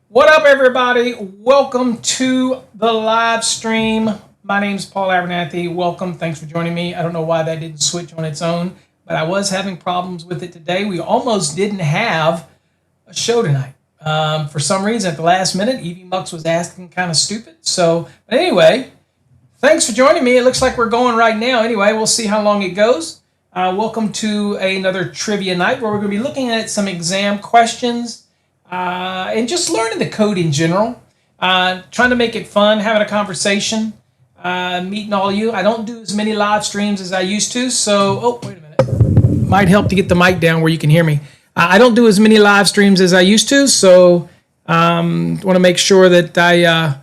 What up, everybody? Welcome to the live stream. My name is Paul Abernathy. Welcome. Thanks for joining me. I don't know why that didn't switch on its own, but I was having problems with it today. We almost didn't have a show tonight. For some reason, at the last minute, Evie Mux was asking kind of stupid. But anyway, thanks for joining me. It looks like we're going right now. Anyway, we'll see how long it goes. Welcome to another trivia night where we're going to be looking at some exam questions. And just learning the code in general, trying to make it fun, having a conversation, meeting all of you. I don't do as many live streams as I used to, so, wait a minute. Might help to get the mic down where you can hear me. I don't do as many live streams as I used to, so want to make sure that I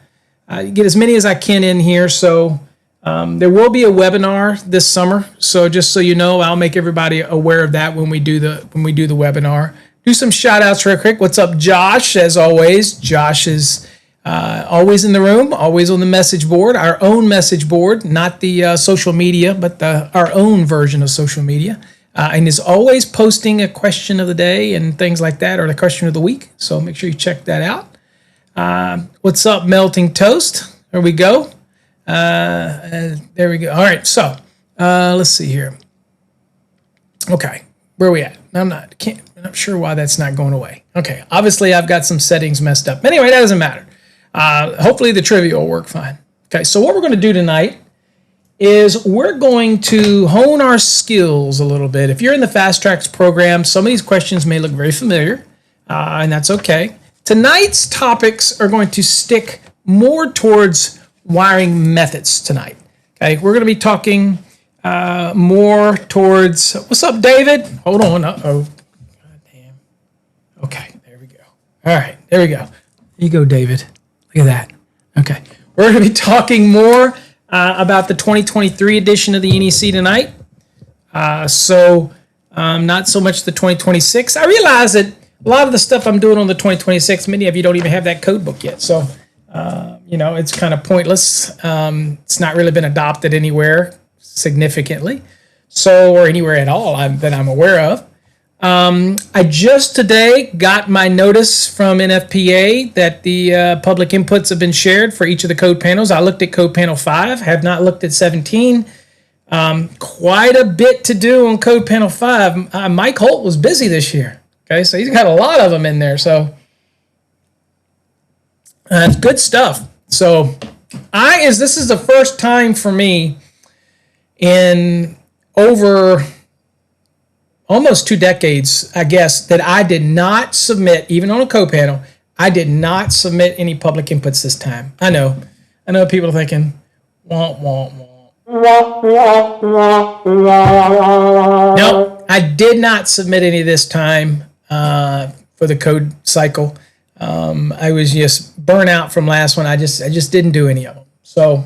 get as many as I can in here. So there will be a webinar this summer, so just so you know, I'll make everybody aware of that when we do the webinar. Do some shout outs real quick. What's up, Josh? As always, Josh is always in the room, always on the message board, our own message board, not the social media, but our own version of social media, and is always posting a question of the day and things like that, or the question of the week. So make sure you check that out. What's up, Melting Toast? There we go. There we go. All right, so let's see here. Okay, where are we at? I'm not sure why that's not going away. Okay, obviously I've got some settings messed up. Anyway, that doesn't matter. Hopefully the trivia will work fine. Okay, so what we're going to do tonight is we're going to hone our skills a little bit. If you're in the Fast Tracks program, some of these questions may look very familiar, and that's okay. Tonight's topics are going to stick more towards wiring methods tonight. Okay, we're going to be talking more towards, what's up, David? Hold on. Uh-oh. God damn. Okay, there we go. All right, there we go. There you go, David. Look at that. Okay, we're going to be talking more about the 2023 edition of the NEC tonight. Not so much the 2026. I realize that a lot of the stuff I'm doing on the 2026, many of you don't even have that code book yet. So, it's kind of pointless. It's not really been adopted anywhere significantly, or anywhere at all that I'm aware of. I just today got my notice from NFPA that the public inputs have been shared for each of the code panels. I looked at code panel 5, have not looked at 17. Quite a bit to do on code panel 5. Mike Holt was busy this year. Okay, so he's got a lot of them in there. So it's good stuff. So this is the first time for me in over almost 2 decades, I guess, that I did not submit, even on a code panel, I did not submit any public inputs this time. I know people are thinking, womp, womp, womp. No, I did not submit any this time for the code cycle. I was just burnt out from last one. I just didn't do any of them. So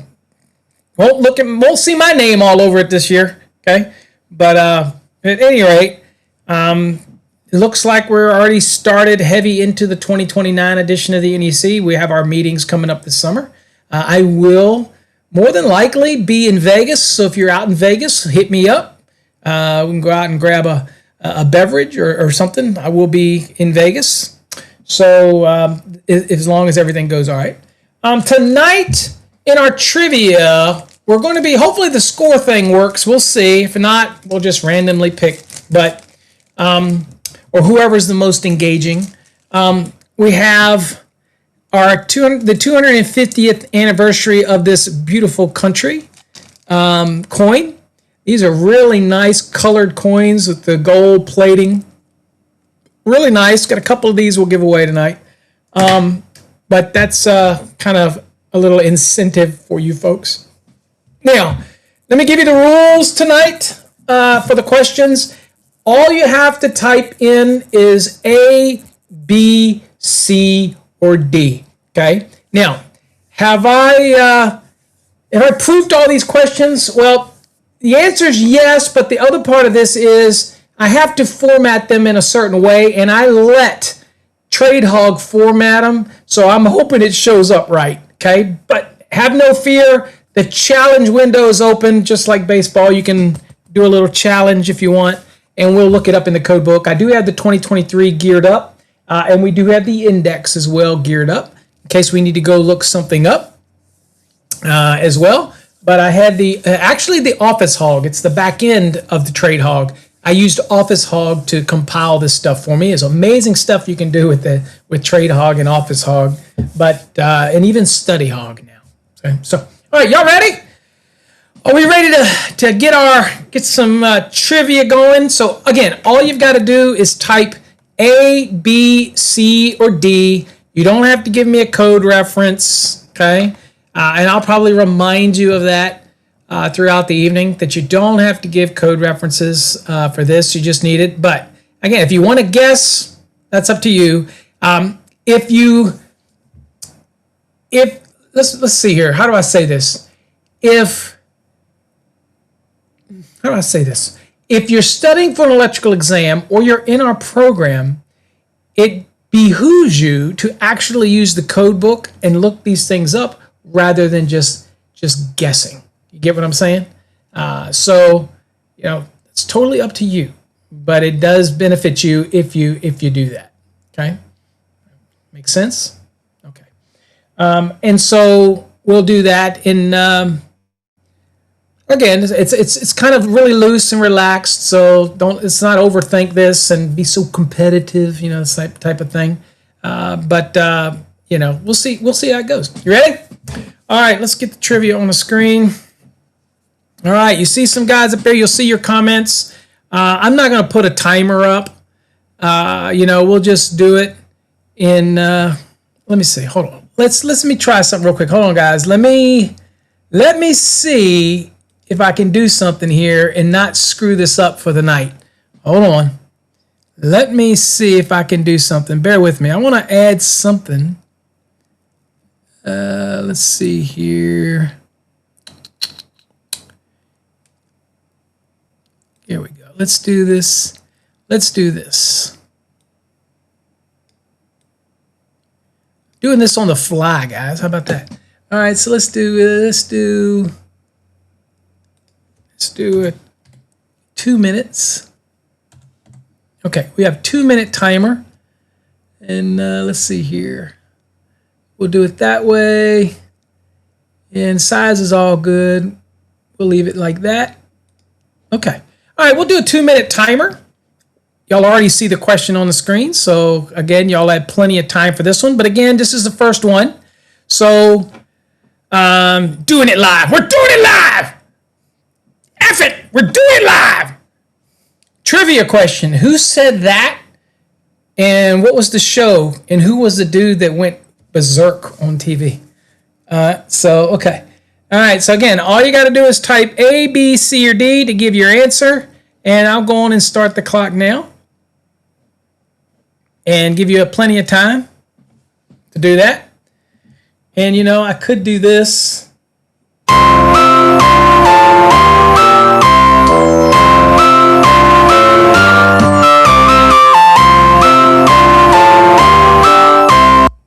won't see my name all over it this year, okay? But at any rate, it looks like we're already started heavy into the 2029 edition of the NEC. We have our meetings coming up this summer. I will more than likely be in Vegas. So if you're out in Vegas, hit me up. We can go out and grab a beverage or something. I will be in Vegas. So as long as everything goes all right. Tonight in our trivia, we're going to be, hopefully the score thing works. We'll see. If not, we'll just randomly pick, but, or whoever's the most engaging. We have the 250th anniversary of this beautiful country coin. These are really nice colored coins with the gold plating. Really nice. Got a couple of these we'll give away tonight. But that's kind of a little incentive for you folks. Now, let me give you the rules tonight for the questions. All you have to type in is A, B, C, or D. Okay? Now, have I proved all these questions? Well, the answer is yes, but the other part of this is I have to format them in a certain way, and I let TradeHog format them, so I'm hoping it shows up right. Okay? But have no fear. The challenge window is open, just like baseball. You can do a little challenge if you want, and we'll look it up in the code book. I do have the 2023 geared up, and we do have the index as well geared up in case we need to go look something up as well. But I had actually the Office Hog. It's the back end of the TradeHog. I used Office Hog to compile this stuff for me. It's amazing stuff you can do with TradeHog and Office Hog, but and even Study Hog now. Okay, so. All right, y'all ready? Are we ready to get some trivia going? So again, all you've got to do is type A, B, C, or D. You don't have to give me a code reference, okay? And I'll probably remind you of that throughout the evening, that you don't have to give code references for this. You just need it. But again, if you want to guess, that's up to you. Let's see here. How do I say this? If you're studying for an electrical exam or you're in our program, it behooves you to actually use the code book and look these things up rather than just guessing. You get what I'm saying? So, it's totally up to you, but it does benefit you if you do that. Okay? Make sense? And so we'll do that in, again, it's kind of really loose and relaxed. So let's not overthink this and be so competitive, this type of thing. But we'll see how it goes. You ready? All right, let's get the trivia on the screen. All right, you see some guys up there. You'll see your comments. I'm not going to put a timer up. We'll just do it in, let me see, hold on. Let me try something real quick. Hold on, guys. Let me see if I can do something here and not screw this up for the night. Hold on. Let me see if I can do something. Bear with me. I want to add something. Let's see here. Here we go. Let's do this. Doing this on the fly, guys. How about that? All right, so let's do it 2 minutes. Okay, we have 2-minute timer. And let's see here. We'll do it that way. And size is all good. We'll leave it like that. Okay. All right, we'll do a 2-minute timer. Y'all already see the question on the screen. So again, y'all had plenty of time for this one. But again, this is the first one. So doing it live. We're doing it live. F it. We're doing it live. Trivia question. Who said that? And what was the show? And who was the dude that went berserk on TV? Okay. All right. So again, all you got to do is type A, B, C, or D to give your answer. And I'll go on and start the clock now. And give you plenty of time to do that. And I could do this.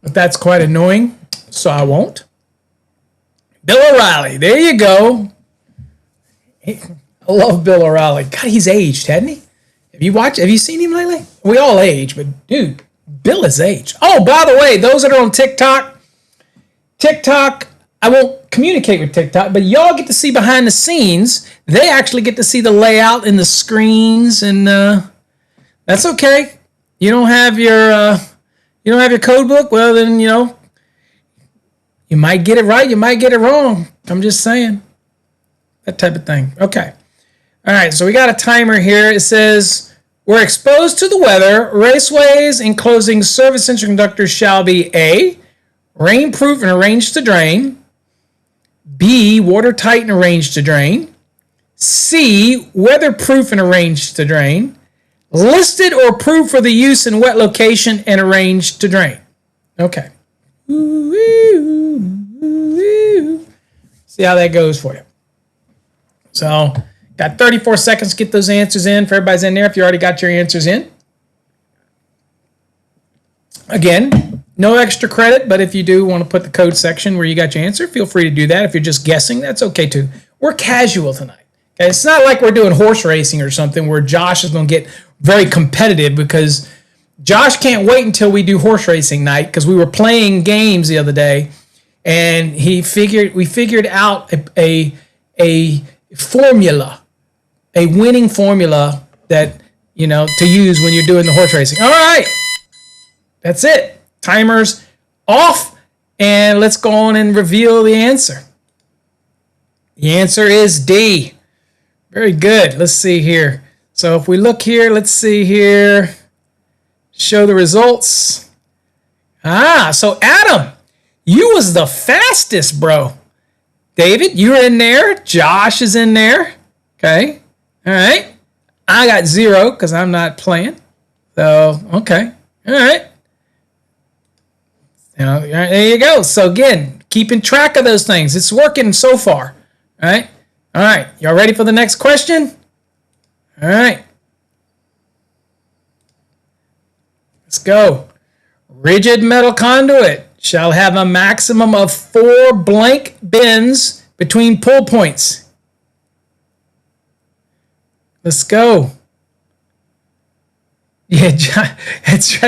But that's quite annoying, so I won't. Bill O'Reilly. There you go. I love Bill O'Reilly. God, he's aged, hadn't he? Have you seen him lately? We all age, but dude, Bill is aged. Oh, by the way, those that are on TikTok, I won't communicate with TikTok, but y'all get to see behind the scenes. They actually get to see the layout and the screens, and that's okay. You don't have your code book. Well, then you might get it right, you might get it wrong. I'm just saying, that type of thing. Okay. All right, so we got a timer here. It says, we're exposed to the weather. Raceways enclosing service interconductors shall be A, rainproof and arranged to drain. B, watertight and arranged to drain. C, weatherproof and arranged to drain. Listed or approved for the use in wet location and arranged to drain. Okay. See how that goes for you. So, got 34 seconds to get those answers in. If everybody's in there, if you already got your answers in. Again, no extra credit, but if you do want to put the code section where you got your answer, feel free to do that. If you're just guessing, that's okay too. We're casual tonight. Okay? It's not like we're doing horse racing or something where Josh is going to get very competitive, because Josh can't wait until we do horse racing night, because we were playing games the other day, and we figured out a formula, a winning formula that, to use when you're doing the horse racing. All right. That's it. Timer's off, and let's go on and reveal the answer. The answer is D. Very good. Let's see here. So if we look here, let's see here. Show the results. So Adam, you was the fastest, bro. David, you're in there. Josh is in there. Okay. All right. I got 0 because I'm not playing. So, okay. All right. There you go. So again, keeping track of those things. It's working so far. All right. All right. Y'all ready for the next question? All right. Let's go. Rigid metal conduit shall have a maximum of 4 blank bends between pull points. Let's go. Yeah, that's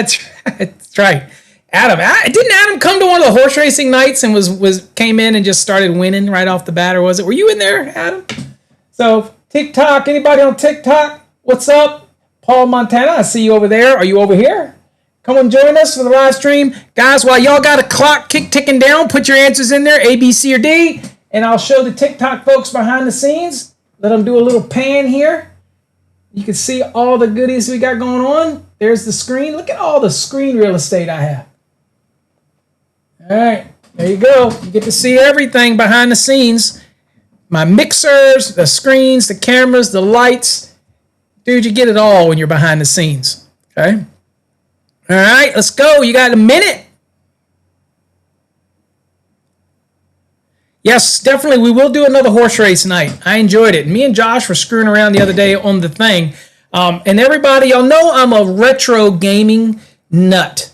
right. Didn't Adam come to one of the horse racing nights and came in and just started winning right off the bat, or was it? Were you in there, Adam? So TikTok, anybody on TikTok? What's up? Paul Montana, I see you over there. Are you over here? Come and join us for the live stream. Guys, while y'all got a clock ticking down, put your answers in there, A, B, C, or D, and I'll show the TikTok folks behind the scenes. Let them do a little pan here. You can see all the goodies we got going on. There's the screen. Look at all the screen real estate I have. All right, there you go. You get to see everything behind the scenes. My mixers, the screens, the cameras, the lights. Dude, you get it all when you're behind the scenes. Okay? All right, let's go. You got a minute? Yes, definitely. We will do another horse race night. I enjoyed it. Me and Josh were screwing around the other day on the thing. And everybody, y'all know I'm a retro gaming nut.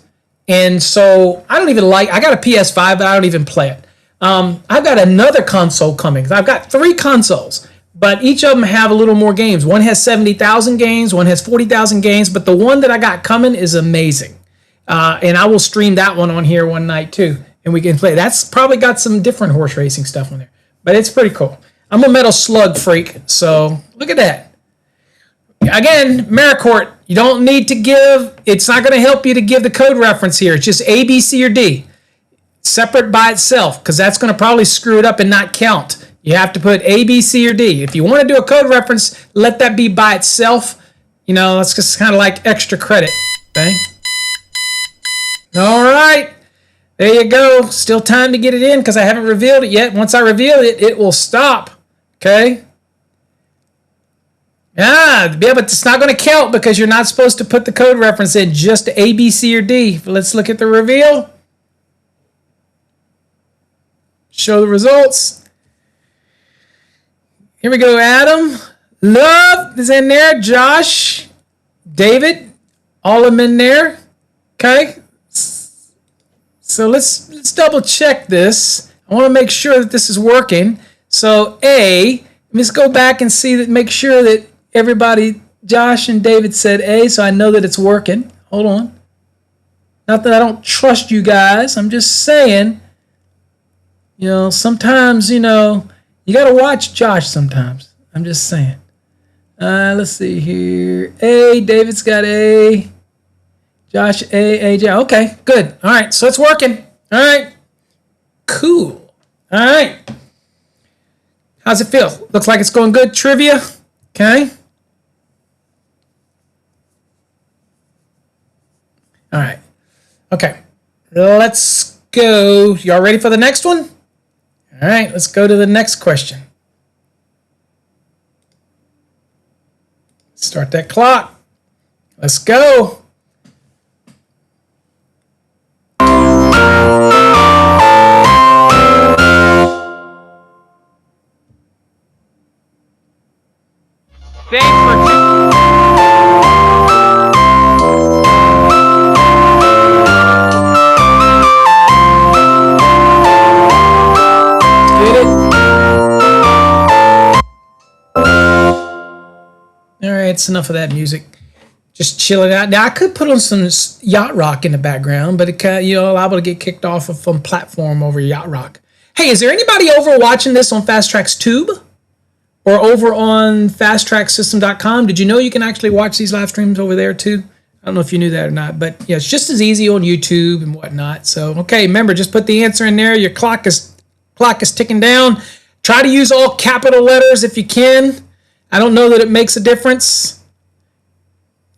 And so I got a PS5, but I don't even play it. I've got another console coming. I've got 3 consoles, but each of them have a little more games. One has 70,000 games, one has 40,000 games, but the one that I got coming is amazing. And I will stream that one on here one night too, and we can play. That's probably got some different horse racing stuff on there, but it's pretty cool. I'm a Metal Slug freak, so look at that. Again, Maricourt, you don't need to give, it's not going to help you to give the code reference here. It's just A, B, C, or D. Separate by itself, because that's going to probably screw it up and not count. You have to put A, B, C, or D. If you want to do a code reference, let that be by itself. That's just kind of like extra credit. Okay? All right. There you go. Still time to get it in because I haven't revealed it yet. Once I reveal it, it will stop. Okay? Yeah, but it's not going to count because you're not supposed to put the code reference in, just A, B, C, or D. Let's look at the reveal. Show the results. Here we go, Adam. Love is in there. Josh, David, all of them in there. Okay. So let's double check this. I want to make sure that this is working. So A, let's go back and see that, make sure that everybody, Josh and David said A, so I know that it's working. Hold on. Not that I don't trust you guys. I'm just saying, sometimes, you got to watch Josh sometimes. I'm just saying. Let's see here. A, David's got A. Josh, A, AJ. Okay, good. All right, so it's working. All right. Cool. All right. How's it feel? Looks like it's going good. Trivia. Okay. All right. Okay. Let's go. Y'all ready for the next one? All right. Let's go to the next question. Start that clock. Let's go. Thanks for All right, it's enough of that music. Just chilling out. Now I could put on some yacht rock in the background, but it liable to get kicked off from platform over yacht rock. Hey, is there anybody over watching this on Fast Track's Tube or over on fasttracksystem.com? Did you know you can actually watch these live streams over there too? I don't know if you knew that or not, but yeah, it's just as easy on YouTube and whatnot. So, okay, remember, just put the answer in there. Your clock is ticking down. Try to use all capital letters if you can. I don't know that it makes a difference.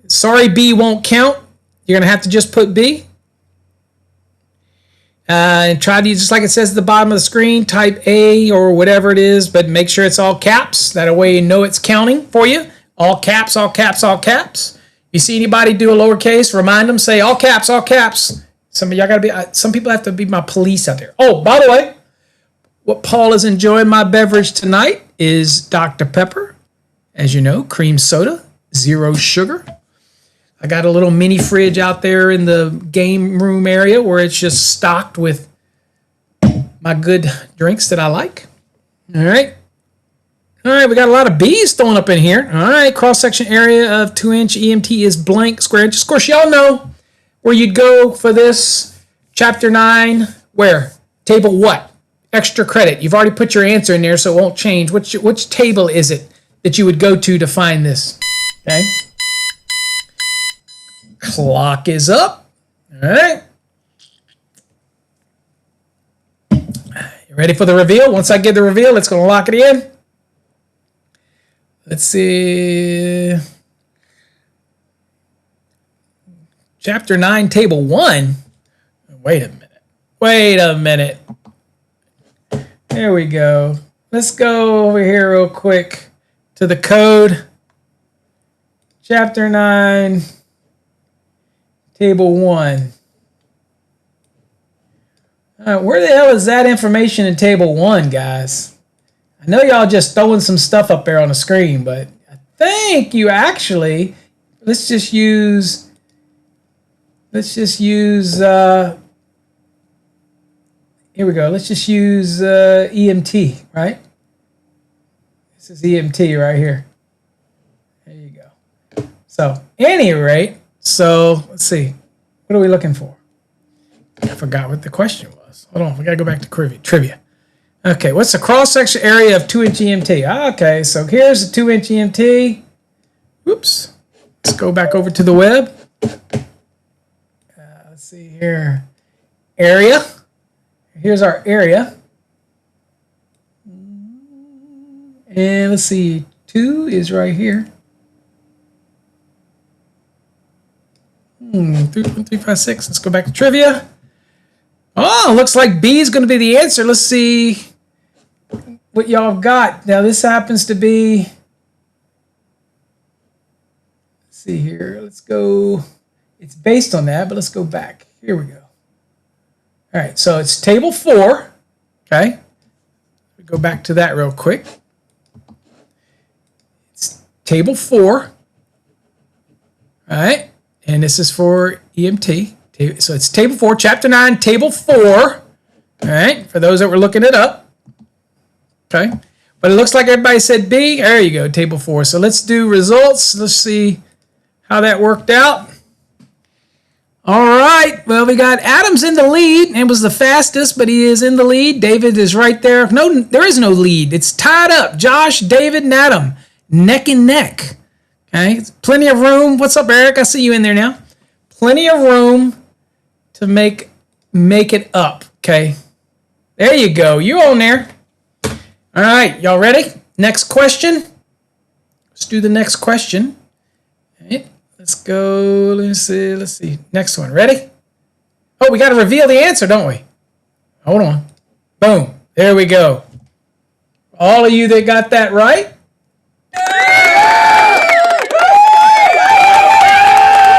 Sorry, B won't count. You're going to have to just put B. And try to, just like it says at the bottom of the screen, type A or whatever it is, but make sure it's all caps. That way you know it's counting for you. All caps, all caps, all caps. You see anybody do a lowercase, remind them, say all caps, all caps. Some of y'all got to be, some people have to be my police out there. Oh, by the way, what Paul is enjoying my beverage tonight is Dr. Pepper. As you know, cream soda, 0 sugar. I got a little mini fridge out there in the game room area where it's just stocked with my good drinks that I like. All right. All right, we got a lot of B's thrown up in here. All right, cross-section area of 2-inch EMT is blank square inches. Of course, y'all know where you'd go for this. Chapter 9, where? Table what? Extra credit. You've already put your answer in there, so it won't change. Which table is it that you would go to find this? Okay. Clock is up. All right. You ready for the reveal? Once I get the reveal, it's going to lock it in. Let's see. Chapter 9, Table 1. Wait a minute. Wait a minute. There we go. Let's go over here real quick to the code. Chapter 9, Table 1. Where the hell is that information in Table 1, guys? I know y'all just throwing some stuff up there on the screen, but I think you actually, let's just use, here we go. Let's just use EMT, right? This is EMT right here. There you go. So, at any rate, so let's see. What are we looking for? I forgot what the question was. Hold on, we gotta go back to trivia. Okay, what's the cross-section area of 2-inch EMT? Okay, so here's the 2-inch EMT. Whoops. Let's go back over to the web. Let's see here. Area. Here's our area. And let's see, 2 is right here. 3.356. Let's go back to trivia. Oh, looks like B is going to be the answer. Let's see what y'all got. Now, this happens to be, let's see here. Let's go. It's based on that, but let's go back. Here we go. All right, so it's table 4. Okay. We go back to that real quick. It's table 4. All right. And this is for EMT. So it's table 4, chapter 9, table 4. All All right, for those that were looking it up. Okay, but it looks like everybody said B. There you go, table 4. So let's do results. Let's see how that worked out. All right, well, we got Adam's in the lead. It was the fastest, but he is in the lead. David is right there. No, there is no lead. It's tied up. Josh, David, and Adam, neck and neck. Okay, plenty of room. What's up, Eric? I see you in there now. Plenty of room to make it up. Okay, there you go. You're on there. All right, y'all ready? Next question. Let's do the next question. All right, let's go. Let's see. Next one. Ready? Oh, we got to reveal the answer, don't we? Hold on. Boom. There we go. All of you that got that right.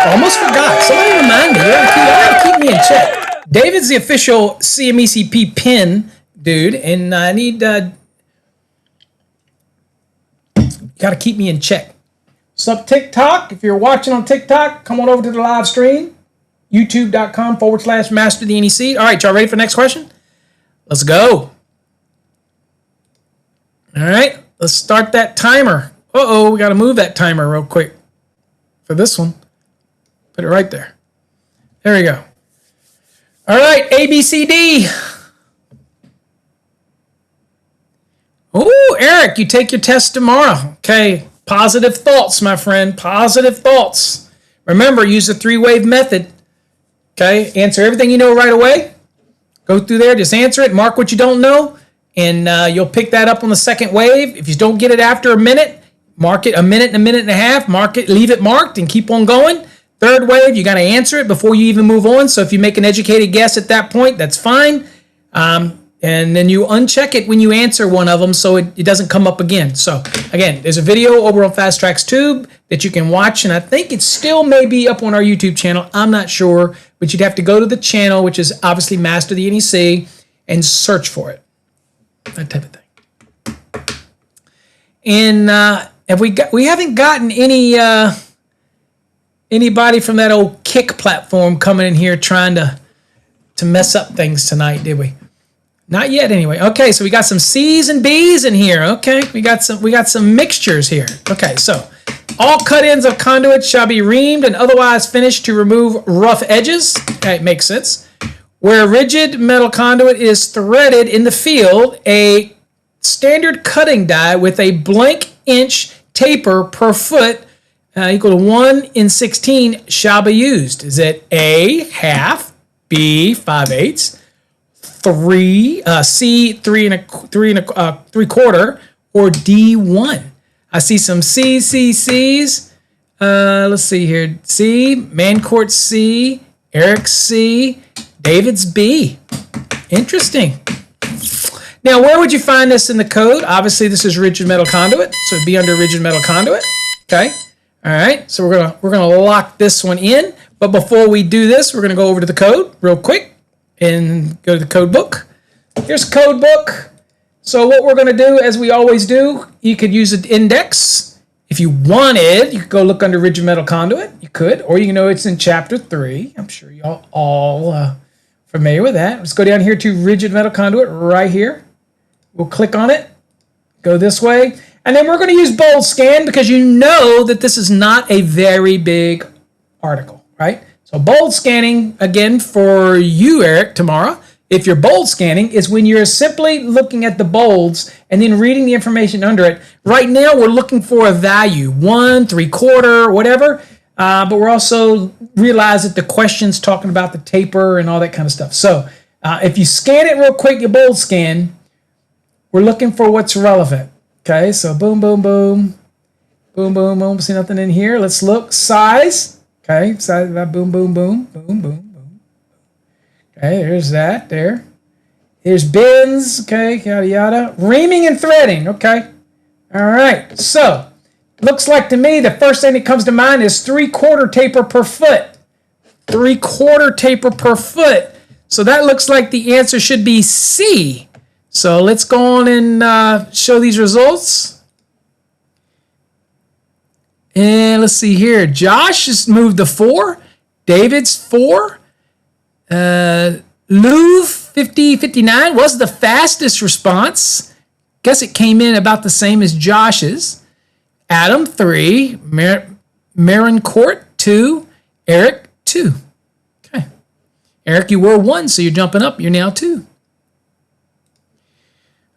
Almost forgot. Somebody remind me. You gotta keep me in check. David's the official CMECP pin dude, and I need got to keep me in check. What's up, TikTok? If you're watching on TikTok, come on over to the live stream. YouTube.com/Master the NEC. All right, y'all ready for the next question? Let's go. All right, let's start that timer. Uh-oh, we got to move that timer real quick for this one. Put it right there. There we go. All right, A, B, C, D. Oh, Eric, you take your test tomorrow. Okay, positive thoughts, my friend. Positive thoughts. Remember, use the 3-wave method. Okay, answer everything you know right away. Go through there, just answer it, mark what you don't know, and you'll pick that up on the second wave. If you don't get it after a minute, mark it a minute and a half. Mark it, leave it marked, and keep on going. Third wave, you got to answer it before you even move on. So if you make an educated guess at that point, that's fine. And then you uncheck it when you answer one of them so it doesn't come up again. So again, there's a video over on Fast Track's Tube that you can watch, and I think it still may be up on our YouTube channel. I'm not sure, but you'd have to go to the channel, which is obviously Master the NEC, and search for it. That type of thing. And we haven't gotten anybody from that old Kick platform coming in here trying to mess up things tonight, did we? Not yet, anyway. Okay, so we got some C's and B's in here. Okay, we got some mixtures here. Okay, so all cut ends of conduit shall be reamed and otherwise finished to remove rough edges. Okay, it makes sense. Where rigid metal conduit is threaded in the field, a standard cutting die with a blank inch taper per foot equal to 1 in 16 shall be used. Is it A, half, B, 5/8, C, 3¾ or D, 1? I see some C's. Let's see here. C, Mancourt C, Eric C, David's B. Interesting. Now, where would you find this in the code? Obviously, this is rigid metal conduit, so it'd be under rigid metal conduit. Okay. All right. So we're gonna lock this one in. But before we do this, we're gonna go over to the code real quick and go to the code book. Here's code book. So what we're gonna do, as we always do, you could use an index. If you wanted, you could go look under rigid metal conduit. You could, or you know it's in chapter 3. I'm sure y'all all familiar with that. Let's go down here to rigid metal conduit right here. We'll click on it, go this way, and then we're going to use bold scan because you know that this is not a very big article, right? So bold scanning, again, for you, Eric, tomorrow, if you're bold scanning, is when you're simply looking at the bolds and then reading the information under it. Right now, we're looking for a value, 1, 3/4, whatever, but we're also realize that the question's talking about the taper and all that kind of stuff. So if you scan it real quick, you bold scan, we're looking for what's relevant. Okay, so boom, boom, boom. Boom, boom, boom. See nothing in here. Let's look. Size. Okay, size. Boom, boom, boom. Boom, boom, boom. Okay, there's that. There. Here's bins. Okay, yada, yada. Reaming and threading. Okay. All right. So, looks like to me the first thing that comes to mind is 3/4 taper per foot. 3/4 taper per foot. So that looks like the answer should be C. So let's go on and show these results. And let's see here. Josh has moved to 4. David's 4. Let's Lou 5059 was the fastest response. Guess it came in about the same as Josh's. Adam 3, Marin Court 2, Eric 2. Okay. Eric, you were 1, so you're jumping up. You're now 2.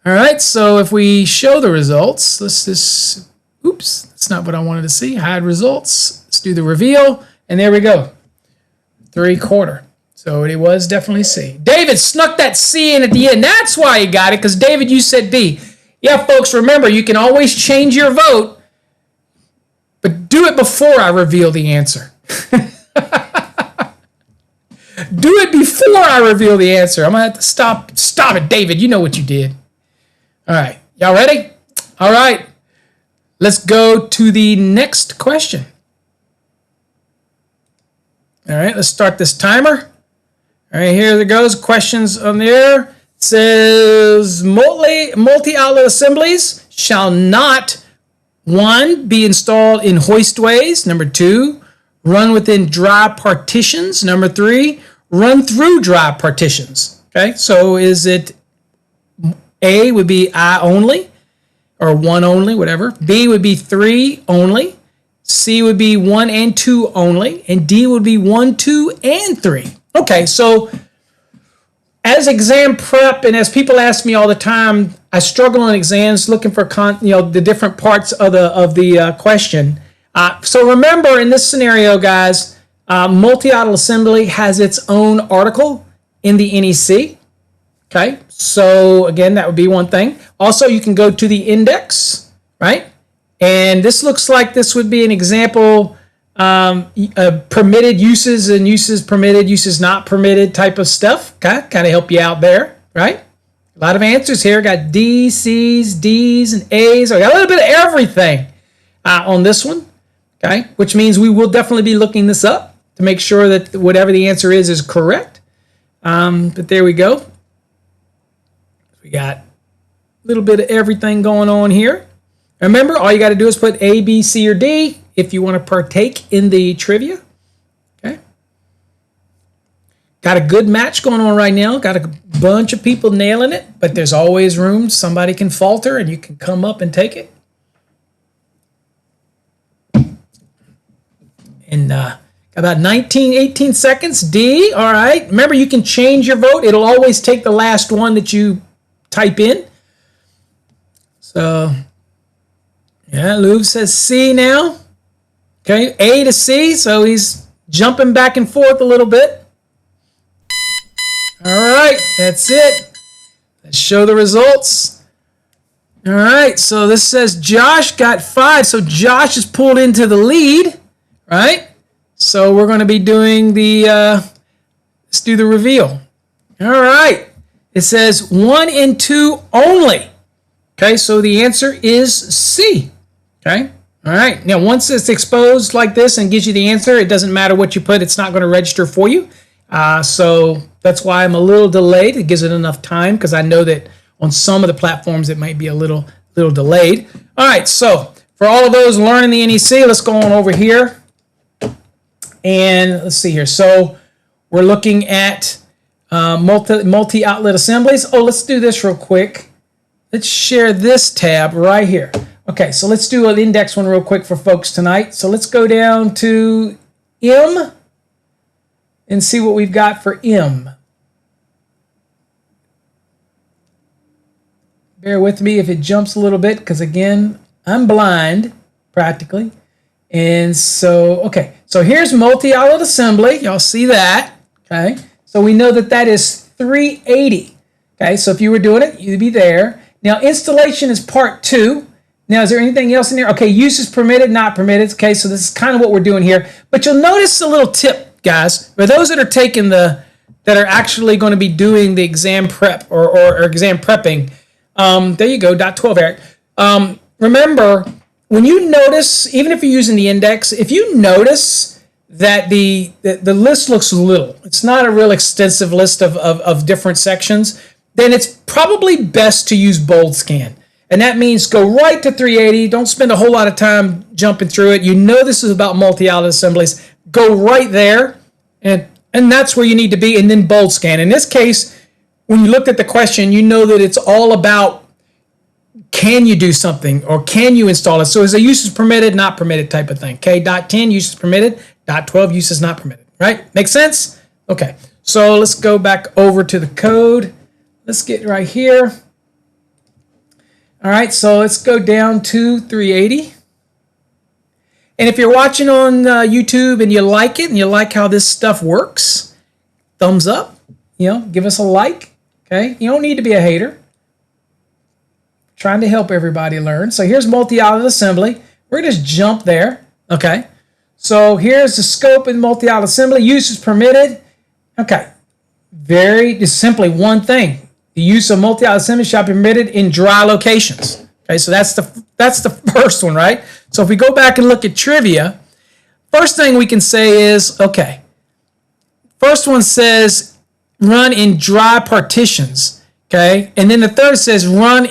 All right, so if we show the results, let's just, oops, that's not what I wanted to see. Hide results. Let's do the reveal, and there we go. 3/4. So it was definitely C. David snuck that C in at the end. That's why you got it, because David, you said B. Yeah, folks, remember, you can always change your vote, but do it before I reveal the answer. Do it before I reveal the answer. I'm going to have to stop. Stop it, David. You know what you did. All right. Y'all ready? All right. Let's go to the next question. All right. Let's start this timer. All right. Here it goes. Questions on there. It says multi-outlet assemblies shall not, 1, be installed in hoistways. Number 2, run within dry partitions. Number 3, run through dry partitions. Okay. So is it A would be I only, or 1 only, whatever. B would be 3 only. C would be 1 and 2 only. And D would be 1, 2, and 3. Okay, so as exam prep and as people ask me all the time, I struggle in exams looking for the different parts of the question. So remember in this scenario, guys, multi-idle assembly has its own article in the NEC. Okay, so again, that would be one thing. Also, you can go to the index, right? And this looks like this would be an example, permitted uses and uses permitted, uses not permitted type of stuff. Okay, kind of help you out there, right? A lot of answers here. Got D, C's, D's, and A's. I got a little bit of everything on this one, okay? Which means we will definitely be looking this up to make sure that whatever the answer is correct. But there we go. We got a little bit of everything going on here. Remember, all you got to do is put A, B, C, or D if you want to partake in the trivia. Okay. Got a good match going on right now. Got a bunch of people nailing it, but there's always room. Somebody can falter, and you can come up and take it. And about 18 seconds. D, all right. Remember, you can change your vote. It'll always take the last one that you type in. So, yeah, Lou says C now. Okay, A to C, so he's jumping back and forth a little bit. All right, that's it. Let's show the results. All right, so this says Josh got 5, so Josh is pulled into the lead, right? So we're going to be doing the, let's do the reveal. All right. It says 1 and 2 only. Okay, so the answer is C. Okay, all right. Now, once it's exposed like this and gives you the answer, it doesn't matter what you put. It's not going to register for you. So that's why I'm a little delayed. It gives it enough time because I know that on some of the platforms it might be a little delayed. All right, so for all of those learning the NEC, let's go on over here. And let's see here. So we're looking at multi-outlet assemblies. Oh, let's do this real quick. Let's share this tab right here. Okay, so let's do an index one real quick for folks tonight. So let's go down to M and see what we've got for M. Bear with me if it jumps a little bit, because again, I'm blind practically. And so, okay, so here's multi-outlet assembly. Y'all see that, okay? So we know that that is 380, okay? So if you were doing it, you'd be there. Now, installation is part 2. Now, is there anything else in there? Okay, use is permitted, not permitted. Okay, so this is kind of what we're doing here. But you'll notice a little tip, guys. For those that are taking that are actually going to be doing the exam prep or exam prepping, there you go, .12, Eric. Remember, when you notice, even if you're using the index, if you notice that the list looks little, it's not a real extensive list of different sections, then it's probably best to use bold scan. And that means go right to 380. Don't spend a whole lot of time jumping through it. You know this is about multi-outlet assemblies. Go right there and And that's where you need to be, and then bold scan. In this case, when you looked at the question, you know that it's all about can you do something or can you install it. So it's a uses permitted, not permitted type of thing. Okay, dot 10, uses permitted, dot 12, uses not permitted, right? Make sense? Okay, so let's go back over to the code. Let's get right here. All right, so let's go down to 380. And if you're watching on YouTube and you like it and you like how this stuff works, thumbs up, give us a like, okay? You don't need to be a hater. Trying to help everybody learn. So here's multi-outlet assembly. We're going to just jump there, okay? So here's the scope in multi-outlet assembly. Use is permitted. Okay, just simply one thing. The use of multi-outlet assembly shall be permitted in dry locations. Okay, so that's the first one, right? So if we go back and look at trivia, first thing we can say is, okay, first one says run in dry partitions, okay? And then the third says run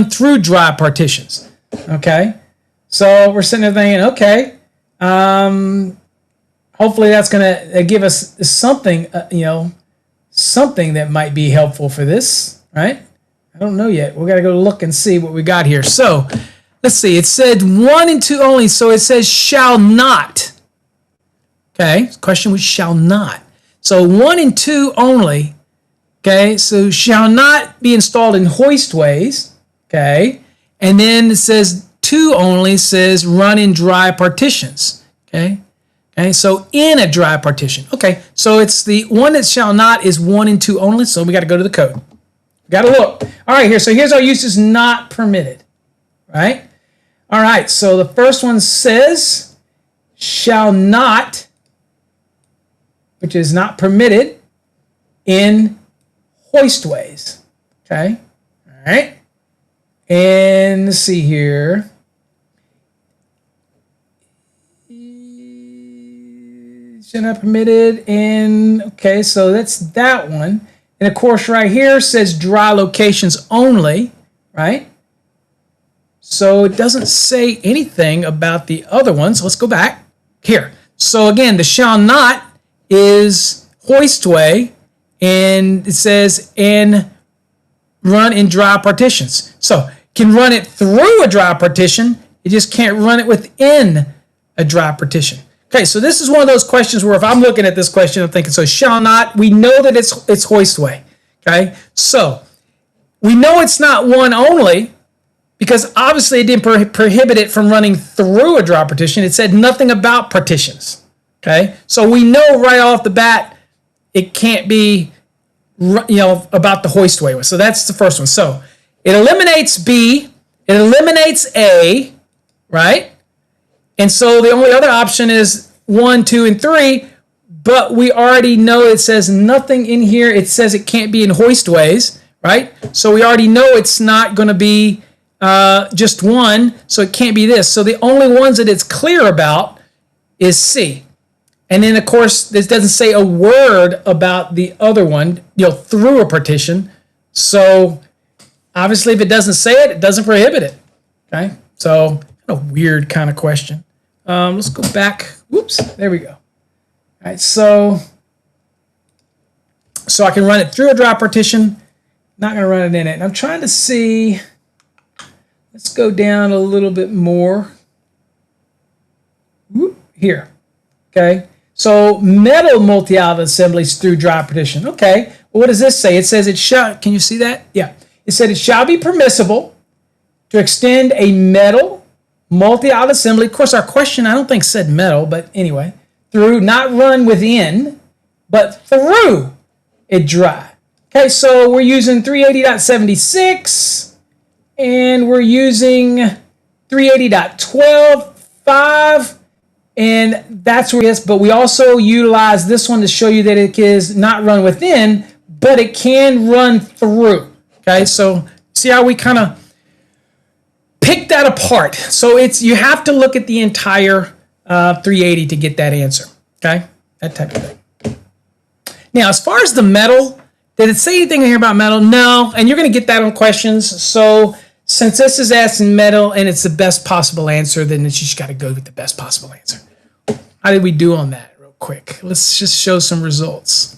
through dry partitions, okay? So we're sitting there thinking, okay, hopefully that's going to give us something, something that might be helpful for this, right? I don't know yet. We got to go look and see what we got here. So let's see. It said 1 and 2 only. So it says shall not. Okay. The question was shall not. So 1 and 2 only. Okay. So shall not be installed in hoistways. Okay. And then it says 2 only says run in dry partitions. Okay. Okay. So in a dry partition. Okay. So it's the one that shall not is 1 and 2 only. So we got to go to the code. Got to look. All right, here. So here's our uses not permitted, right? All right, so the first one says shall not, which is not permitted in hoistways, okay? All right. And let's see here. Shall not permitted in, okay, so that's that one. And of course, right here says dry locations only, right? So it doesn't say anything about the other ones. Let's go back here. So again, the shall not is hoistway, and it says and run in dry partitions. So can run it through a dry partition. It just can't run it within a dry partition. Okay, so this is one of those questions where if I'm looking at this question, I'm thinking, so shall not, we know that it's hoistway, okay? So we know it's not 1 only because obviously it didn't prohibit it from running through a dry partition. It said nothing about partitions, okay? So we know right off the bat it can't be, about the hoistway. So that's the first one. So it eliminates B, it eliminates A, right? And so the only other option is 1, 2, and 3, but we already know it says nothing in here. It says it can't be in hoistways, right? So we already know it's not going to be just 1, so it can't be this. So the only ones that it's clear about is C. And then, of course, this doesn't say a word about the other one, through a partition. So obviously, if it doesn't say it, it doesn't prohibit it, okay? So a weird kind of question. Let's go back. Whoops, there we go. All right, so I can run it through a dry partition. Not going to run it in it. And I'm trying to see. Let's go down a little bit more. Here. Okay. So metal multi-outlet assemblies through dry partition. Okay. Well, what does this say? It says it shall. Can you see that? Yeah. It said it shall be permissible to extend a metal multi-outlet assembly. Of course, our question, I don't think said metal, but anyway, through, not run within, but through a dry. Okay, so we're using 380.76, and we're using 380.12.5, and that's where it is, but we also utilize this one to show you that it is not run within, but it can run through. Okay, so see how we kind of pick that apart. So you have to look at the entire 380 to get that answer. Okay, that type of thing. Now, as far as the metal, did it say anything here about metal? No, and you're going to get that on questions. So since this is asking metal and it's the best possible answer, then you just got to go with the best possible answer. How did we do on that, real quick. Let's just show some results.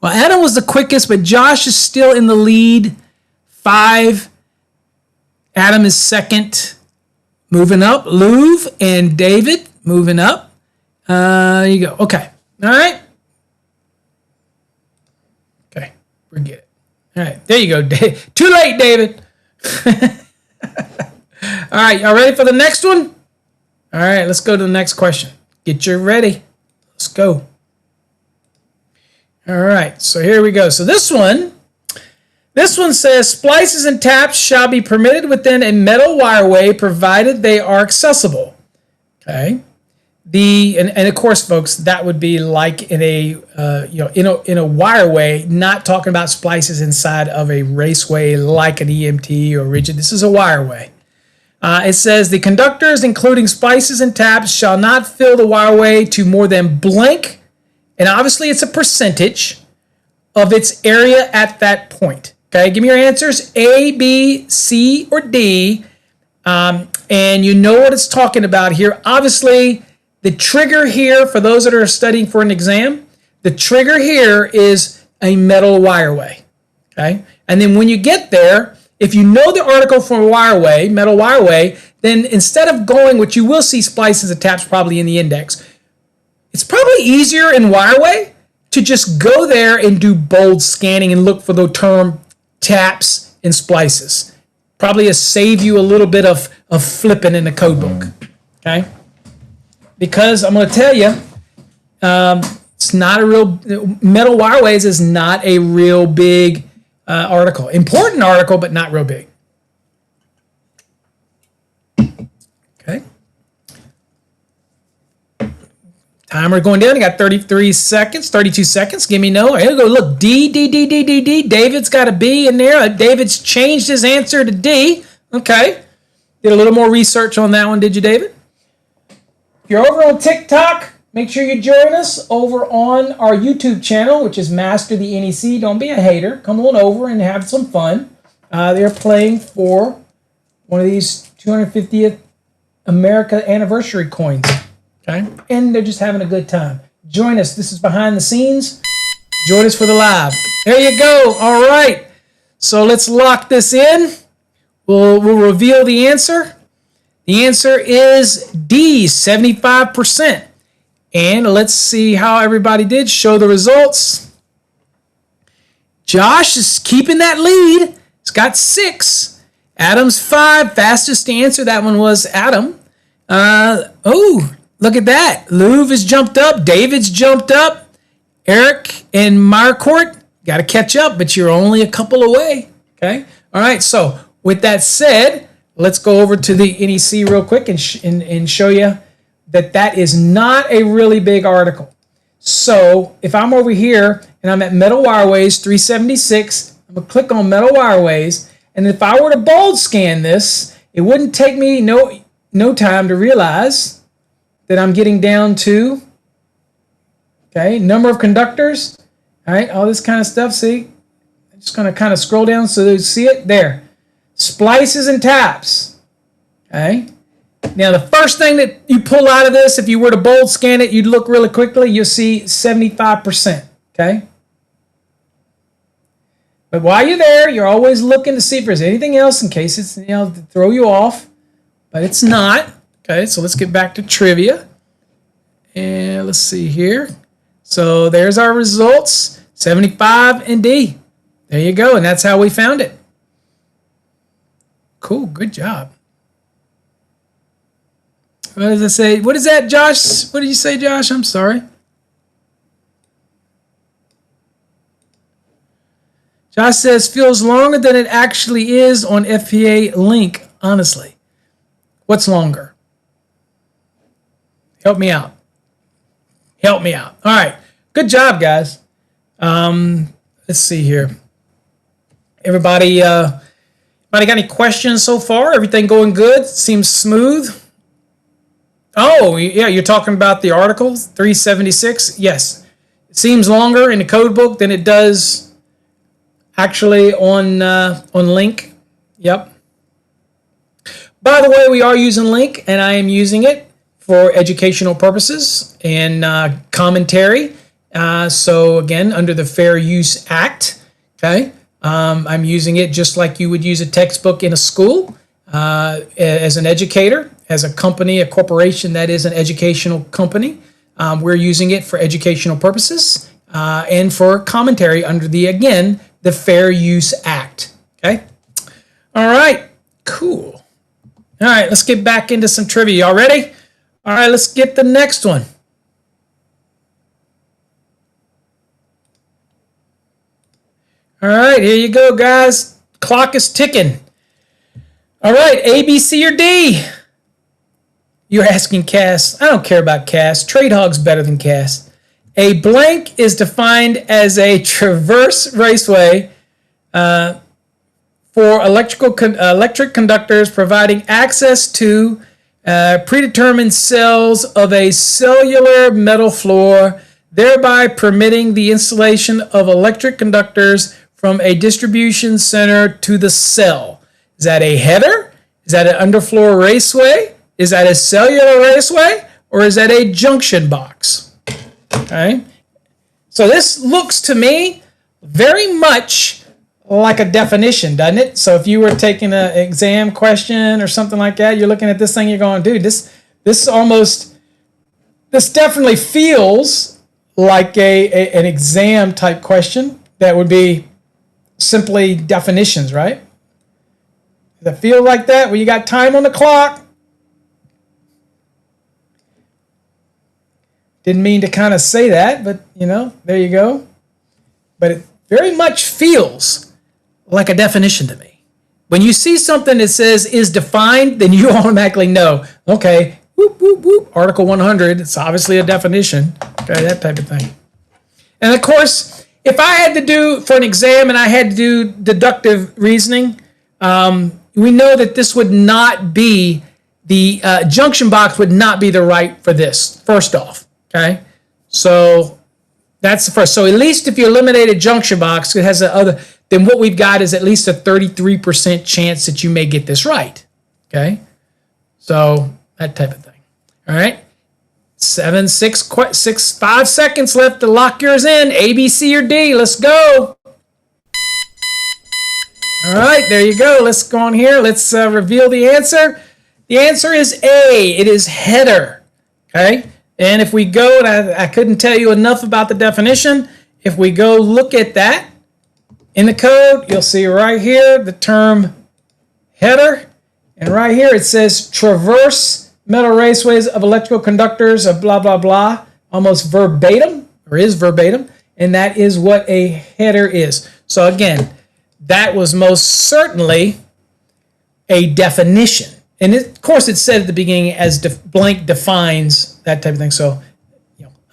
Well, Adam was the quickest, but Josh is still in the lead. 5. Adam is second. Moving up, Louv and David moving up. There you go. Okay. All right. Okay. Forget it. All right. There you go. Too late, David. All right. Y'all ready for the next one? All right. Let's go to the next question. Get you ready. Let's go. All right. So here we go. So this one says splices and taps shall be permitted within a metal wireway provided they are accessible. Okay. And of course, folks, that would be like in a in a wireway, not talking about splices inside of a raceway like an EMT or rigid. This is a wireway. It says the conductors, including splices and taps, shall not fill the wireway to more than blank, and obviously it's a percentage of its area at that point. Okay, give me your answers: A, B, C, or D, and you know what it's talking about here. Obviously, the trigger here, for those that are studying for an exam, the trigger here is a metal wireway, okay? And then when you get there, if you know the article for wireway, metal wireway, then instead of going, which you will see splices and taps probably in the index, it's probably easier in wireway to just go there and do bold scanning and look for the term taps and splices. Probably save you a little bit of flipping in the code book, okay? Because I'm going to tell you, it's not a real, metal wireways is not a real big article. Important article, but not real big. Okay. Timer going down. I got 33 seconds, 32 seconds. Give me no. Here we go. Look, D. David's got a B in there. David's changed his answer to D. Okay. Did a little more research on that one, did you, David? If you're over on TikTok, make sure you join us over on our YouTube channel, which is Master the NEC. Don't be a hater. Come on over and have some fun. They're playing for one of these 250th America anniversary coins. Okay? And they're just having a good time. Join us. This is behind the scenes. Join us for the live. There you go. All right. So let's lock this in. We'll reveal the answer. The answer is D, 75%. And let's see how everybody did. Show the results. Josh is keeping that lead. He's got 6. Adam's 5. Fastest to answer that one was Adam. Oh, look at that. Louv has jumped up. David's jumped up. Eric and Marcourt got to catch up, but you're only a couple away. Okay. All right. So with that said, let's go over to the NEC real quick and show you that is not a really big article. So if I'm over here and I'm at metal wireways 376, I'm going to click on metal wireways. And if I were to bold scan this, it wouldn't take me no time to realize that I'm getting down to, okay, number of conductors, all right, all this kind of stuff. See, I'm just going to kind of scroll down so you see it there. Splices and taps, okay? Now, the first thing that you pull out of this, if you were to bold scan it, you'd look really quickly, you'll see 75%, okay? But while you're there, you're always looking to see if there's anything else in case it's, to throw you off, but it's not, okay? So let's get back to trivia, and let's see here. So there's our results, 75 and D. There you go, and that's how we found it. Cool, good job. What does it say? What is that, Josh? What did you say, Josh? I'm sorry. Josh says, feels longer than it actually is on FPA link, honestly. What's longer? Help me out. Help me out. All right. Good job, guys. Let's see here. Everybody got any questions so far? Everything going good? Seems smooth? Oh, yeah, you're talking about the article, 376? Yes. It seems longer in the code book than it does actually on link. Yep. By the way, we are using link, and I am using it for educational purposes and commentary. So again, under the Fair Use Act, okay, I'm using it just like you would use a textbook in a school. As an educator, as a company, a corporation that is an educational company, we're using it for educational purposes and for commentary under the Fair Use Act. Okay. All right. Cool. All right. Let's get back into some trivia. Y'all ready? All right. Let's get the next one. All right. Here you go, guys. Clock is ticking. All right. A, B, C, or D? You're asking Cass. I don't care about Cass. Trade Hog's better than Cass. A blank is defined as a traverse raceway for electric conductors providing access to predetermined cells of a cellular metal floor, thereby permitting the installation of electric conductors from a distribution center to the cell. Is that a header? Is that an underfloor raceway? Is that a cellular raceway? Or is that a junction box? Okay. So this looks to me very much like a definition, doesn't it? So if you were taking an exam question or something like that, you're looking at this thing, you're going, dude, this definitely feels like an exam type question that would be simply definitions, right? Does it feel like that? Well, you got time on the clock. Didn't mean to kind of say that, but, there you go. But it very much feels like a definition to me. When you see something that says is defined, then you automatically know, okay, whoop, whoop, whoop, Article 100, it's obviously a definition. Okay, that type of thing. And, of course, if I had to do, for an exam and I had to do deductive reasoning, we know that this would not be, the junction box would not be the right for this, first off. Okay, so that's the first. So at least if you eliminate a junction box, it has then what we've got is at least a 33% chance that you may get this right. Okay, so that type of thing. All right, 5 seconds left to lock yours in. A, B, C, or D. Let's go. All right, there you go. Let's go on here. Let's reveal the answer. The answer is A. It is header. Okay. And if we go, and I couldn't tell you enough about the definition, if we go look at that in the code, you'll see right here the term header. And right here it says traverse metal raceways of electrical conductors of blah, blah, blah, almost verbatim, or is verbatim. And that is what a header is. So again, that was most certainly a definition. And of course, it said at the beginning as blank defines, that type of thing. So,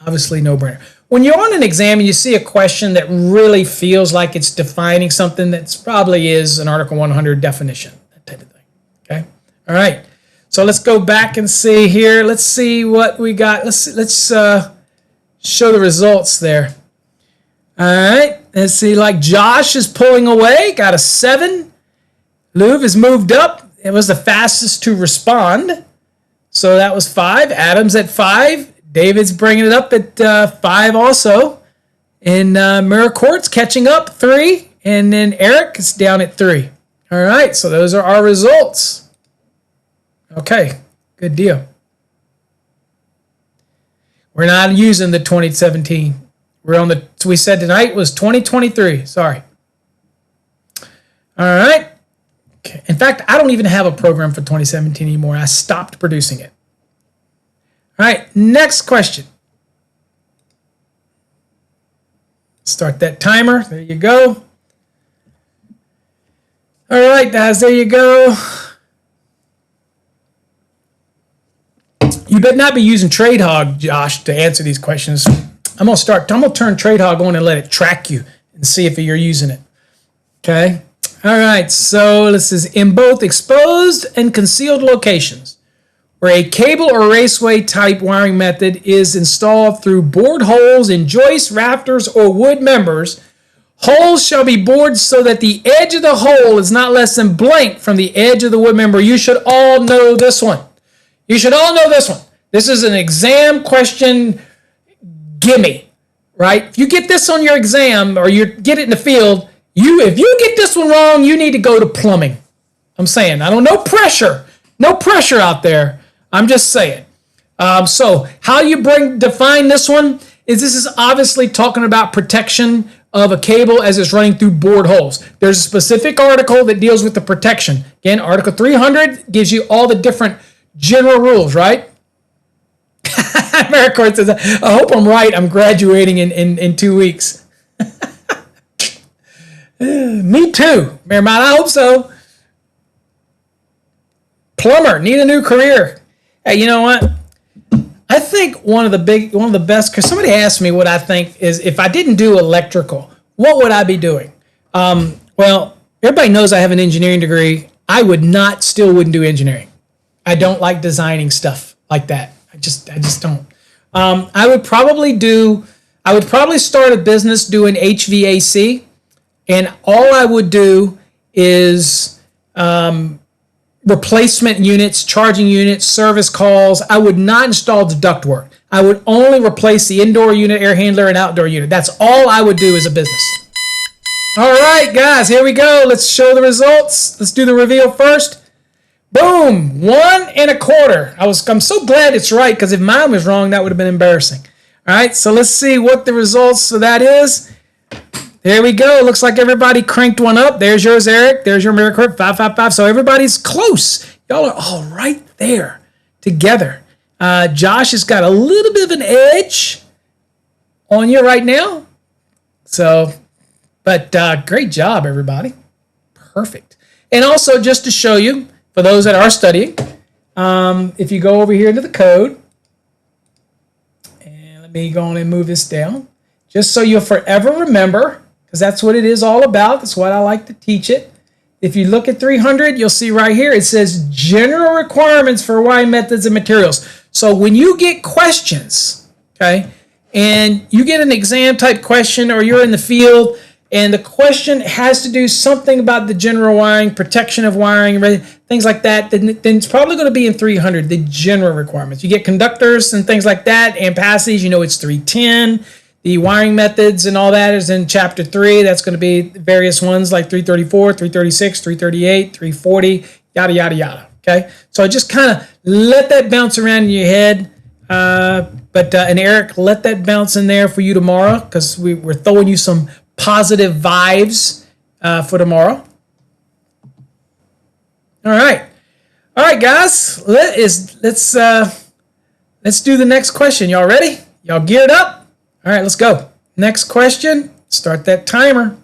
obviously no brainer. When you're on an exam and you see a question that really feels like it's defining something, that probably is an Article 100 definition, that type of thing. Okay? All right. So let's go back and see here. Let's see what we got. Let's show the results there. All right. Let's see, like Josh is pulling away, got a 7. Louv has moved up. It was the fastest to respond. So that was 5. Adam's at 5. David's bringing it up at 5 also. And Miracort's catching up, 3. And then Eric is down at 3. All right, so those are our results. Okay, good deal. We're not using the 2017. We said tonight was 2023. Sorry. All right. Okay. In fact, I don't even have a program for 2017 anymore. I stopped producing it. All right, next question. Start that timer. There you go. All right, guys, there you go. You better not be using Trade Hog, Josh, to answer these questions. I'm going to turn Trade Hog on and let it track you and see if you're using it. Okay. All right, so this is in both exposed and concealed locations where a cable or raceway type wiring method is installed through bored holes in joists, rafters, or wood members. Holes shall be bored so that the edge of the hole is not less than blank from the edge of the wood member. You should all know this one. You should all know this one. This is an exam question gimme, right? If you get this on your exam or you get it in the field, if you get this one wrong, you need to go to plumbing. I'm saying, I don't know, no pressure out there. I'm just saying. So how you define this one is this is obviously talking about protection of a cable as it's running through bored holes. There's a specific article that deals with the protection. Again, Article 300 gives you all the different general rules, right? AmeriCorps says, I hope I'm right. I'm graduating in 2 weeks. Me too, Mayor Matt. I hope so. Plumber, need a new career. Hey, you know what? I think one of the best, because somebody asked me what I think is if I didn't do electrical, what would I be doing? Well, everybody knows I have an engineering degree. I still wouldn't do engineering. I don't like designing stuff like that. I just don't. I would probably start a business doing HVAC, and all I would do is replacement units, charging units, service calls. I would not install the ductwork. I would only replace the indoor unit, air handler, and outdoor unit. That's all I would do as a business. All right, guys, here we go. Let's show the results. Let's do the reveal first. Boom, 1 1/4. I'm so glad it's right, because if mine was wrong, that would have been embarrassing. All right, so let's see what the results of that is. There we go. Looks like everybody cranked one up. There's yours, Eric. There's your AmeriCorps 555. So everybody's close. Y'all are all right there together. Josh has got a little bit of an edge on you right now. So, but great job, everybody. Perfect. And also, just to show you, for those that are studying, if you go over here into the code, and let me go on and move this down, just so you'll forever remember, because that's what it is all about. That's why I like to teach it. If you look at 300, you'll see right here, it says general requirements for wiring methods and materials. So when you get questions, okay, and you get an exam type question, or you're in the field and the question has to do something about the general wiring, protection of wiring, things like that, then it's probably going to be in 300, the general requirements. You get conductors and things like that, ampacities, you know it's 310. The wiring methods and all that is in Chapter 3. That's going to be various ones like 334, 336, 338, 340, yada, yada, yada. Okay? So just kind of let that bounce around in your head. And Eric, let that bounce in there for you tomorrow, because we're throwing you some positive vibes for tomorrow. All right. All right, guys. Let's do the next question. Y'all ready? Y'all geared up? All right, let's go. Next question. Start that timer.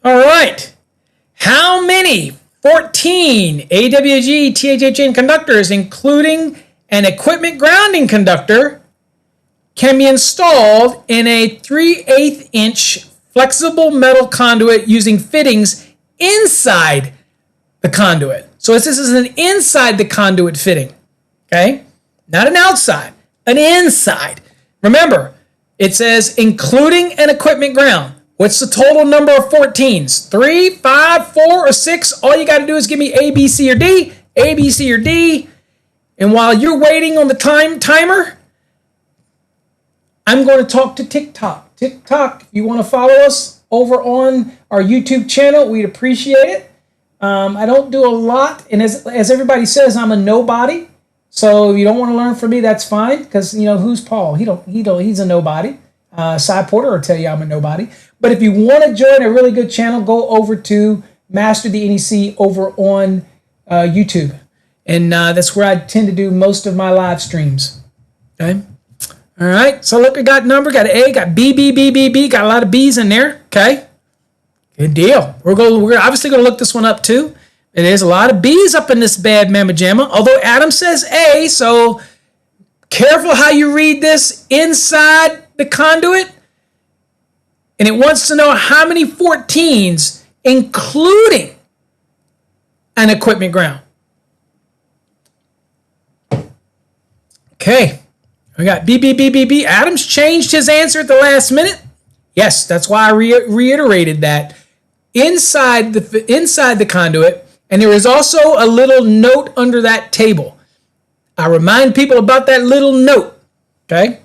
All right. How many 14 AWG THHN conductors, including an equipment grounding conductor, can be installed in a 3/8 inch flexible metal conduit using fittings inside the conduit? So this is an inside the conduit fitting, okay? Not an outside. An inside. Remember, it says including an equipment ground. What's the total number of 14s? 3, 5, 4, or 6? All you got to do is give me A, B, C, or D. A, B, C, or D. And while you're waiting on the timer, I'm going to talk to TikTok. TikTok, if you want to follow us over on our YouTube channel, we'd appreciate it. I don't do a lot. And as everybody says, I'm a nobody. So if you don't want to learn from me, that's fine, because you know who's Paul. He's a nobody. Cy Porter will tell you I'm a nobody. But if you want to join a really good channel, go over to Master the NEC over on YouTube, and that's where I tend to do most of my live streams. Okay. All right. So look, we got number, got A, got B, B, B, B, B, got a lot of B's in there. Okay. Good deal. We're obviously going to look this one up too. There's a lot of B's up in this bad mamma jamma, although Adam says A, so careful how you read this inside the conduit. And it wants to know how many 14s, including an equipment ground. Okay, we got B, B, B, B, B. Adam's changed his answer at the last minute. Yes, that's why I reiterated that. Inside the conduit. And there is also a little note under that table. I remind people about that little note, okay?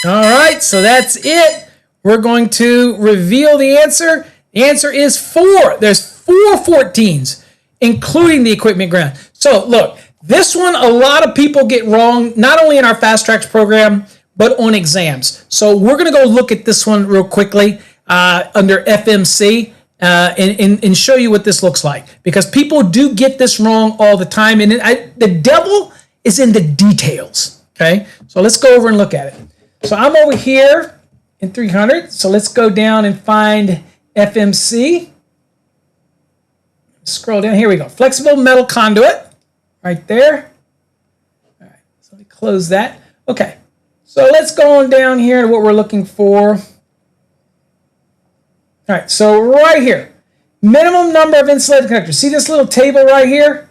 All right, so that's it. We're going to reveal the answer. The answer is 4. There's 4 14s, including the equipment ground. So look, this one a lot of people get wrong, not only in our Fast Tracks program, but on exams. So we're going to go look at this one real quickly under FMC and show you what this looks like. Because people do get this wrong all the time. And the devil is in the details, okay? So let's go over and look at it. So I'm over here in 300. So let's go down and find FMC. Scroll down. Here we go. Flexible metal conduit. Right there. All right. So let me close that. Okay. So let's go on down here to what we're looking for. All right. So right here. Minimum number of insulated connectors. See this little table right here?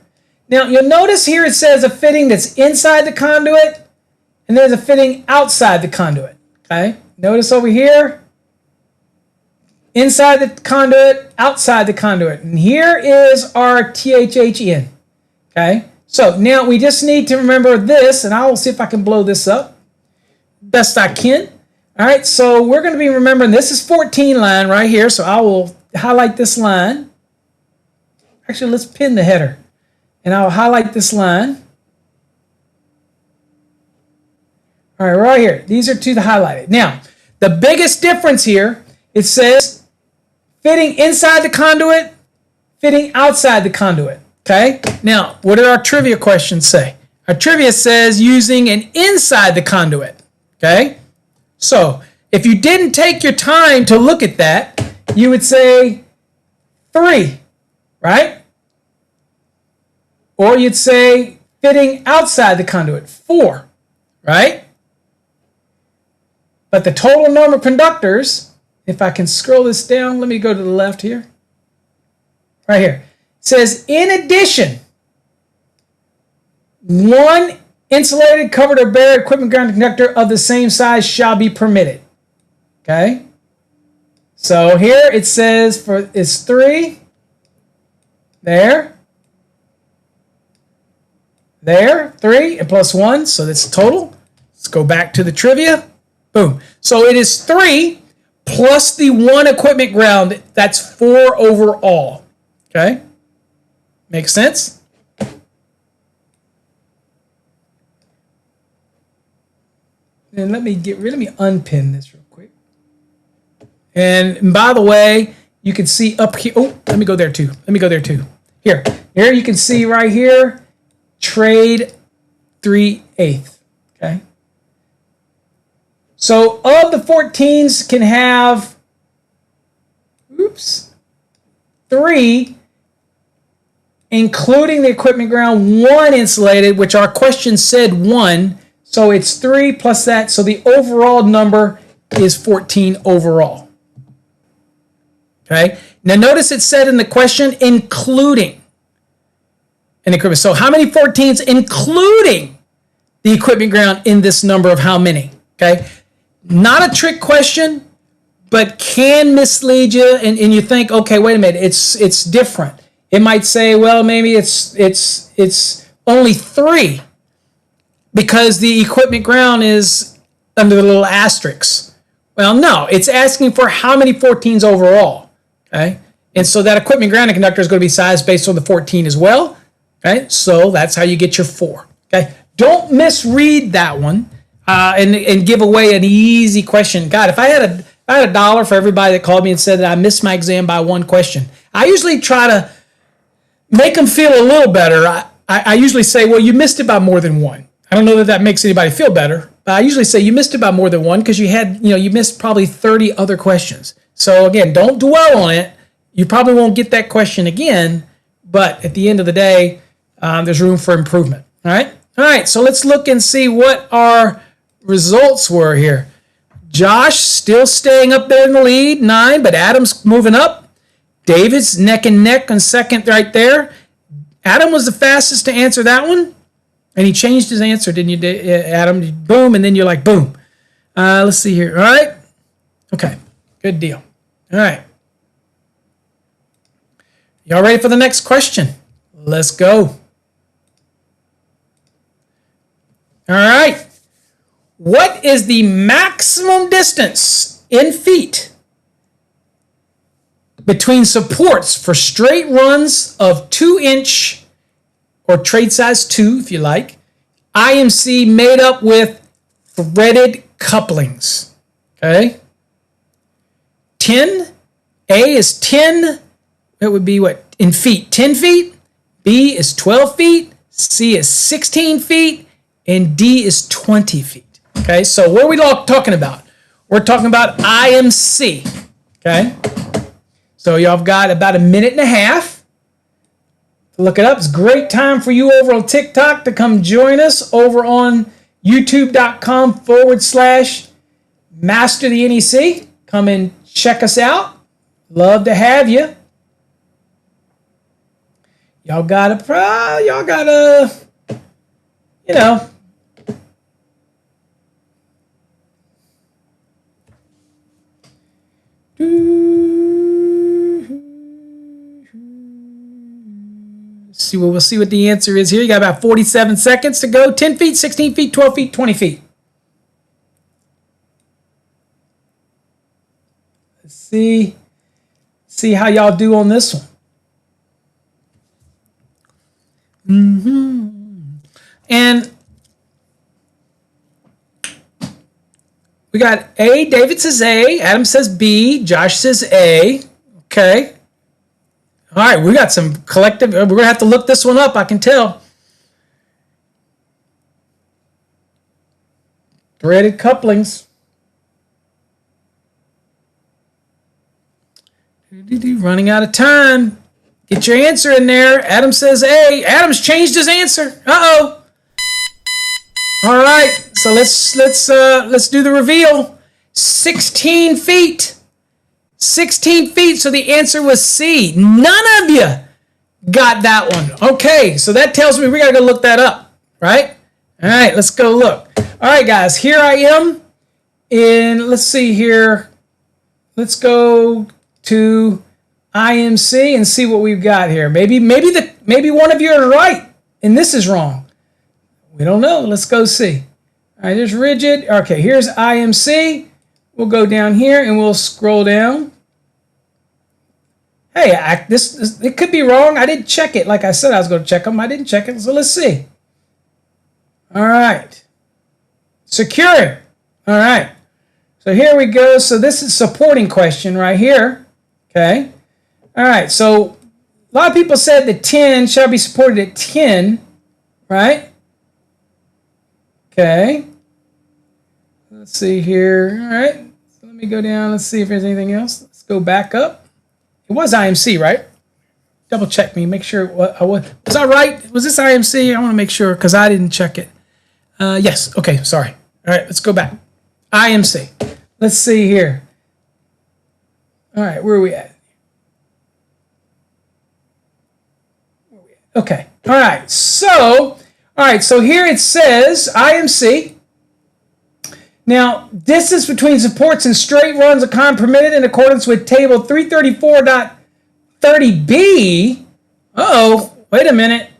Now you'll notice here it says a fitting that's inside the conduit. And there's a fitting outside the conduit, okay? Notice over here, inside the conduit, outside the conduit. And here is our THHN, okay? So now we just need to remember this, and I will see if I can blow this up best I can. All right, so we're going to be remembering this is 14 line right here, so I will highlight this line. Actually, let's pin the header, and I'll highlight this line. All right, right here. These are two highlighted. Now, the biggest difference here, it says fitting inside the conduit, fitting outside the conduit. Okay? Now, what did our trivia questions say? Our trivia says using an inside the conduit. Okay? So, if you didn't take your time to look at that, you would say 3, right? Or you'd say fitting outside the conduit, 4, right? But the total number of conductors, if I can scroll this down, let me go to the left here. Right here. It says, in addition, 1 insulated, covered, or bare equipment ground conductor of the same size shall be permitted. Okay? So here it says it's 3. There. 3, and plus 1, so that's total. Let's go back to the trivia. Boom. So it is 3 plus the 1 equipment ground. That's 4 overall. Okay? Makes sense? And let me unpin this real quick. And by the way, you can see up here. Oh, let me go there too. Here you can see right here, trade 3/8. Okay? So of the 14s can have, 3, including the equipment ground, 1 insulated, which our question said 1. So it's 3 plus that. So the overall number is 14 overall. Okay. Now notice it said in the question, including an equipment. So how many 14s including the equipment ground in this number of how many? Okay. Not a trick question, but can mislead you, and you think, okay, wait a minute, it's different. It might say, well, maybe it's only 3 because the equipment ground is under the little asterisks. Well, no, it's asking for how many 14s overall. Okay, and so that equipment ground conductor is going to be sized based on the 14 as well. Okay, so that's how you get your 4. Okay, don't misread that one. And give away an easy question. God, if I had a dollar for everybody that called me and said that I missed my exam by 1 question, I usually try to make them feel a little better. I usually say, well, you missed it by more than 1. I don't know that makes anybody feel better, but I usually say you missed it by more than 1 because you missed probably 30 other questions. So again, don't dwell on it. You probably won't get that question again, but at the end of the day, there's room for improvement. All right. So let's look and see what our results were here. Josh still staying up there in the lead, 9, but Adam's moving up. David's neck and neck on second right there. Adam was the fastest to answer that one, and he changed his answer, didn't you, Adam? Boom, and then you're like, boom. Let's see here. All right. Okay. Good deal. All right. Y'all ready for the next question? Let's go. All right. What is the maximum distance in feet between supports for straight runs of 2-inch or trade size 2, if you like, IMC made up with threaded couplings? Okay. 10. A is 10. It would be what? In feet, 10 feet. B is 12 feet. C is 16 feet. And D is 20 feet. Okay, so what are we talking about? We're talking about IMC. Okay, so y'all have got about a minute and a half to look it up. It's a great time for you over on TikTok to come join us over on youtube.com/Master the NEC. Come and check us out. Love to have you. Y'all gotta, you know. We'll see what the answer is here. You got about 47 seconds to go. 10 feet, 16 feet, 12 feet, 20 feet. Let's see how y'all do on this one. And we got A. David says A. Adam says B. Josh says A. Okay. All right, we got some collective. We're going to have to look this one up, I can tell. Threaded couplings. Running out of time. Get your answer in there. Adam says A. Adam's changed his answer. Uh-oh. All right, so let's do the reveal. 16 feet. 16 feet, so the answer was C. None of you got that one. Okay, so that tells me we got to go look that up, right? All right, let's go look. All right, guys, here I am in, let's see here. Let's go to IMC and see what we've got here. Maybe one of you are right and this is wrong. We don't know. Let's go see. All right, there's rigid. Okay, here's IMC. We'll go down here and we'll scroll down. Hey, it could be wrong. I didn't check it. Like I said, I was going to check them. I didn't check it. So let's see. All right. Securing. All right. So here we go. So this is supporting question right here. Okay. All right. So a lot of people said the 10 shall be supported at 10. Right? Okay. Let's see here. All right. So let me go down. Let's see if there's anything else. Let's go back up. It was IMC, right? Double check me. Make sure. Was I right? Was this IMC? I want to make sure because I didn't check it. Yes. Okay. Sorry. All right. Let's go back. IMC. Let's see here. All right. Where are we at? Okay. All right. So here it says IMC. Now, distance between supports and straight runs are permitted in accordance with table 334.30b. Uh-oh, wait a minute.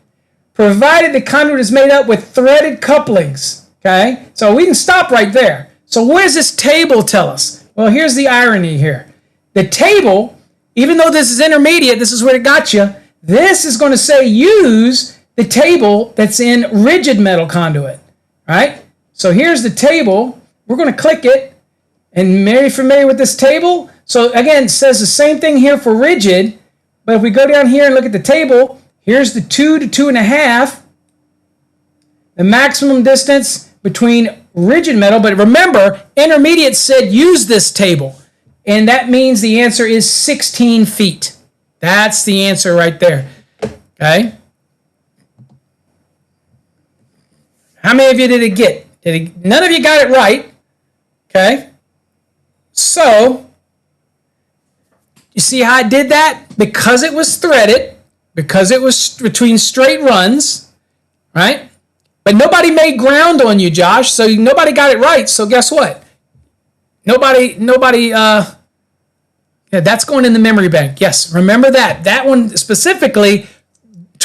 Provided the conduit is made up with threaded couplings. Okay, so we can stop right there. So what does this table tell us? Well, here's the irony here. The table, even though this is intermediate, this is where it got you, this is going to say use the table that's in rigid metal conduit. Right? So here's the table. We're going to click it, and very familiar with this table. So again, it says the same thing here for rigid, but if we go down here and look at the table, here's the 2 to 2.5, the maximum distance between rigid metal. But remember, intermediate said use this table, and that means the answer is 16 feet. That's the answer right there. Okay. How many of you did it get? None of you got it right. Okay, so you see how I did that? Because it was threaded, because it was between straight runs, right? But nobody made ground on you, Josh, so nobody got it right. So guess what? Nobody, yeah, that's going in the memory bank. Yes, remember that. That one specifically,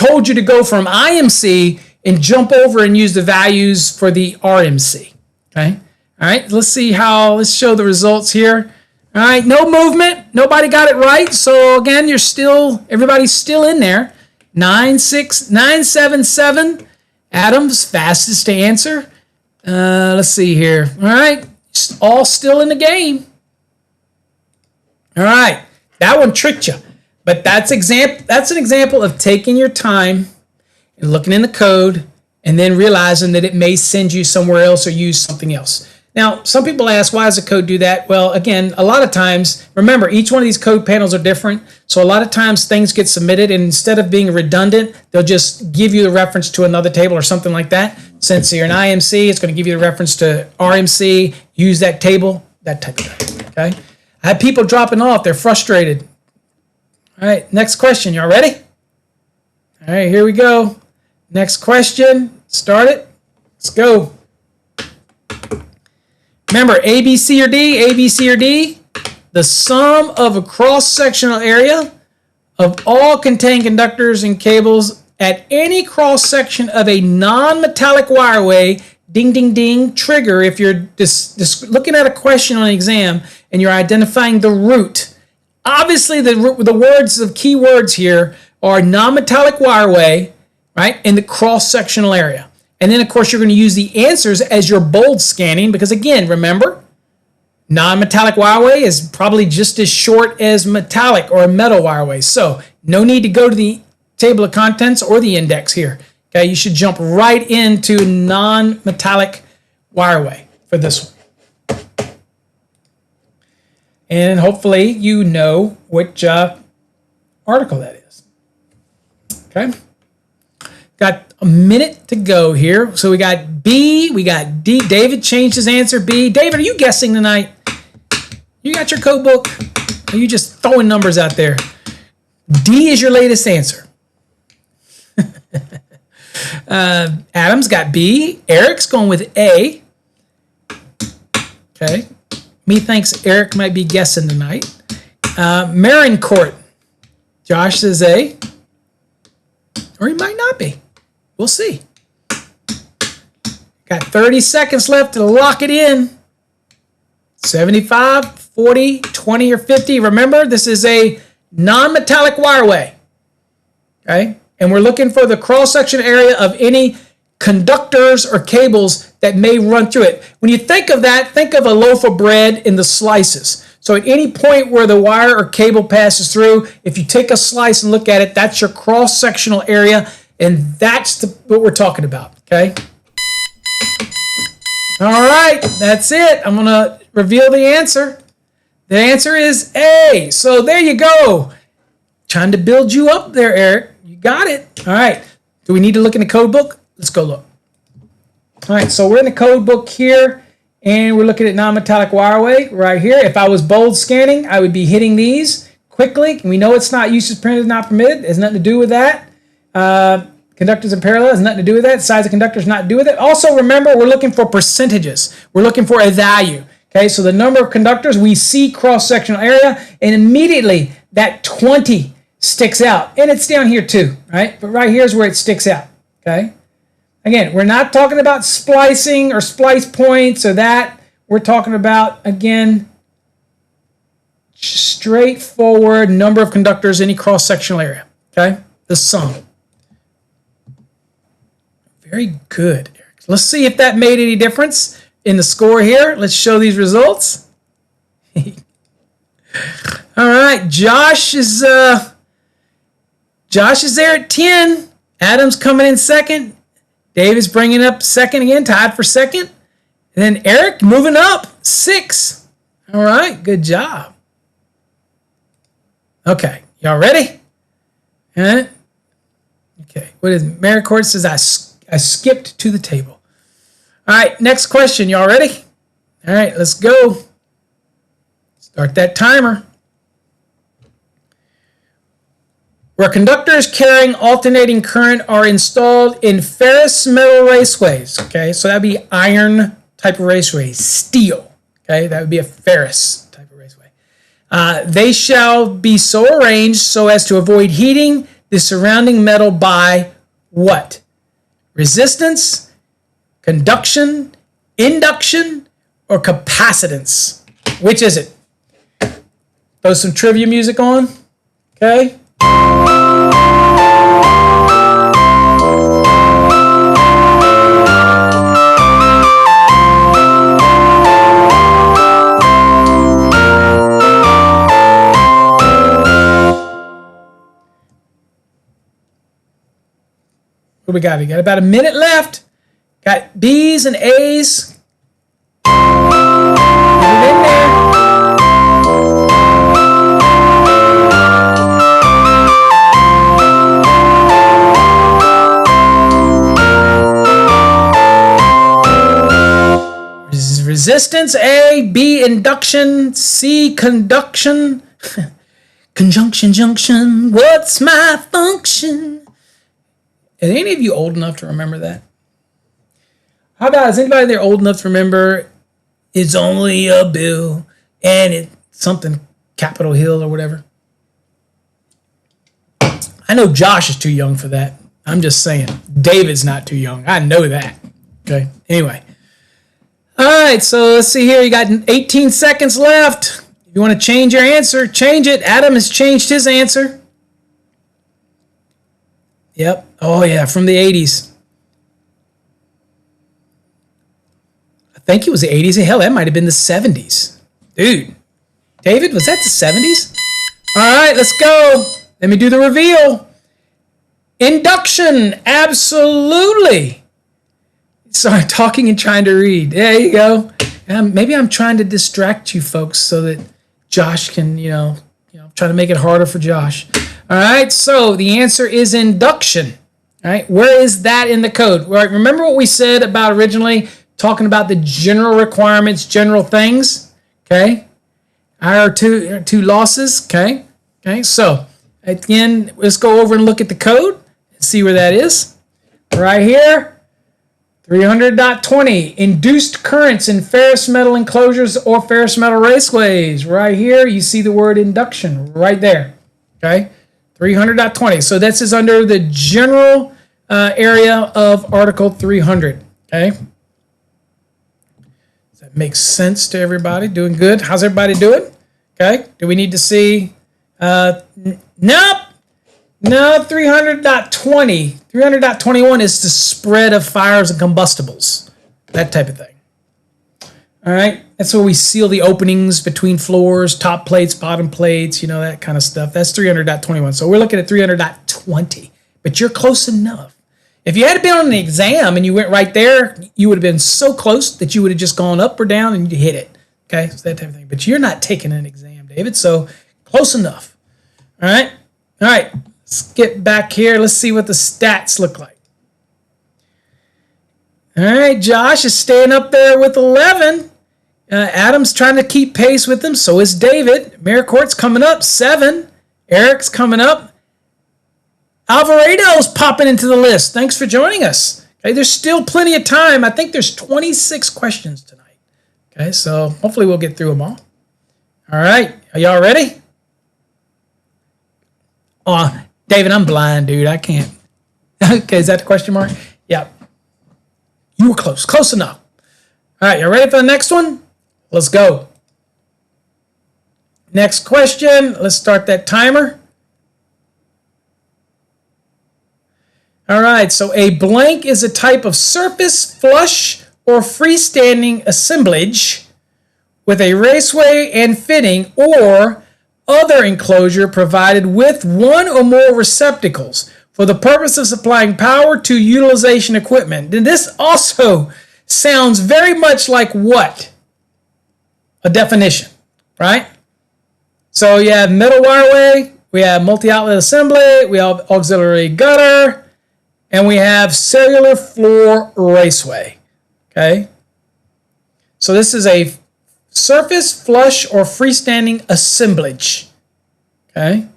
told you to go from IMC and jump over and use the values for the RMC. Okay. All right. Let's show the results here. All right. No movement. Nobody got it right. So again, everybody's still in there. 967. Adam's fastest to answer. Let's see here. All right. All still in the game. All right. That one tricked you. But that's an example of taking your time and looking in the code and then realizing that it may send you somewhere else or use something else. Now, some people ask, why does the code do that? Well, again, a lot of times, remember, each one of these code panels are different. So a lot of times things get submitted, and instead of being redundant, they'll just give you the reference to another table or something like that. Since you're an IMC, it's going to give you the reference to RMC, use that table, that type of thing, okay? I have people dropping off. They're frustrated. All right, next question. Y'all ready? All right, here we go. Next question. Start it. Let's go. Remember, A, B, C, or D, A, B, C, or D, the sum of a cross-sectional area of all contained conductors and cables at any cross-section of a non-metallic wireway, ding, ding, ding, trigger. If you're just looking at a question on an exam and you're identifying the root, obviously the words of keywords here are non-metallic wireway, right, in the cross-sectional area. And then, of course, you're going to use the answers as your bold scanning because, again, remember, non-metallic wireway is probably just as short as metallic or a metal wireway. So no need to go to the table of contents or the index here. Okay, you should jump right into non-metallic wireway for this one. And hopefully you know which article that is. Okay. Got a minute to go here. So we got B, we got D. David changed his answer. B. David, are you guessing tonight? You got your code book? Or are you just throwing numbers out there? D is your latest answer. Adam's got B. Eric's going with A. Okay. Me thinks Eric might be guessing tonight. Marincourt. Josh says A. Or he might not be. We'll see. Got 30 seconds left to lock it in. 75, 40, 20, or 50. Remember, this is a non-metallic wireway. Okay? And we're looking for the cross-section area of any conductors or cables that may run through it. When you think of that, think of a loaf of bread in the slices. So at any point where the wire or cable passes through, if you take a slice and look at it, that's your cross-sectional area, and that's what we're talking about, okay? All right, that's it. I'm going to reveal the answer. The answer is A. So there you go. Trying to build you up there, Eric. You got it. All right. Do we need to look in the code book? Let's go look. All right, so we're in the code book here, and we're looking at non-metallic wireway right here. If I was bold scanning, I would be hitting these quickly. We know it's not usage printed, not permitted. It has nothing to do with that. Conductors in parallel has nothing to do with that. Size of conductors not to do with it. Also, remember, we're looking for percentages. We're looking for a value. Okay, so the number of conductors, we see cross-sectional area, and immediately that 20 sticks out. And it's down here too, right? But right here is where it sticks out, okay? Again, we're not talking about splicing or splice points or that. We're talking about, again, straightforward number of conductors, any cross-sectional area, okay? The sum. Very good, Eric. Let's see if that made any difference in the score here. Let's show these results. All right, Josh is there at 10. Adam's coming in second. David's bringing up second again, tied for second. And then Eric moving up, 6. All right, good job. Okay, y'all ready? Okay, what is it? Maricourt says, I skipped to the table. All right, next question. Y'all ready? All right, let's go. Start that timer. Where conductors carrying alternating current are installed in ferrous metal raceways. Okay, so that'd be iron type of raceway. Steel. Okay, that would be a ferrous type of raceway. They shall be so arranged so as to avoid heating, the surrounding metal by what? Resistance, conduction, induction, or capacitance? Which is it? Throw some trivia music on. Okay. What we got? We got about a minute left. Got B's and A's. Get it in there. Resistance, A. B, induction. C, conduction. Conjunction, junction. What's my function? Are any of you old enough to remember that? How about, is anybody there old enough to remember it's only a bill and it's something Capitol Hill or whatever? I know Josh is too young for that. I'm just saying. David's not too young. I know that. Okay. Anyway. All right. So let's see here. You got 18 seconds left. If you want to change your answer, change it. Adam has changed his answer. Yep. Oh, yeah, from the 80s. I think it was the 80s. Hell, that might have been the 70s. Dude. David, was that the 70s? All right, let's go. Let me do the reveal. Induction. Absolutely. Sorry, talking and trying to read. There you go. Maybe I'm trying to distract you folks so that Josh can, try to make it harder for Josh. All right, so the answer is induction. All right, where is that in the code? All right, remember what we said about originally talking about the general requirements, general things, okay? Our two losses, okay? Okay, so again, let's go over and look at the code and see where that is. Right here, 300.20, induced currents in ferrous metal enclosures or ferrous metal raceways. Right here, you see the word induction right there, okay? 300.20. So this is under the general area of Article 300. Okay. Does that make sense to everybody? Doing good? How's everybody doing? Okay. Do we need to see? Nope. No, 300.20. 300.21 is the spread of fires and combustibles. That type of thing. All right. That's where we seal the openings between floors, top plates, bottom plates, that kind of stuff. That's 300.21. So we're looking at 300.20. But you're close enough. If you had been on an exam and you went right there, you would have been so close that you would have just gone up or down and you hit it. Okay, so that type of thing. But you're not taking an exam, David, so close enough. All right. Let's get back here. Let's see what the stats look like. All right, Josh is staying up there with 11. Adam's trying to keep pace with him. So is David. Maricourt's coming up, 7. Eric's coming up. Alvarado's popping into the list. Thanks for joining us. Okay, there's still plenty of time. I think there's 26 questions tonight. Okay, so hopefully we'll get through them all. All right, are y'all ready? Oh, David, I'm blind, dude. I can't. Okay, is that the question mark? Yep. You were close enough. All right, you ready for the next one? Let's go. Next question. Let's start that timer. All right, so a blank is a type of surface, flush, or freestanding assemblage with a raceway and fitting or other enclosure provided with one or more receptacles for the purpose of supplying power to utilization equipment. And this also sounds very much like what? A definition, right? So you have metal wireway, we have multi-outlet assembly, we have auxiliary gutter, and we have cellular floor raceway, okay? So this is a surface, flush, or freestanding assemblage, okay?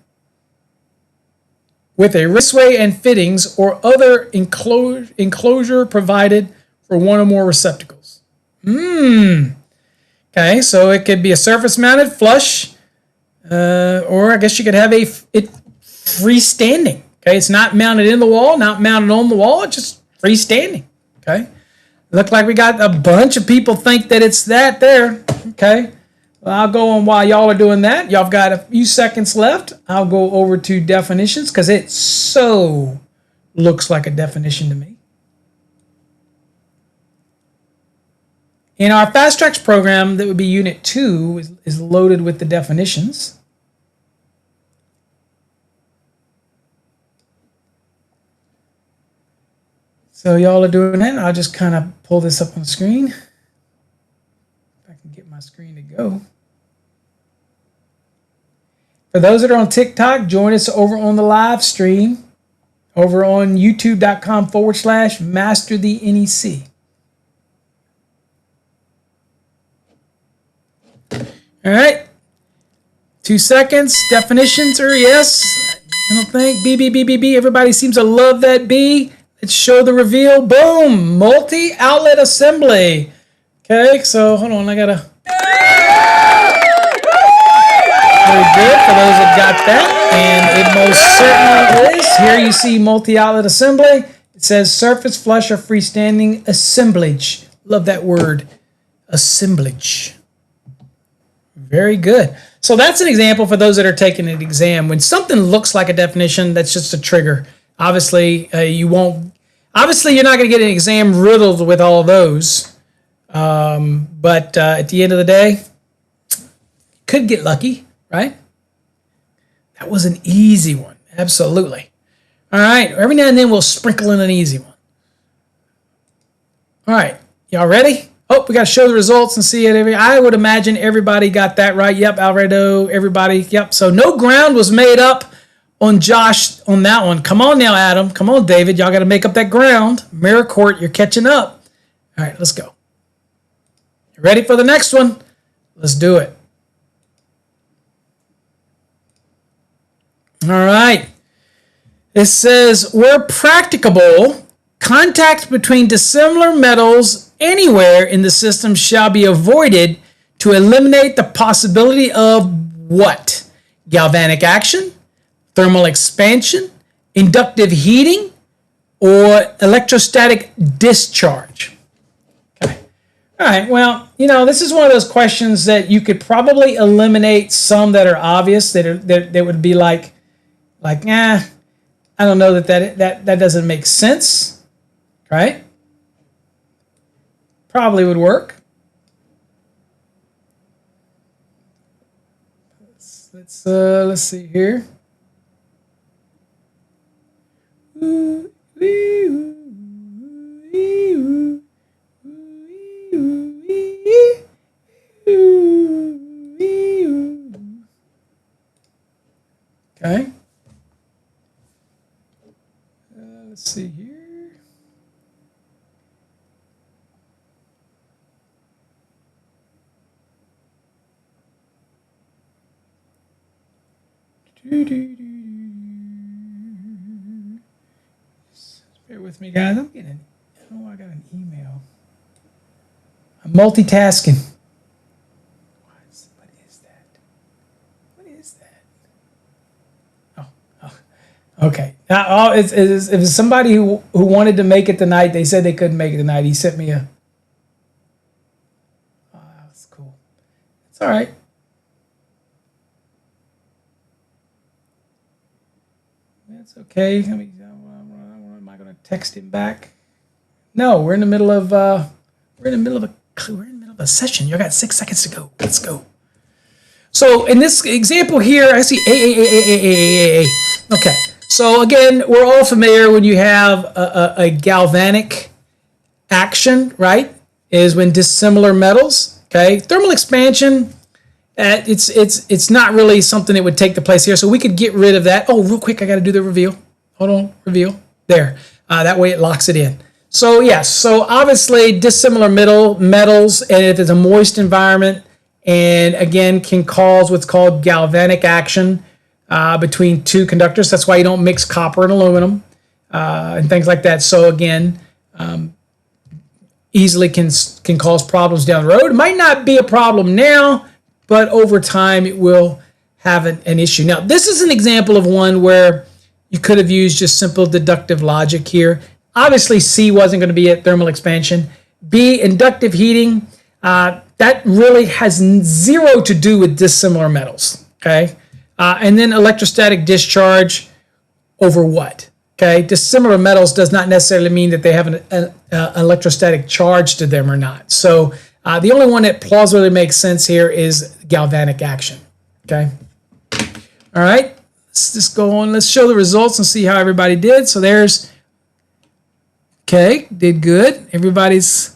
With a raceway and fittings or other enclosure provided for one or more receptacles. Okay, so it could be a surface-mounted flush, or I guess you could have it freestanding. Okay, it's not mounted in the wall, not mounted on the wall. It's just freestanding. Okay, look like we got a bunch of people think that it's that there. Okay, well, I'll go on while y'all are doing that. Y'all have got a few seconds left. I'll go over to definitions because it so looks like a definition to me. In our Fast Tracks program, that would be Unit 2, is loaded with the definitions. So y'all are doing that. I'll just kind of pull this up on the screen. If I can get my screen to go. For those that are on TikTok, join us over on the live stream over on youtube.com/Master the NEC. All right. 2 seconds. Definitions are yes. I don't think. B, B, B, B, B. Everybody seems to love that B. Let's show the reveal. Boom. Multi-outlet assembly. Okay. So hold on. I got to. Very good for those that got that. And it most certainly is. Here you see multi-outlet assembly. It says surface flush or freestanding assemblage. Love that word. Assemblage. Very good. So that's an example for those that are taking an exam. When something looks like a definition, that's just a trigger. Obviously, you're not going to get an exam riddled with all of those. But at the end of the day, could get lucky, right? That was an easy one. Absolutely. All right. Every now and then we'll sprinkle in an easy one. All right. Y'all ready? Oh, we got to show the results and see it. I would imagine everybody got that right. Yep, Alredo, everybody. Yep. So no ground was made up on Josh on that one. Come on now, Adam. Come on, David. Y'all got to make up that ground. Mirror Court, you're catching up. All right, let's go. You ready for the next one? Let's do it. All right. It says, where practicable, contact between dissimilar metals anywhere in the system shall be avoided to eliminate the possibility of what? Galvanic action, thermal expansion, inductive heating, or electrostatic discharge. Okay. All right. Well, this is one of those questions that you could probably eliminate some that are obvious that would be like, I don't know that doesn't make sense, right? Probably would work. Let's see here. Okay. Let's see here. Bear with me, guys. I got an email. I'm multitasking. What is that? What is that? Oh, okay. Now, it was somebody who wanted to make it tonight. They said they couldn't make it tonight. He sent me a. Oh, that's cool. It's all right. That's okay. Am I going to text him back? No, we're in the middle of a session. You got 6 seconds to go. Let's go. So in this example here, I see A. Okay. So again, we're all familiar when you have a galvanic action, right? Is when dissimilar metals. Okay. Thermal expansion. It's not really something that would take the place here, so we could get rid of that. Oh, real quick, I got to do the reveal. Hold on, reveal. There. That way it locks it in. So yes, so obviously dissimilar metals, and if it's a moist environment, and again can cause what's called galvanic action between two conductors. That's why you don't mix copper and aluminum and things like that. So again, easily can cause problems down the road. It might not be a problem now, but over time it will have an issue. Now, this is an example of one where you could have used just simple deductive logic here. Obviously, C wasn't going to be at thermal expansion. B, inductive heating. That really has zero to do with dissimilar metals, okay? And then electrostatic discharge over what, okay? Dissimilar metals does not necessarily mean that they have an electrostatic charge to them or not. So the only one that plausibly makes sense here is galvanic action, okay? All right, let's just go on. Let's show the results and see how everybody did. So there's, okay, did good. Everybody's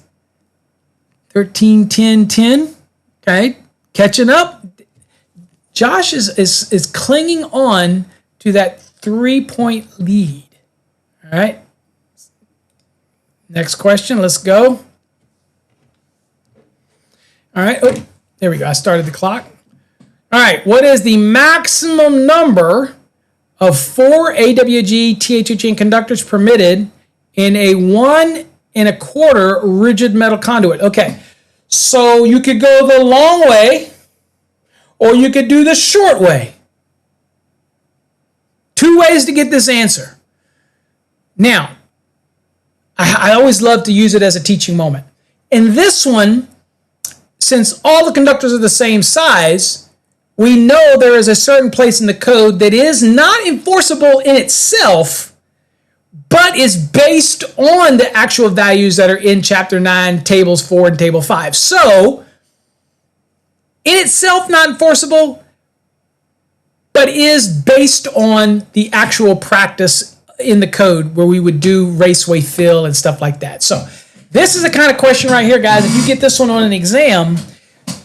13, 10, 10. Okay, catching up. Josh is clinging on to that 3-point lead. All right. Next question. Let's go. All right. Oh, there we go. I started the clock. All right. What is the maximum number of 4 AWG THHN conductors permitted in a 1 1/4 rigid metal conduit? Okay. So you could go the long way, or you could do the short way. 2 ways to get this answer. Now, I always love to use it as a teaching moment. In this one, since all the conductors are the same size, we know there is a certain place in the code that is not enforceable in itself, but is based on the actual values that are in Chapter 9, Tables 4 and Table 5. So, in itself not enforceable, but is based on the actual practice in the code where we would do raceway fill and stuff like that. So, this is the kind of question right here, guys. If you get this one on an exam,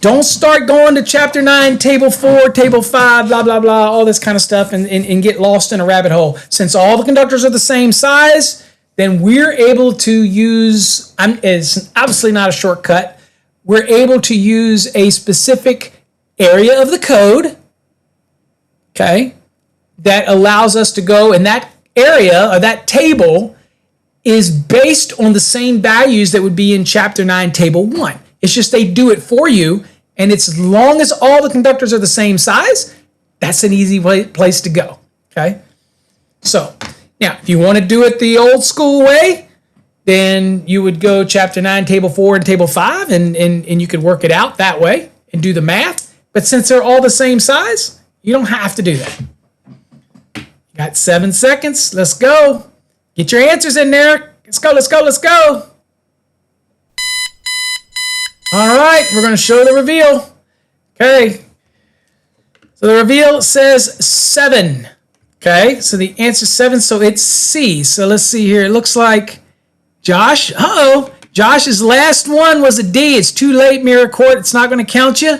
don't start going to Chapter 9, Table 4, Table 5, blah, blah, blah, all this kind of stuff and get lost in a rabbit hole. Since all the conductors are the same size, then we're able to use, it's obviously not a shortcut, we're able to use a specific area of the code, okay, that allows us to go, and that area or that table is based on the same values that would be in Chapter 9, Table 1. It's just they do it for you, and it's as long as all the conductors are the same size, that's an easy place to go, okay? So, now, if you want to do it the old school way, then you would go Chapter 9, Table 4, and Table 5, and you could work it out that way and do the math. But since they're all the same size, you don't have to do that. You got 7 seconds. Let's go. Get your answers in there. Let's go, let's go, let's go. All right, we're going to show the reveal. Okay. So the reveal says 7. Okay, so the answer is 7, so it's C. So let's see here. It looks like Josh. Josh's last one was a D. It's too late, Mirror Court. It's not going to count you.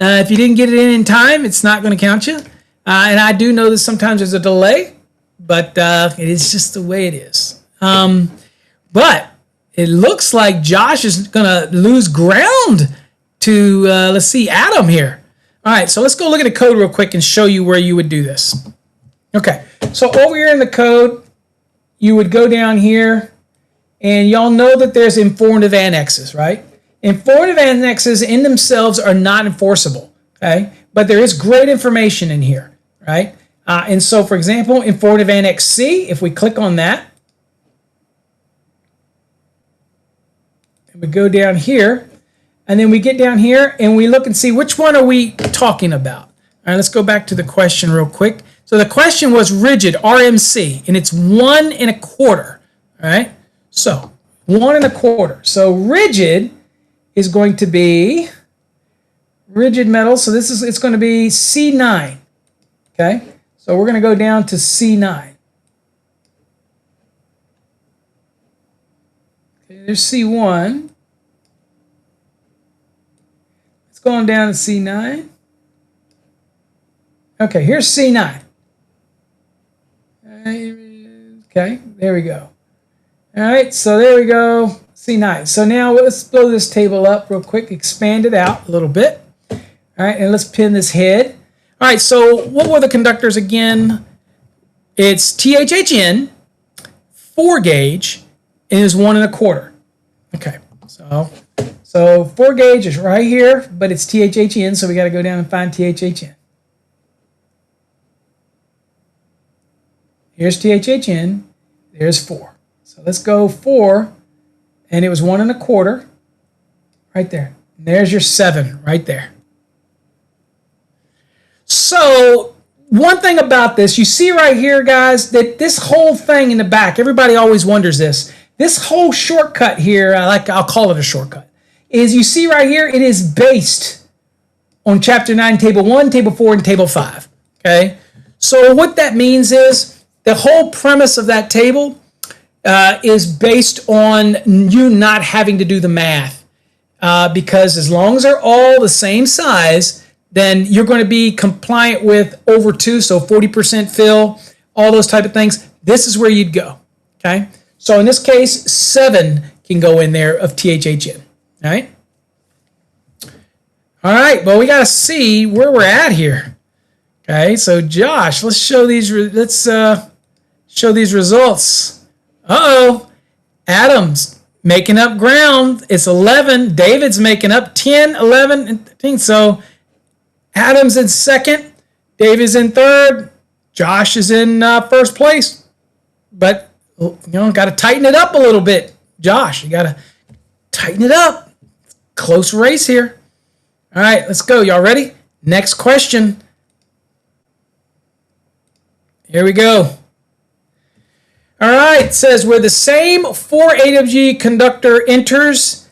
If you didn't get it in time, it's not going to count you. And I do know that sometimes there's a delay, but it is just the way it is. But it looks like Josh is going to lose ground to, let's see, Adam here. All right, so let's go look at the code real quick and show you where you would do this. Okay, so over here in the code, you would go down here, and y'all know that there's informative annexes, right? Informative annexes in themselves are not enforceable, okay? But there is great information in here, right? And so, for example, informative annex C, if we click on that, we go down here, and then we get down here and we look and see which one are we talking about. All right, let's go back to the question real quick. So the question was rigid, RMC, and it's 1 1/4. All right, so 1 1/4. So rigid is going to be rigid metal. So it's going to be C9. Okay, so we're going to go down to C9. There's C1. It's going down to C9. Okay, here's C9. Okay, there we go. All right, so there we go, C9. So now let's blow this table up real quick, expand it out a little bit. All right, and let's pin this head. All right, so what were the conductors again? It's THHN, 4 gauge, and is 1 1/4. Okay, so 4 gauge is right here, but it's THHN, so we got to go down and find THHN. Here's THHN. There's 4. So let's go 4. And it was 1 1/4. Right there. And there's your 7 right there. So one thing about this, you see right here, guys, that this whole thing in the back, everybody always wonders this. This whole shortcut here, I'll call it a shortcut, is you see right here, it is based on Chapter 9, Table 1, Table 4, and Table 5. Okay? So what that means is the whole premise of that table is based on you not having to do the math. Because as long as they're all the same size, then you're going to be compliant with over 2, so 40% fill, all those type of things. This is where you'd go. Okay? So in this case, 7 can go in there of THHN. All right? All right, well, we got to see where we're at here. Okay, so Josh, let's show these. Show these results. Uh-oh, Adam's making up ground. It's 11. David's making up 10, 11, and 13. So Adam's in second. David's in third. Josh is in first place. But got to tighten it up a little bit. Josh, you got to tighten it up. Close race here. All right, let's go. Y'all ready? Next question. Here we go. All right, it says where the same 4 AWG conductor enters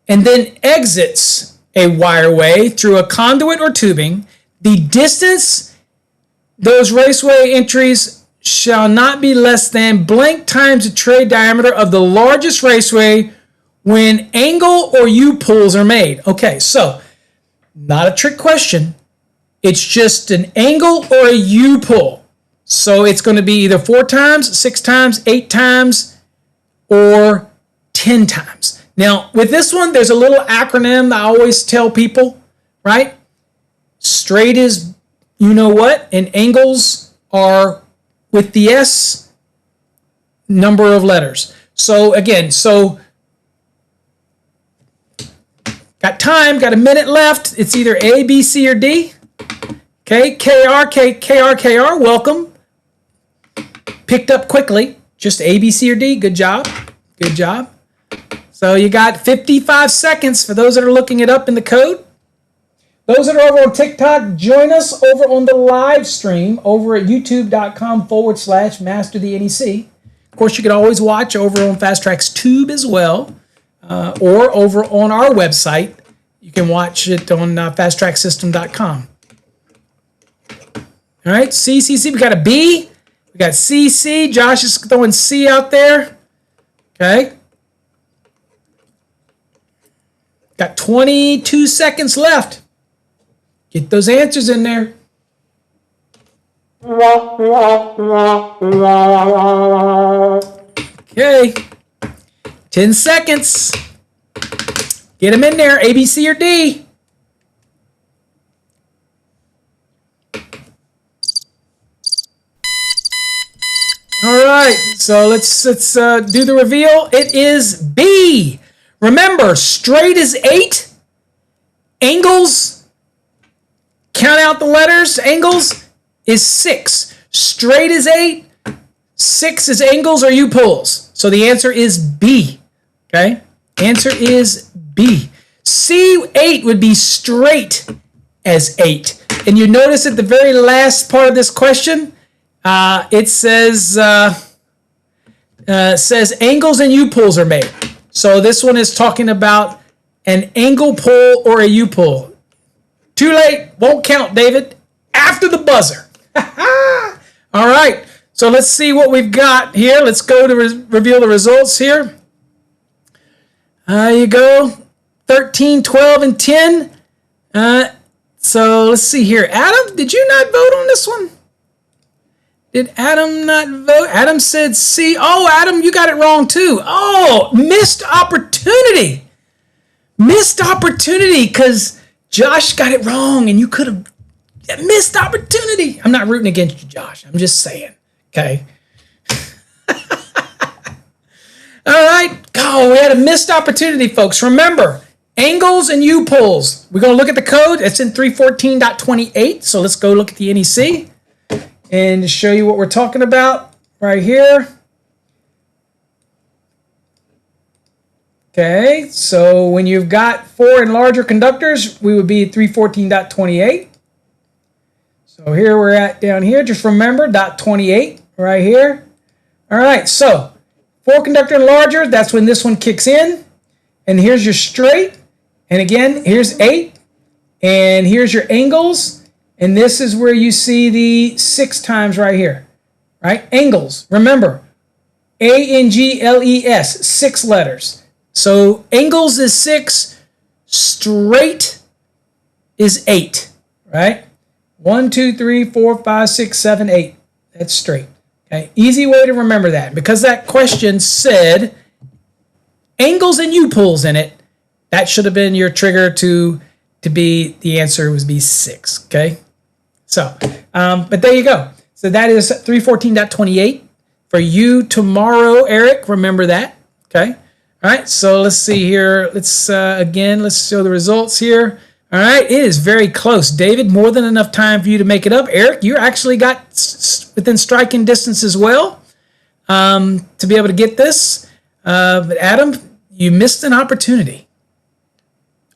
and then exits a wireway through a conduit or tubing, the distance those raceway entries shall not be less than blank times the trade diameter of the largest raceway when angle or U-pulls are made. Okay, so not a trick question. It's just an angle or a U-pull. So it's going to be either 4 times, 6 times, 8 times, or 10 times. Now, with this one, there's a little acronym that I always tell people, right? Straight is you know what, and angles are with the S number of letters. So again, got time, got a minute left. It's either A, B, C, or D. Okay, KR, welcome. Picked up quickly. Just A, B, C, or D. Good job. Good job. So you got 55 seconds for those that are looking it up in the code. Those that are over on TikTok, join us over on the live stream over at youtube.com/master the NEC. Of course, you can always watch over on Fast Track's Tube as well, or over on our website. You can watch it on fasttracksystem.com. All right, C. We got a B. We got C. Josh is throwing C out there. Okay. Got 22 seconds left. Get those answers in there. Okay. 10 seconds. Get them in there. A, B, C, or D. All right. So let's do the reveal. It is B. Remember, straight is 8. Angles, count out the letters, angles is 6. Straight is 8. 6 is angles or U-pulls. So the answer is B. Okay? Answer is B. C8 would be straight as 8. And you notice at the very last part of this question, it says angles and U-pulls are made. So this one is talking about an angle pull or a U-pull. Too late. Won't count, David. After the buzzer. All right. So let's see what we've got here. Let's go to reveal the results here. There you go. 13, 12, and 10. So let's see here. Adam, did you not vote on this one? Did Adam not vote? Adam said C. Oh, Adam, you got it wrong too. Oh, missed opportunity. Missed opportunity because Josh got it wrong and you could have missed opportunity. I'm not rooting against you, Josh. I'm just saying. Okay. All right. Oh, we had a missed opportunity, folks. Remember, angles and U-pulls. We're going to look at the code. It's in 314.28. So let's go look at the NEC and show you what we're talking about. right here. Okay, so when you've got 4 and larger conductors, we would be at 314.28. So here we're at down here. Just remember, dot 28 right here. All right, so 4 conductor and larger, that's when this one kicks in. And here's your straight. And again, here's 8. And here's your angles. And this is where you see the 6 times right here. Right? Angles. Remember, ANGLES, 6 letters. So angles is 6, straight is 8, right? 1, 2, 3, 4, 5, 6, 7, 8. That's straight. Okay, easy way to remember that. Because that question said angles and U-pulls in it, that should have been your trigger to be, the answer would be 6, okay? So, but there you go. So that is 314.28 for you tomorrow, Eric. Remember that, okay? All right, so let's see here. Let's, again, let's show the results here. All right, it is very close. David, more than enough time for you to make it up. Eric, you actually got within striking distance as well to be able to get this. But Adam, you missed an opportunity.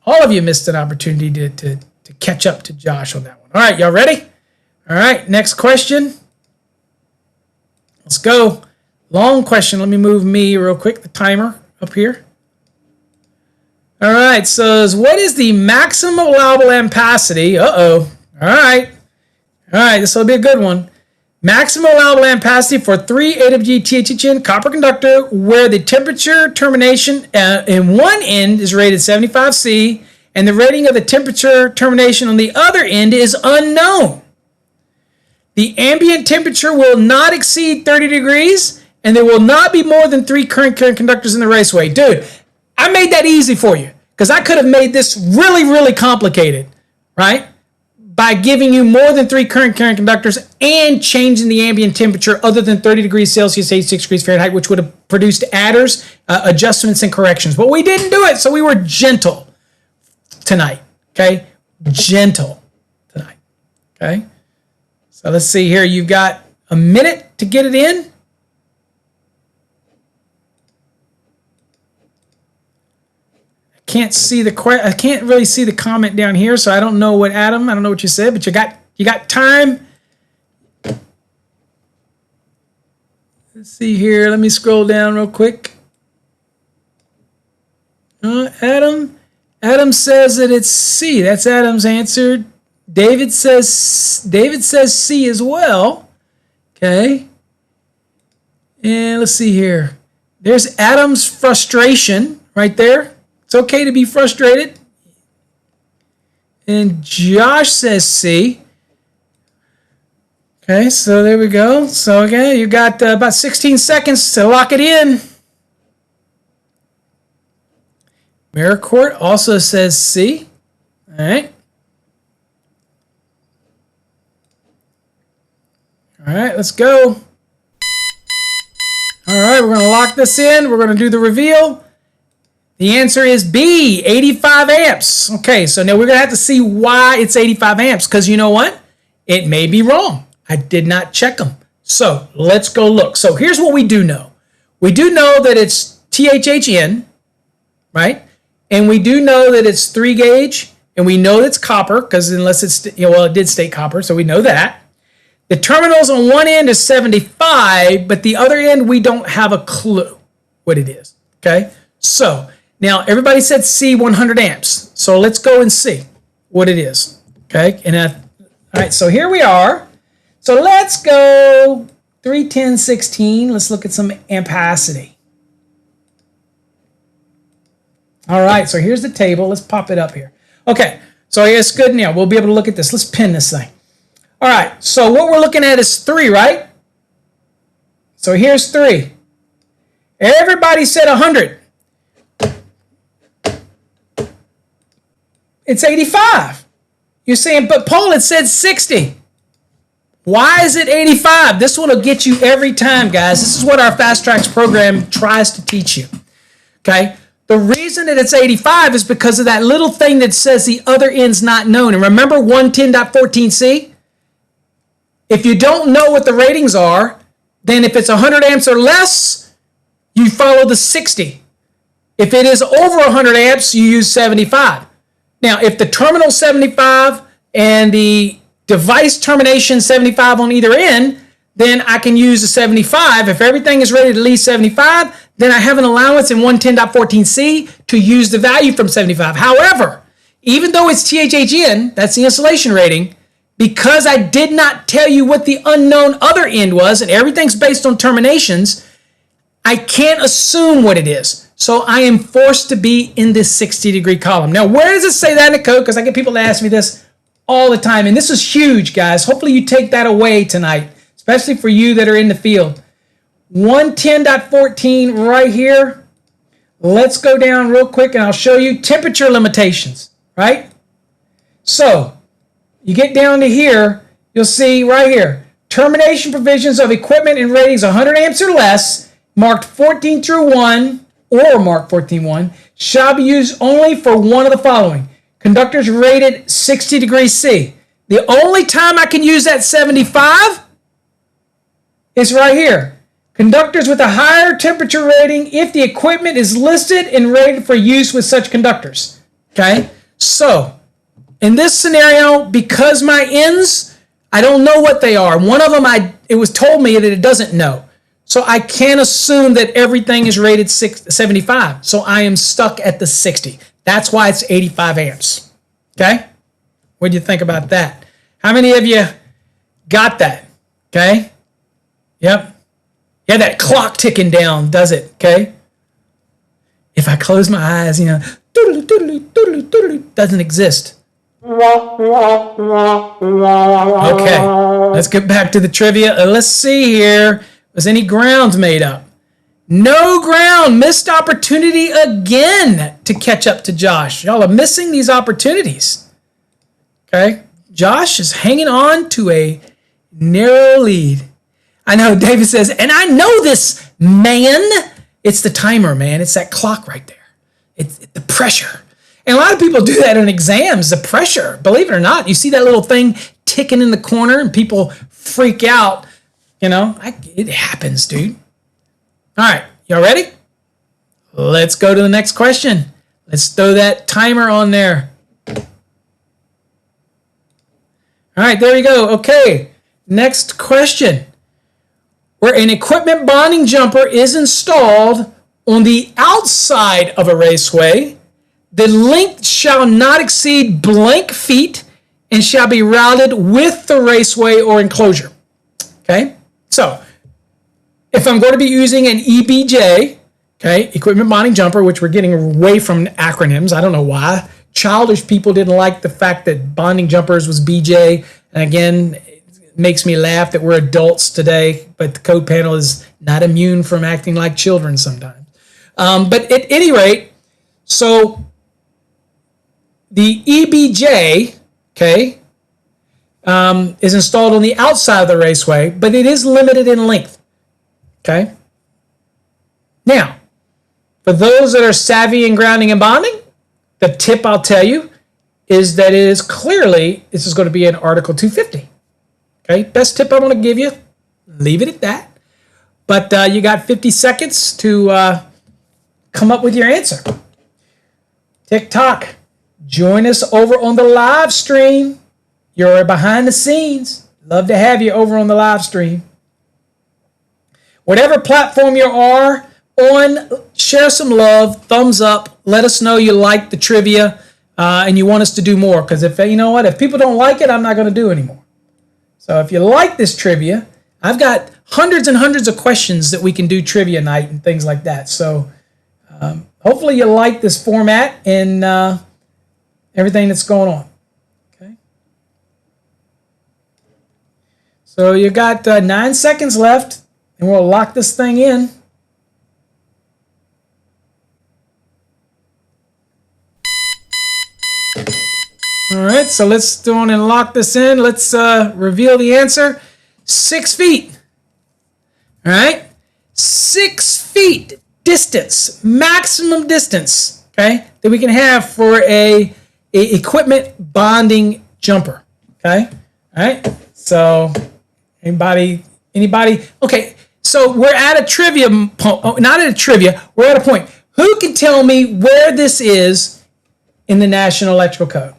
All of you missed an opportunity to catch up to Josh on that one. All right, y'all ready? All right, next question. Let's go. Long question. Let me move me real quick, the timer up here. All right, so what is the maximum allowable ampacity? Uh-oh. All right, this will be a good one. Maximum allowable ampacity for 3 AWG THHN copper conductor where the temperature termination in one end is rated 75 C and the rating of the temperature termination on the other end is unknown. The ambient temperature will not exceed 30 degrees and there will not be more than 3 current conductors in the raceway. Dude, I made that easy for you because I could have made this really, really complicated, right? By giving you more than 3 current conductors and changing the ambient temperature other than 30 degrees Celsius, 86 degrees Fahrenheit, which would have produced adders, adjustments, and corrections. But we didn't do it, so we were gentle tonight, okay? Gentle tonight, okay? So let's see here. You've got a minute to get it in. I can't really see the comment down here, so I don't know what Adam. I don't know what you said, but you got time. Let's see here. Let me scroll down real quick. Adam says that it's C. That's Adam's answer. David says C as well. Okay. And let's see here. There's Adam's frustration right there. It's okay to be frustrated. And Josh says C. Okay, so there we go. So again, you got about 16 seconds to lock it in. Maricourt also says C. All right. All right, let's go. All right, we're going to lock this in. We're going to do the reveal. The answer is B, 85 amps. Okay, so now we're going to have to see why it's 85 amps because you know what? It may be wrong. I did not check them. So let's go look. So here's what we do know. We do know that it's THHN, right? And we do know that it's 3 gauge, and we know it's copper because unless it's, well, it did state copper, so we know that. The terminals on one end is 75, but the other end, we don't have a clue what it is, okay? So now, everybody said C, 100 amps. So let's go and see what it is. Okay. And all right. So here we are. So let's go 310, 16. Let's look at some ampacity. All right. So here's the table. Let's pop it up here. Okay. So it's good now. We'll be able to look at this. Let's pin this thing. All right. So what we're looking at is 3, right? So here's 3. Everybody said 100. It's 85. You're saying, but Paul, it said 60. Why is it 85? This one will get you every time, guys. This is what our Fast Tracks program tries to teach you. Okay? The reason that it's 85 is because of that little thing that says the other end's not known. And remember 110.14c? If you don't know what the ratings are, then if it's 100 amps or less, you follow the 60. If it is over 100 amps, you use 75. Now, if the terminal 75 and the device termination 75 on either end, then I can use the 75. If everything is rated at least 75, then I have an allowance in 110.14c to use the value from 75. However, even though it's THHN, that's the installation rating, because I did not tell you what the unknown other end was, and everything's based on terminations, I can't assume what it is. So I am forced to be in this 60-degree column. Now, where does it say that in the code? Because I get people to ask me this all the time, and this is huge, guys. Hopefully you take that away tonight, especially for you that are in the field. 110.14 right here. Let's go down real quick, and I'll show you temperature limitations, right? So you get down to here, you'll see right here, termination provisions of equipment and ratings 100 amps or less, marked 14 through 1, or marked 14.1, shall be used only for one of the following. Conductors rated 60 degrees C. The only time I can use that 75 is right here. Conductors with a higher temperature rating if the equipment is listed and rated for use with such conductors. Okay? So, in this scenario, because my ends, I don't know what they are. One of them, it was told me that it doesn't know. So I can't assume that everything is rated 75. So I am stuck at the 60. That's why it's 85 amps. Okay? What do you think about that? How many of you got that? Okay? Yep. Yeah, that clock ticking down does it. Okay? If I close my eyes, doodly, doodly, doodly, doodly, doesn't exist. Okay, let's get back to the trivia. Let's see here. Was any grounds made up? No ground. Missed opportunity again to catch up to Josh. Y'all are missing these opportunities. Okay, Josh is hanging on to a narrow lead. I know David says, and I know this, man. It's the timer, man. It's that clock right there. It's the pressure. And a lot of people do that in exams, the pressure. Believe it or not, you see that little thing ticking in the corner and people freak out. It happens, dude. All right, y'all ready? Let's go to the next question. Let's throw that timer on there. All right, there we go. Okay, next question. Where an equipment bonding jumper is installed on the outside of a raceway, the length shall not exceed blank feet and shall be routed with the raceway or enclosure. Okay? So, if I'm going to be using an EBJ, okay, equipment bonding jumper, which we're getting away from acronyms, I don't know why. Childish people didn't like the fact that bonding jumpers was BJ. And again, it makes me laugh that we're adults today, but the code panel is not immune from acting like children sometimes. But at any rate, so the EBJ, okay, is installed on the outside of the raceway, but it is limited in length. Okay? Now, for those that are savvy in grounding and bonding, the tip I'll tell you is that it is clearly, this is going to be in Article 250. Okay? Best tip I'm going to give you, leave it at that. But you got 50 seconds to come up with your answer. TikTok, join us over on the live stream. You're behind the scenes. Love to have you over on the live stream. Whatever platform you are on, share some love, thumbs up. Let us know you like the trivia and you want us to do more. Because if people don't like it, I'm not going to do anymore. So if you like this trivia, I've got hundreds and hundreds of questions that we can do trivia night and things like that. So hopefully you like this format and everything that's going on. So you got 9 seconds left, and we'll lock this thing in. All right, so let's go on and lock this in. Let's reveal the answer. 6 feet. All right, 6 feet distance, maximum distance, okay, that we can have for a equipment bonding jumper. Okay, all right. So anybody? Okay, So we're at a trivia, not at a trivia, we're at a point. Who can tell me where this is in the National Electrical Code?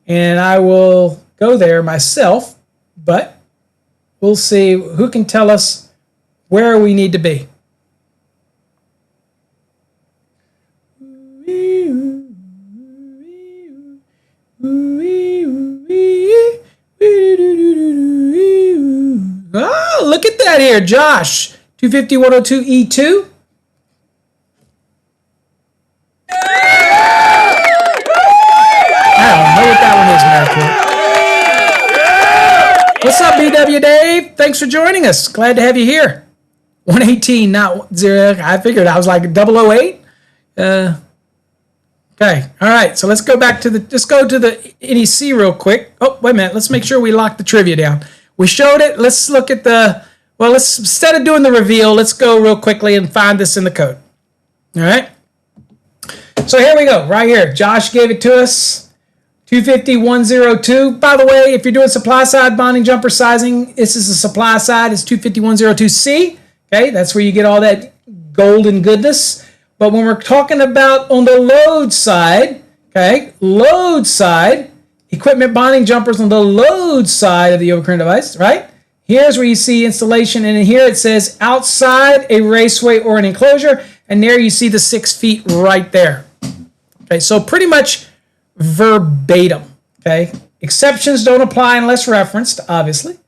And I will go there myself, but we'll see who can tell us where we need to be. Oh, look at that here, Josh. 250-102E2. I don't know what that one is, Mary. What's up, BW Dave? Thanks for joining us. Glad to have you here. 118, not 0. I figured I was like 008. Okay. All right. So let's go back to the NEC real quick. Oh, wait a minute. Let's make sure we lock the trivia down. We showed it. Let's look at let's, instead of doing the reveal, let's go real quickly and find this in the code. All right. So here we go. Right here. Josh gave it to us. 250-102. By the way, if you're doing supply side bonding jumper sizing, this is the supply side. It's 250-102C. Okay, that's where you get all that golden goodness. But when we're talking about on the load side, okay, load side, equipment bonding jumpers on the load side of the overcurrent device, right? Here's where you see installation, and in here it says outside a raceway or an enclosure, and there you see the 6 feet right there. Okay, so pretty much verbatim, okay? Exceptions don't apply unless referenced, obviously.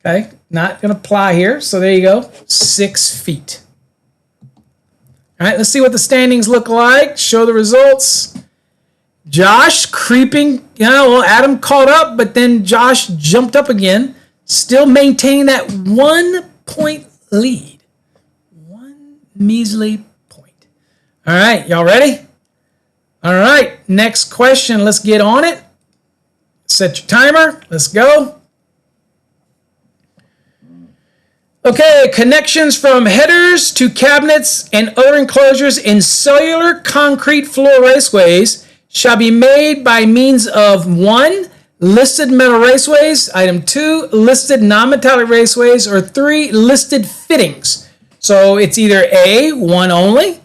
Okay, not going to apply here. So there you go, 6 feet. All right, let's see what the standings look like. Show the results. Josh creeping. Well, Adam caught up, but then Josh jumped up again. Still maintaining that 1 point lead. One measly point. All right, y'all ready? All right, next question. Let's get on it. Set your timer. Let's go. Okay, connections from headers to cabinets and other enclosures in cellular concrete floor raceways shall be made by means of 1. Listed metal raceways, item 2, listed non-metallic raceways, or 3, listed fittings. So it's either A, 1 only,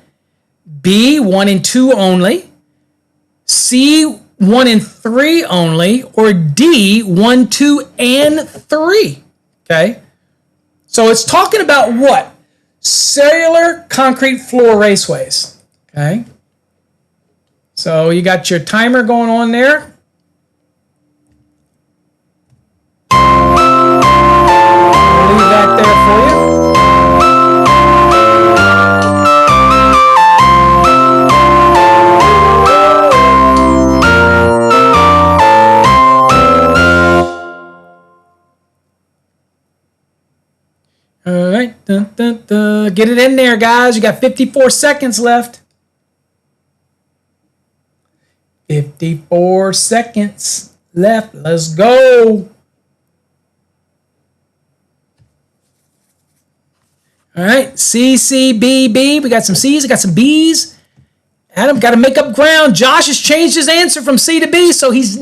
B, 1 and 2 only, C, 1 and 3 only, or D, 1, 2, and 3. Okay? So it's talking about what? Cellular concrete floor raceways. Okay? So you got your timer going on there. I'll leave that there for you. All right, dun, dun, dun. Get it in there, guys. You got 54 seconds left. 54 seconds left. Let's go. All right, C, C, B, B. We got some C's. We got some B's. Adam got to make up ground. Josh has changed his answer from C to B, so he's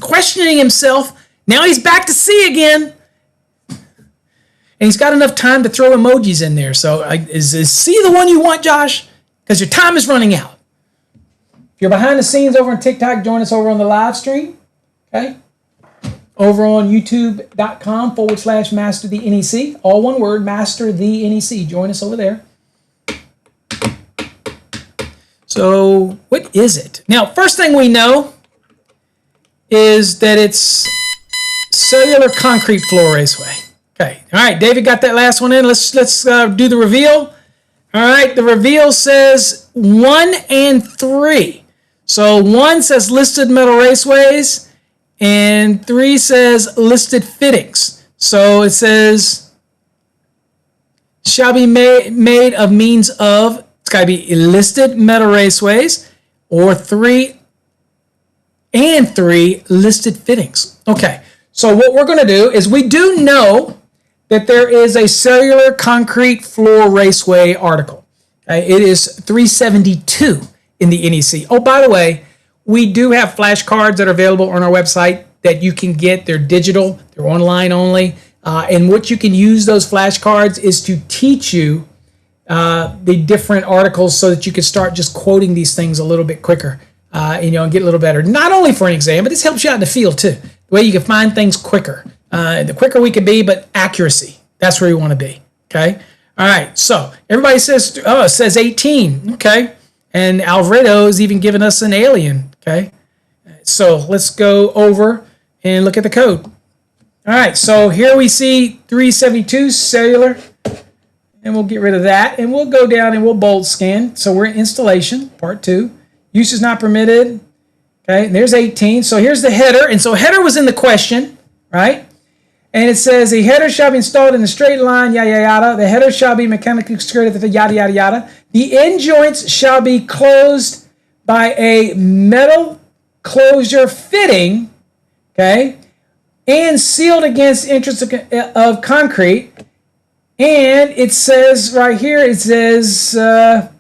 questioning himself. Now he's back to C again. And he's got enough time to throw emojis in there. So is C the one you want, Josh? Because your time is running out. If you're behind the scenes over on TikTok, join us over on the live stream. Okay? Over on youtube.com/Master the NEC. All one word, Master the NEC. Join us over there. So what is it? Now, first thing we know is that it's cellular concrete floor raceway. Okay. All right, David got that last one in. Let's do the reveal. All right, the reveal says 1 and 3. So 1 says listed metal raceways, and 3 says listed fittings. So it says shall be made of means of. It's got to be listed metal raceways, or 3 listed fittings. Okay. So what we're going to do is we do know that there is a cellular concrete floor raceway article. It is 372 in the NEC. Oh, by the way, we do have flashcards that are available on our website. that you can get. They're digital. They're online only. And what you can use those flashcards is to teach you the different articles so that you can start just quoting these things a little bit quicker, and get a little better. Not only for an exam, but this helps you out in the field too. The way you can find things quicker. The quicker we can be, but accuracy. That's where we want to be. Okay. All right. So everybody says, it says 18. Okay. And Alfredo is even giving us an alien. Okay. So let's go over and look at the code. All right. So here we see 372 cellular. And we'll get rid of that. And we'll go down and we'll bold scan. So we're in installation, part 2. Use is not permitted. Okay. And there's 18. So here's the header. And so header was in the question, right? And it says the header shall be installed in a straight line, yada, yada, yada. The header shall be mechanically secured, yada, yada, yada. The end joints shall be closed by a metal closure fitting, okay, and sealed against entrance of concrete. And it says right here, it says the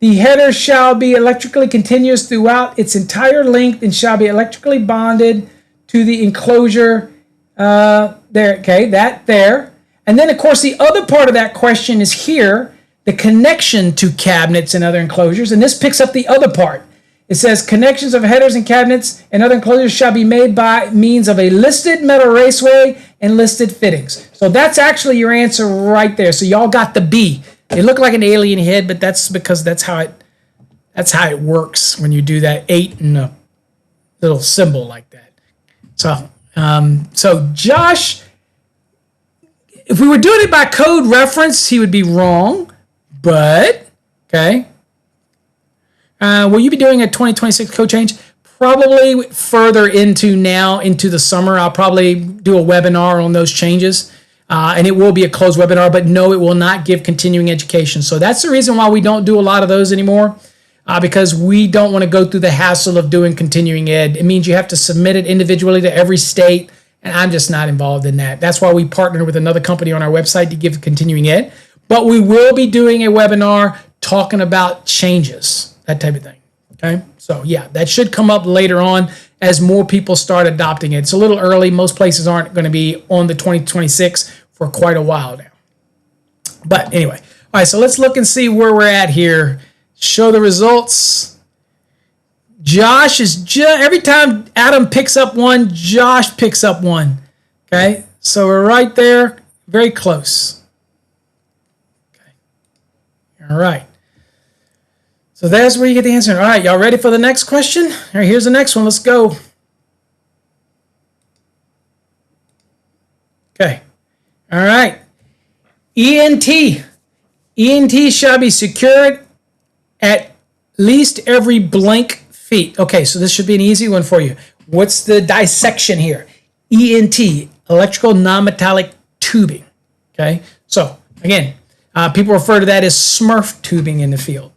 header shall be electrically continuous throughout its entire length and shall be electrically bonded to the enclosure there, okay, that there. And then, of course, the other part of that question is here, the connection to cabinets and other enclosures. And this picks up the other part. It says connections of headers and cabinets and other enclosures shall be made by means of a listed metal raceway and listed fittings. So that's actually your answer right there. So y'all got the B. It looked like an alien head, but that's because that's how it works when you do that 8 and a little symbol like that. So Josh, if we were doing it by code reference, he would be wrong, but, okay. Will you be doing a 2026 code change? Probably further into the summer. I'll probably do a webinar on those changes, and it will be a closed webinar, but no, it will not give continuing education. So that's the reason why we don't do a lot of those anymore. Because we don't want to go through the hassle of doing continuing ed. It means you have to submit it individually to every state, and I'm just not involved in that. That's why we partnered with another company on our website to give continuing ed. But we will be doing a webinar talking about changes, that type of thing. Okay? So, yeah, that should come up later on as more people start adopting it. It's a little early. Most places aren't going to be on the 2026 for quite a while now. But anyway, all right, so let's look and see where we're at here. Show the results. Josh is every time Adam picks up one, Josh picks up one. Okay, so we're right there, very close. Okay, all right. So that's where you get the answer. All right, y'all ready for the next question? All right, here's the next one. Let's go. Okay, all right. ENT shall be secured at least every blank feet. Okay, so this should be an easy one for you. What's the dissection here? ENT, electrical non-metallic tubing. Okay, so again, people refer to that as Smurf tubing in the field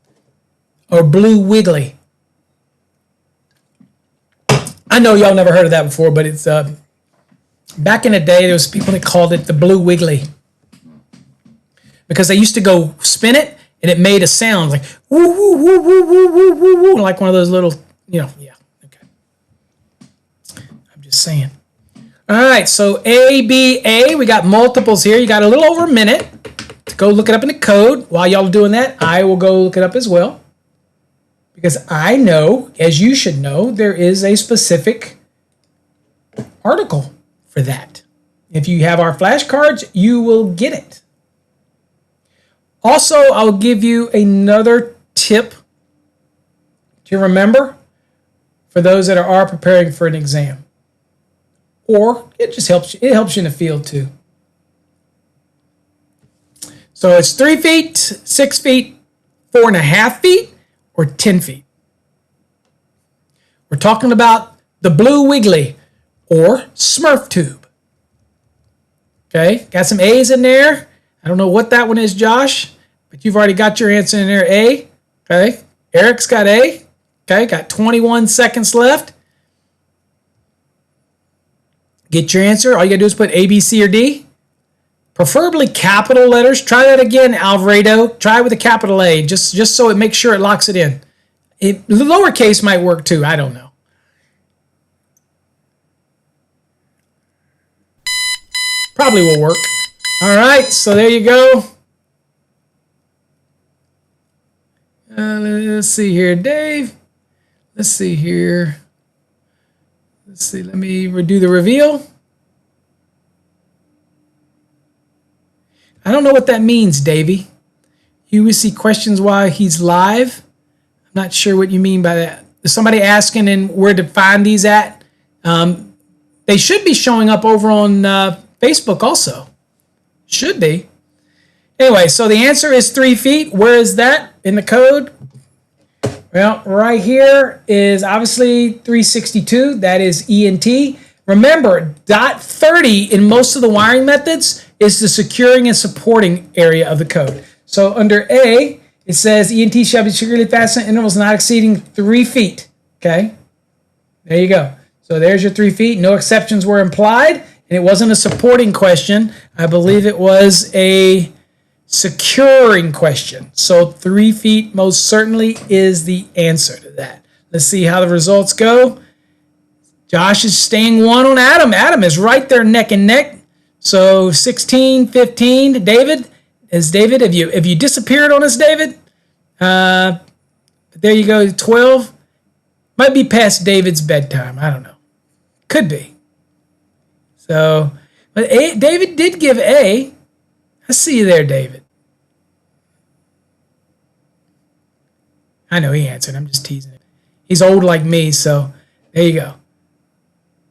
or blue wiggly. I know y'all never heard of that before, but it's back in the day, there was people that called it the blue wiggly because they used to go spin it. And it made a sound like woo, woo, woo, woo, woo, woo, woo, woo, like one of those little, yeah, okay. I'm just saying. All right, so ABA, we got multiples here. You got a little over a minute to go look it up in the code. While y'all are doing that, I will go look it up as well. Because I know, as you should know, there is a specific article for that. If you have our flashcards, you will get it. Also, I'll give you another tip to remember for those that are preparing for an exam. Or it just helps you. It helps you in the field too. So it's 3 feet, 6 feet, 4.5 feet, or 10 feet. We're talking about the blue wiggly or Smurf tube. Okay, got some A's in there. I don't know what that one is, Josh, but you've already got your answer in there, A. Okay, Eric's got A. Okay, got 21 seconds left. Get your answer. All you got to do is put A, B, C, or D. Preferably capital letters. Try that again, Alfredo. Try it with a capital A, just so it makes sure it locks it in. Lowercase might work too. I don't know. Probably will work. All right, so there you go. Let's see here, Dave. Let's see here. Let's see, let me redo the reveal. I don't know what that means, Davey. You will see questions while he's live. I'm not sure what you mean by that. Is somebody asking and where to find these at? They should be showing up over on Facebook also. Should be. Anyway, so the answer is 3 feet. Where is that in the code? Well, right here is obviously 362. That is ENT. Remember, .30 in most of the wiring methods is the securing and supporting area of the code. So under A, it says ENT shall be securely fastened at intervals not exceeding 3 feet. Okay? There you go. So there's your 3 feet. No exceptions were implied. And it wasn't a supporting question. I believe it was a securing question. So 3 feet most certainly is the answer to that. Let's see how the results go. Josh is staying one on Adam. Adam is right there neck and neck. So 16, 15. David, have you disappeared on us, David? There you go, 12. Might be past David's bedtime. I don't know. Could be. So, but David did give A. I see you there, David. I know he answered. I'm just teasing him. He's old like me, so there you go.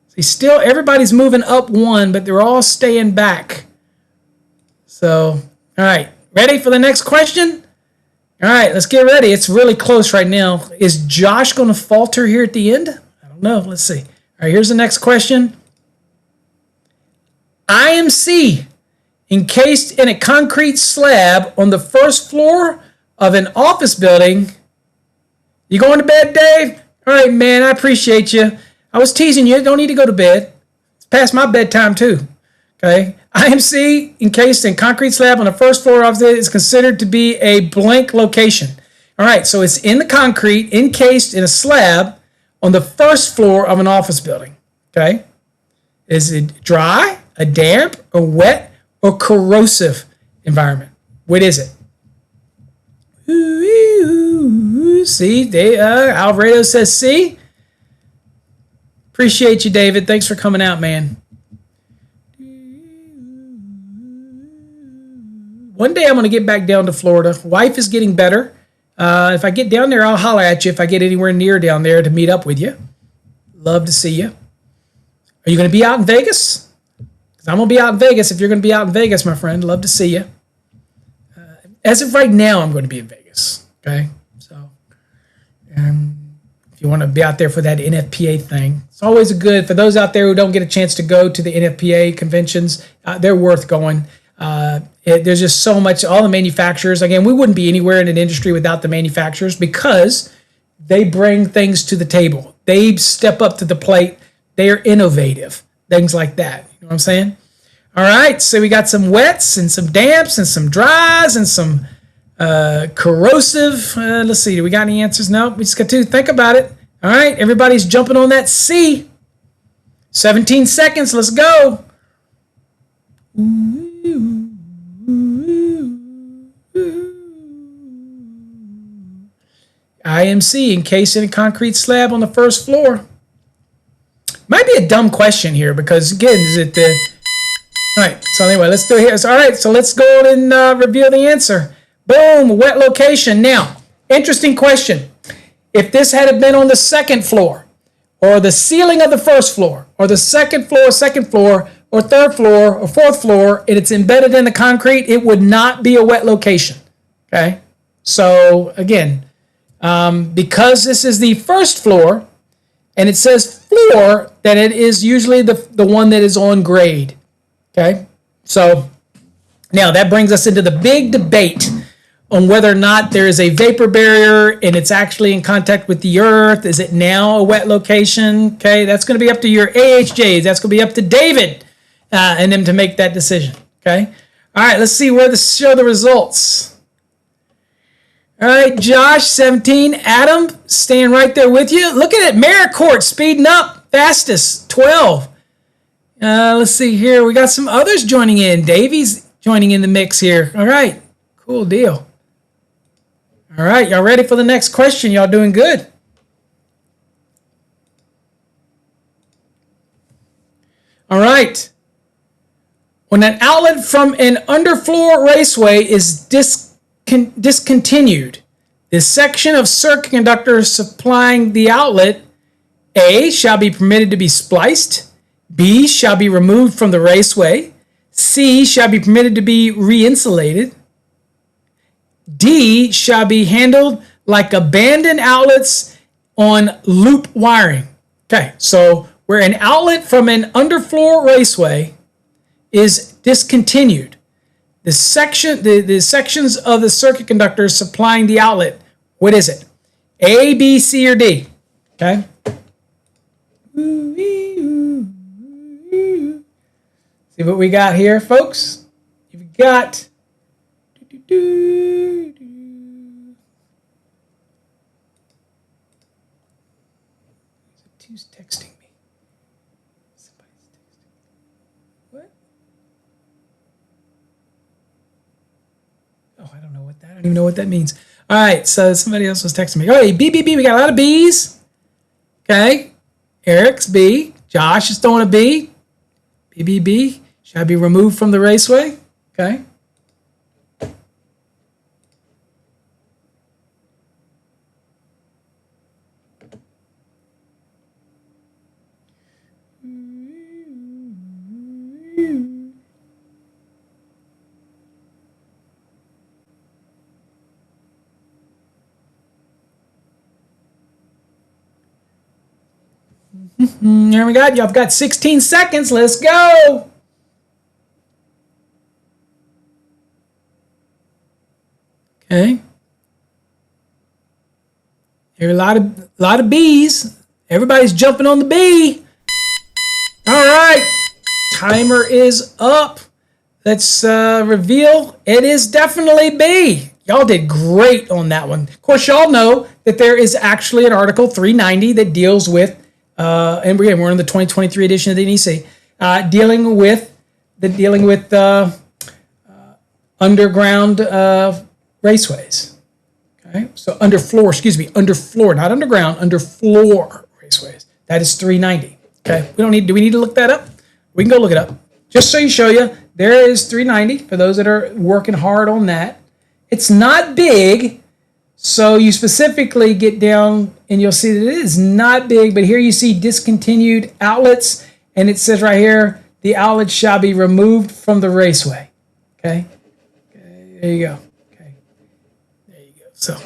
See, still everybody's moving up one, but they're all staying back. So, all right. Ready for the next question? All right, let's get ready. It's really close right now. Is Josh going to falter here at the end? I don't know. Let's see. All right, here's the next question. IMC encased in a concrete slab on the first floor of an office building. You going to bed, Dave? All right, man, I appreciate you. I was teasing you. Don't need to go to bed. It's past my bedtime, too. Okay? IMC encased in concrete slab on the first floor of it is considered to be a blank location. All right, so it's in the concrete, encased in a slab on the first floor of an office building. Okay? Is it dry, a damp, a wet, or corrosive environment? What is it? See, Alvarado says C. Appreciate you, David. Thanks for coming out, man. One day I'm going to get back down to Florida. Wife is getting better. If I get down there, I'll holler at you if I get anywhere near down there to meet up with you. Love to see you. Are you going to be out in Vegas? Because I'm going to be out in Vegas. If you're going to be out in Vegas, my friend, love to see you. As of right now, I'm going to be in Vegas. Okay? So, if you want to be out there for that NFPA thing, it's always good. For those out there who don't get a chance to go to the NFPA conventions, they're worth going. There's just so much, all the manufacturers, again, we wouldn't be anywhere in an industry without the manufacturers because they bring things to the table. They step up to the plate. They are innovative, things like that. You know what I'm saying? All right, so we got some wets and some damps and some dries and some corrosive. Let's see, do we got any answers? No, we just got to think about it. All right, everybody's jumping on that C. 17 seconds, let's go. IMC encased in a concrete slab on the first floor. Might be a dumb question here because, again, is it the... All right, so anyway, let's do it here. So, all right, so let's go and reveal the answer. Boom, wet location. Now, interesting question. If this had been on the second floor or the ceiling of the first floor or the second floor, or third floor or fourth floor, and it's embedded in the concrete, it would not be a wet location. Okay? So, again, because this is the first floor, and it says floor, then it is usually the one that is on grade. Okay? So, now that brings us into the big debate on whether or not there is a vapor barrier and it's actually in contact with the earth. Is it now a wet location? Okay? That's going to be up to your AHJs. That's going to be up to David and them to make that decision. Okay? All right, let's see where show the results. All right, Josh, 17. Adam, staying right there with you. Look at it. Maricourt speeding up. Fastest, 12. Let's see here. We got some others joining in. Davy's joining in the mix here. All right. Cool deal. All right. Y'all ready for the next question? Y'all doing good? All right. When an outlet from an underfloor raceway is discontinued, this section of circuit conductor supplying the outlet, A, shall be permitted to be spliced, B, shall be removed from the raceway, C, shall be permitted to be re-insulated, D, shall be handled like abandoned outlets on loop wiring. Okay, so where an outlet from an underfloor raceway is discontinued, the sections of the circuit conductor supplying the outlet, what is it? A, B, C, or D? Okay. See what we got here, folks? You've got who's texting me? Somebody's texting me. What? Oh, I don't know what that. I don't even know what that means. All right, so somebody else was texting me. Oh, B. We got a lot of B's. Okay. Eric's B. Josh is throwing a B. B. Shall be removed from the raceway. Okay. There we go. Y'all got 16 seconds. Let's go. Okay. Here are a lot of B's. Everybody's jumping on the B. All right. Timer is up. Let's reveal. It is definitely B. Y'all did great on that one. Of course, y'all know that there is actually an Article 390 that deals with, and we're in the 2023 edition of the NEC, dealing with underground raceways. Okay, so underfloor, not underground, underfloor raceways. That is 390. Okay, do we need to look that up? We can go look it up. Just so show you, there is 390 for those that are working hard on that. It's not big, so you specifically get down and you'll see that it is not big, but here you see discontinued outlets, and it says right here, the outlet shall be removed from the raceway. Okay, there you go. There you go. So,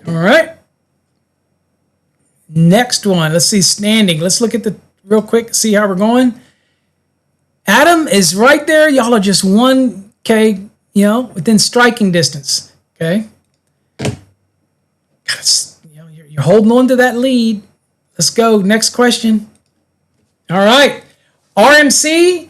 all right. Next one. Let's see standing. Let's look at the real quick. See how we're going. Adam is right there. Y'all are just 1K, within striking distance. Okay. You're holding on to that lead. Let's go. Next question. All right. RMC.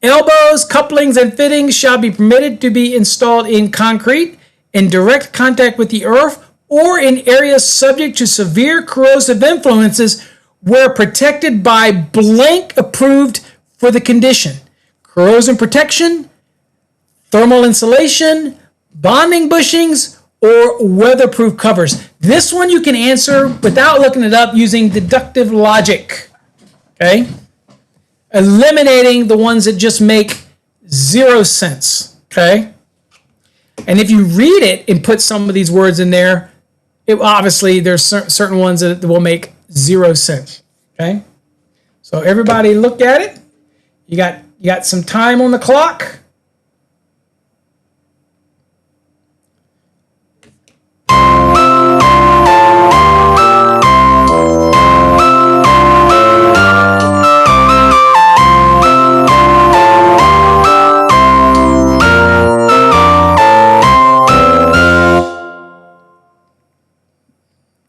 Elbows, couplings, and fittings shall be permitted to be installed in concrete, in direct contact with the earth, or in areas subject to severe corrosive influences where protected by blank approved for the condition. Corrosion protection, thermal insulation, bonding bushings, or weatherproof covers. This one you can answer without looking it up using deductive logic. Okay? Eliminating the ones that just make 0 sense, okay? And if you read it and put some of these words in there, obviously there's certain ones that will make 0 sense, okay? So everybody look at it. You got some time on the clock.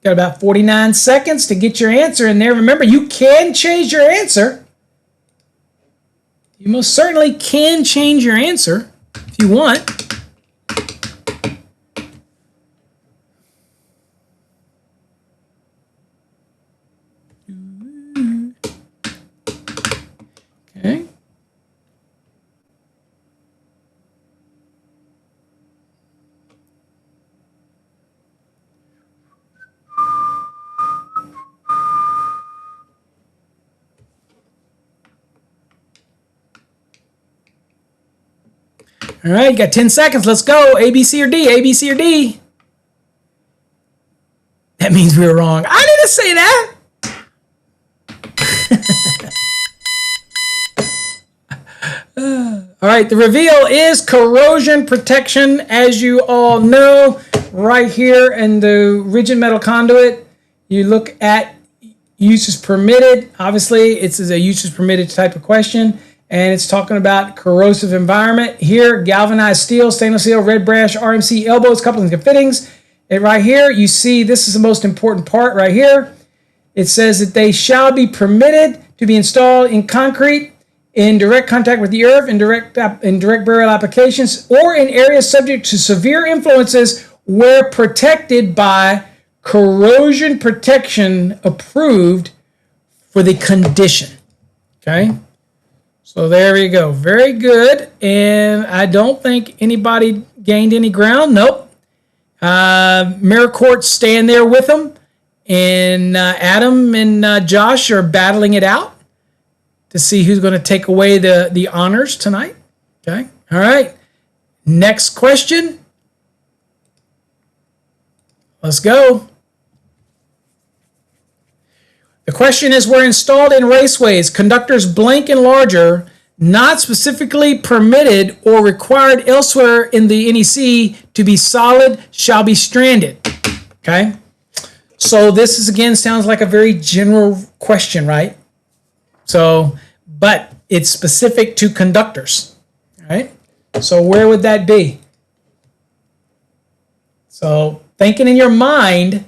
Got about 49 seconds to get your answer in there. Remember, you can change your answer. You most certainly can change your answer if you want. All right, you got 10 seconds. Let's go. A, B, C, or D. A, B, C, or D. That means we were wrong. I didn't say that. All right, the reveal is corrosion protection. As you all know, right here in the rigid metal conduit, you look at uses permitted. Obviously, it's a uses permitted type of question, and it's talking about corrosive environment. Here, galvanized steel, stainless steel, red brass, RMC, elbows, couplings, and fittings. And right here, you see this is the most important part right here. It says that they shall be permitted to be installed in concrete, in direct contact with the earth, in direct burial applications, or in areas subject to severe influences where protected by corrosion protection approved for the condition. Okay? So there you go. Very good. And I don't think anybody gained any ground. Nope. Mericourt's staying there with them. And Adam and Josh are battling it out to see who's going to take away the honors tonight. Okay. All right. Next question. Let's go. The question is, were installed in raceways, conductors blank and larger, not specifically permitted or required elsewhere in the NEC to be solid, shall be stranded. Okay. So this is, again, sounds like a very general question, right? So, but it's specific to conductors, right? So where would that be? So thinking in your mind,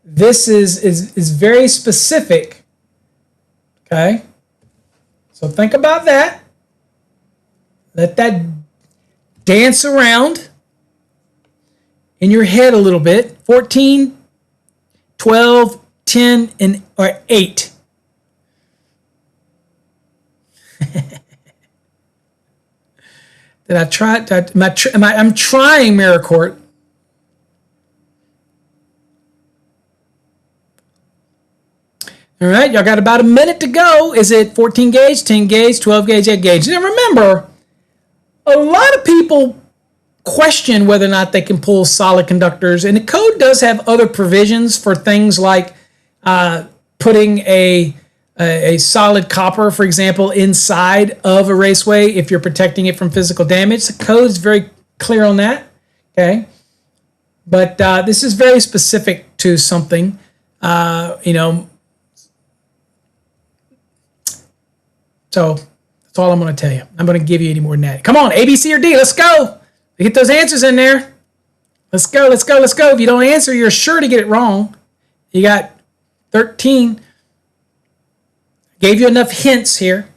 this is very specific, okay? So think about that. Let that dance around in your head a little bit. 14, 12, 10, or 8. Did I try? I'm trying, Mericourt. All right, y'all got about a minute to go. Is it 14 gauge, 10 gauge, 12 gauge, 8 gauge? Now remember, a lot of people question whether or not they can pull solid conductors, and the code does have other provisions for things like putting a solid copper, for example, inside of a raceway if you're protecting it from physical damage. The code is very clear on that, okay? But this is very specific to something, So that's all I'm going to tell you. I'm going to give you any more than that. Come on, A, B, C, or D. Let's go. Get those answers in there. Let's go, let's go, let's go. If you don't answer, you're sure to get it wrong. You got 13. Gave you enough hints here.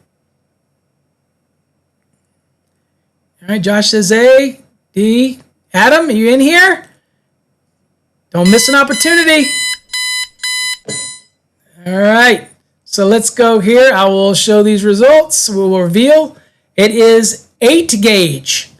All right, Josh says A, D. Adam, are you in here? Don't miss an opportunity. All right. So let's go here. I will show these results. We'll reveal. It is 8 gauge.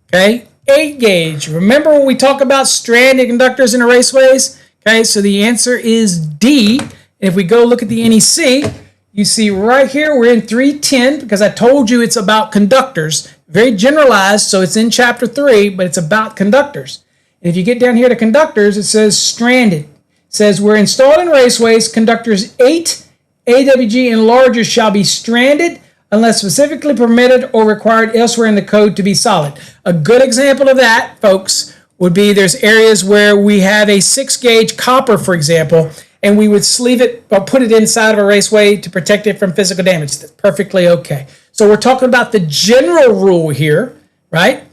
Okay, 8 gauge. Remember when we talk about stranded conductors in the raceways? Okay, so the answer is D. And if we go look at the NEC, you see right here we're in 310 because I told you it's about conductors. Very generalized, so it's in chapter 3, but it's about conductors. And if you get down here to conductors, it says stranded. It says we're installed in raceways, conductors 8 AWG and larger shall be stranded unless specifically permitted or required elsewhere in the code to be solid. A good example of that, folks, would be there's areas where we have a 6 gauge copper, for example, and we would sleeve it or put it inside of a raceway to protect it from physical damage. That's perfectly okay. So we're talking about the general rule here, right?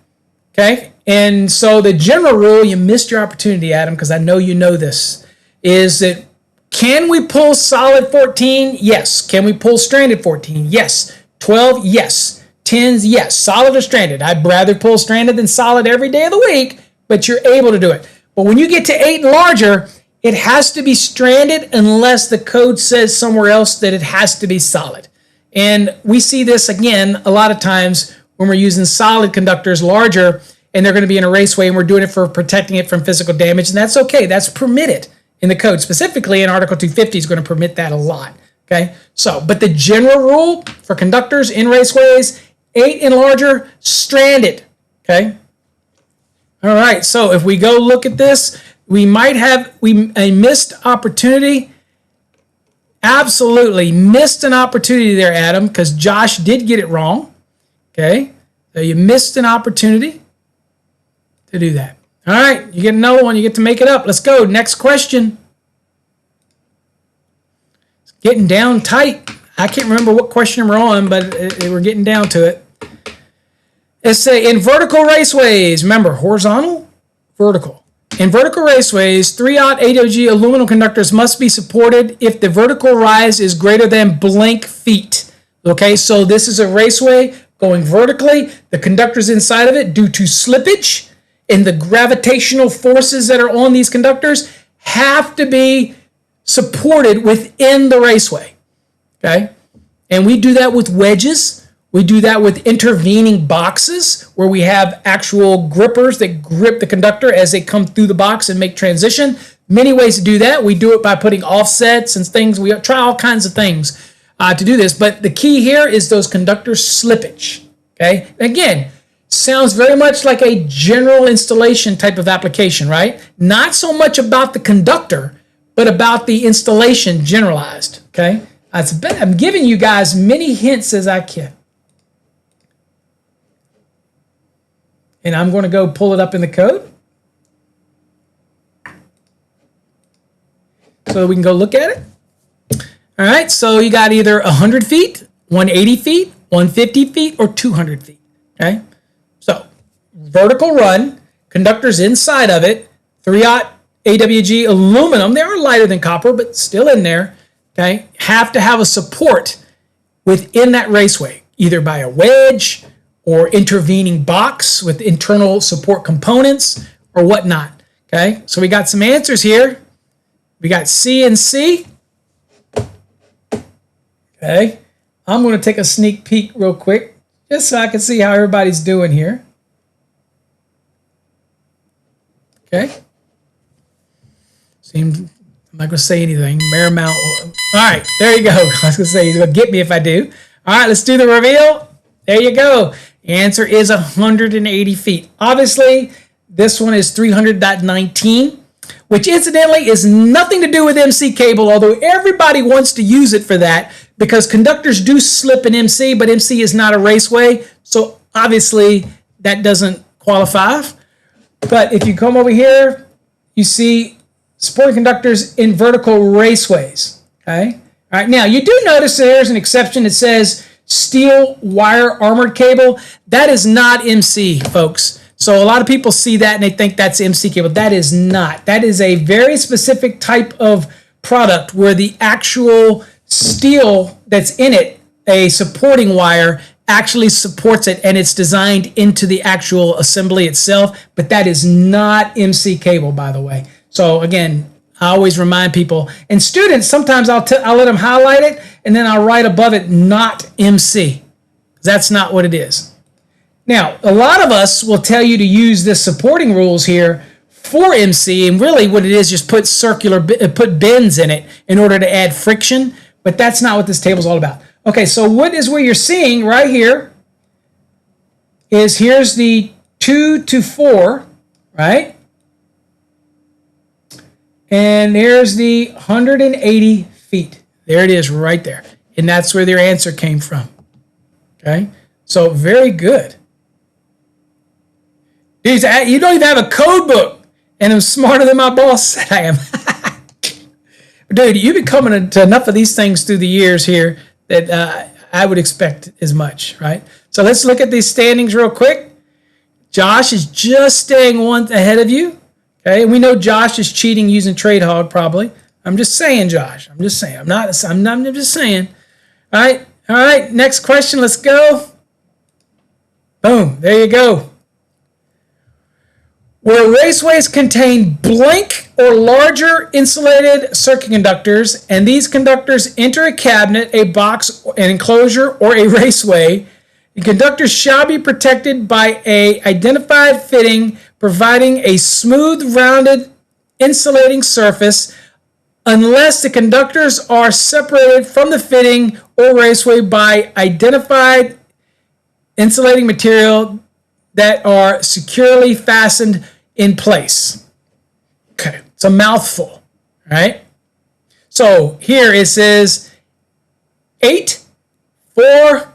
Okay, and so the general rule, you missed your opportunity, Adam, because I know you know this, is that can we pull solid 14? Yes. Can we pull stranded 14? Yes. 12? Yes. 10s? Yes. Solid or stranded? I'd rather pull stranded than solid every day of the week, but you're able to do it. But when you get to 8 and larger, it has to be stranded unless the code says somewhere else that it has to be solid. And we see this, again, a lot of times when we're using solid conductors larger and they're going to be in a raceway and we're doing it for protecting it from physical damage, and that's okay. That's permitted in the code. Specifically in Article 250 is going to permit that a lot, okay? So, but the general rule for conductors in raceways, 8 and larger, stranded, Okay. All right. So if we go look at this, we might have a missed opportunity. Absolutely missed an opportunity there, Adam, because Josh did get it wrong. Okay. So you missed an opportunity to do that. All right. You get another one. You get to make it up. Let's go. Next question. It's getting down tight. I can't remember what question we're on, but we're getting down to it. Let's say in vertical raceways, remember horizontal, vertical. In vertical raceways, 3/0 AWG aluminum conductors must be supported if the vertical rise is greater than blank feet. Okay, so this is a raceway going vertically. The conductors inside of it, due to slippage and the gravitational forces that are on these conductors, have to be supported within the raceway. Okay, and we do that with wedges. We do that with intervening boxes where we have actual grippers that grip the conductor as they come through the box and make transition. Many ways to do that. We do it by putting offsets and things. We try all kinds of things to do this. But the key here is those conductor slippage. Okay. Again, sounds very much like a general installation type of application, right? Not so much about the conductor, but about the installation generalized. Okay. I'm giving you guys many hints as I can. And I'm going to go pull it up in the code so we can go look at it. All right, so you got either 100 feet, 180 feet, 150 feet, or 200 feet. Okay, so vertical run, conductors inside of it, 3/0 AWG aluminum. They are lighter than copper, but still in there. Okay, have to have a support within that raceway, either by a wedge or intervening box with internal support components or whatnot. Okay, so we got some answers here. We got C and C. Okay, I'm going to take a sneak peek real quick just so I can see how everybody's doing here. Okay. I'm not going to say anything. Marymount. All right, there you go. I was going to say he's going to get me if I do. All right, let's do the reveal. There you go. The answer is 180 feet. Obviously, this one is 300.19, which incidentally is nothing to do with MC cable, although everybody wants to use it for that because conductors do slip in MC, but MC is not a raceway, so obviously that doesn't qualify. But if you come over here, you see supporting conductors in vertical raceways. Okay. All right. Now you do notice there's an exception. It says steel wire armored cable. That is not MC, folks. So a lot of people see that and they think that's MC cable. That is not. That is a very specific type of product where the actual steel that's in it, a supporting wire, actually supports it and it's designed into the actual assembly itself. But that is not MC cable, by the way. So again, I always remind people, and students, sometimes I'll let them highlight it, and then I'll write above it, not MC. That's not what it is. Now, a lot of us will tell you to use the supporting rules here for MC, and really what it is, just put bends in it in order to add friction, but that's not what this table is all about. Okay, so what is where you're seeing right here is here's the 2 to 4, right? And there's the 180 feet. There it is right there. And that's where their answer came from. Okay? So very good. Dude, you don't even have a code book. And I'm smarter than my boss said I am. Dude, you've been coming to enough of these things through the years here that I would expect as much, right? So let's look at these standings real quick. Josh is just staying one ahead of you. Okay, and we know Josh is cheating using Trade Hog probably. I'm just saying, Josh. I'm just saying. I'm just saying. All right. Next question. Let's go. Boom. There you go. Where raceways contain blank or larger insulated circuit conductors, and these conductors enter a cabinet, a box, an enclosure, or a raceway, the conductors shall be protected by a identified fitting providing a smooth, rounded, insulating surface unless the conductors are separated from the fitting or raceway by identified insulating material that are securely fastened in place. Okay, it's a mouthful, right? So here it says 8, 4,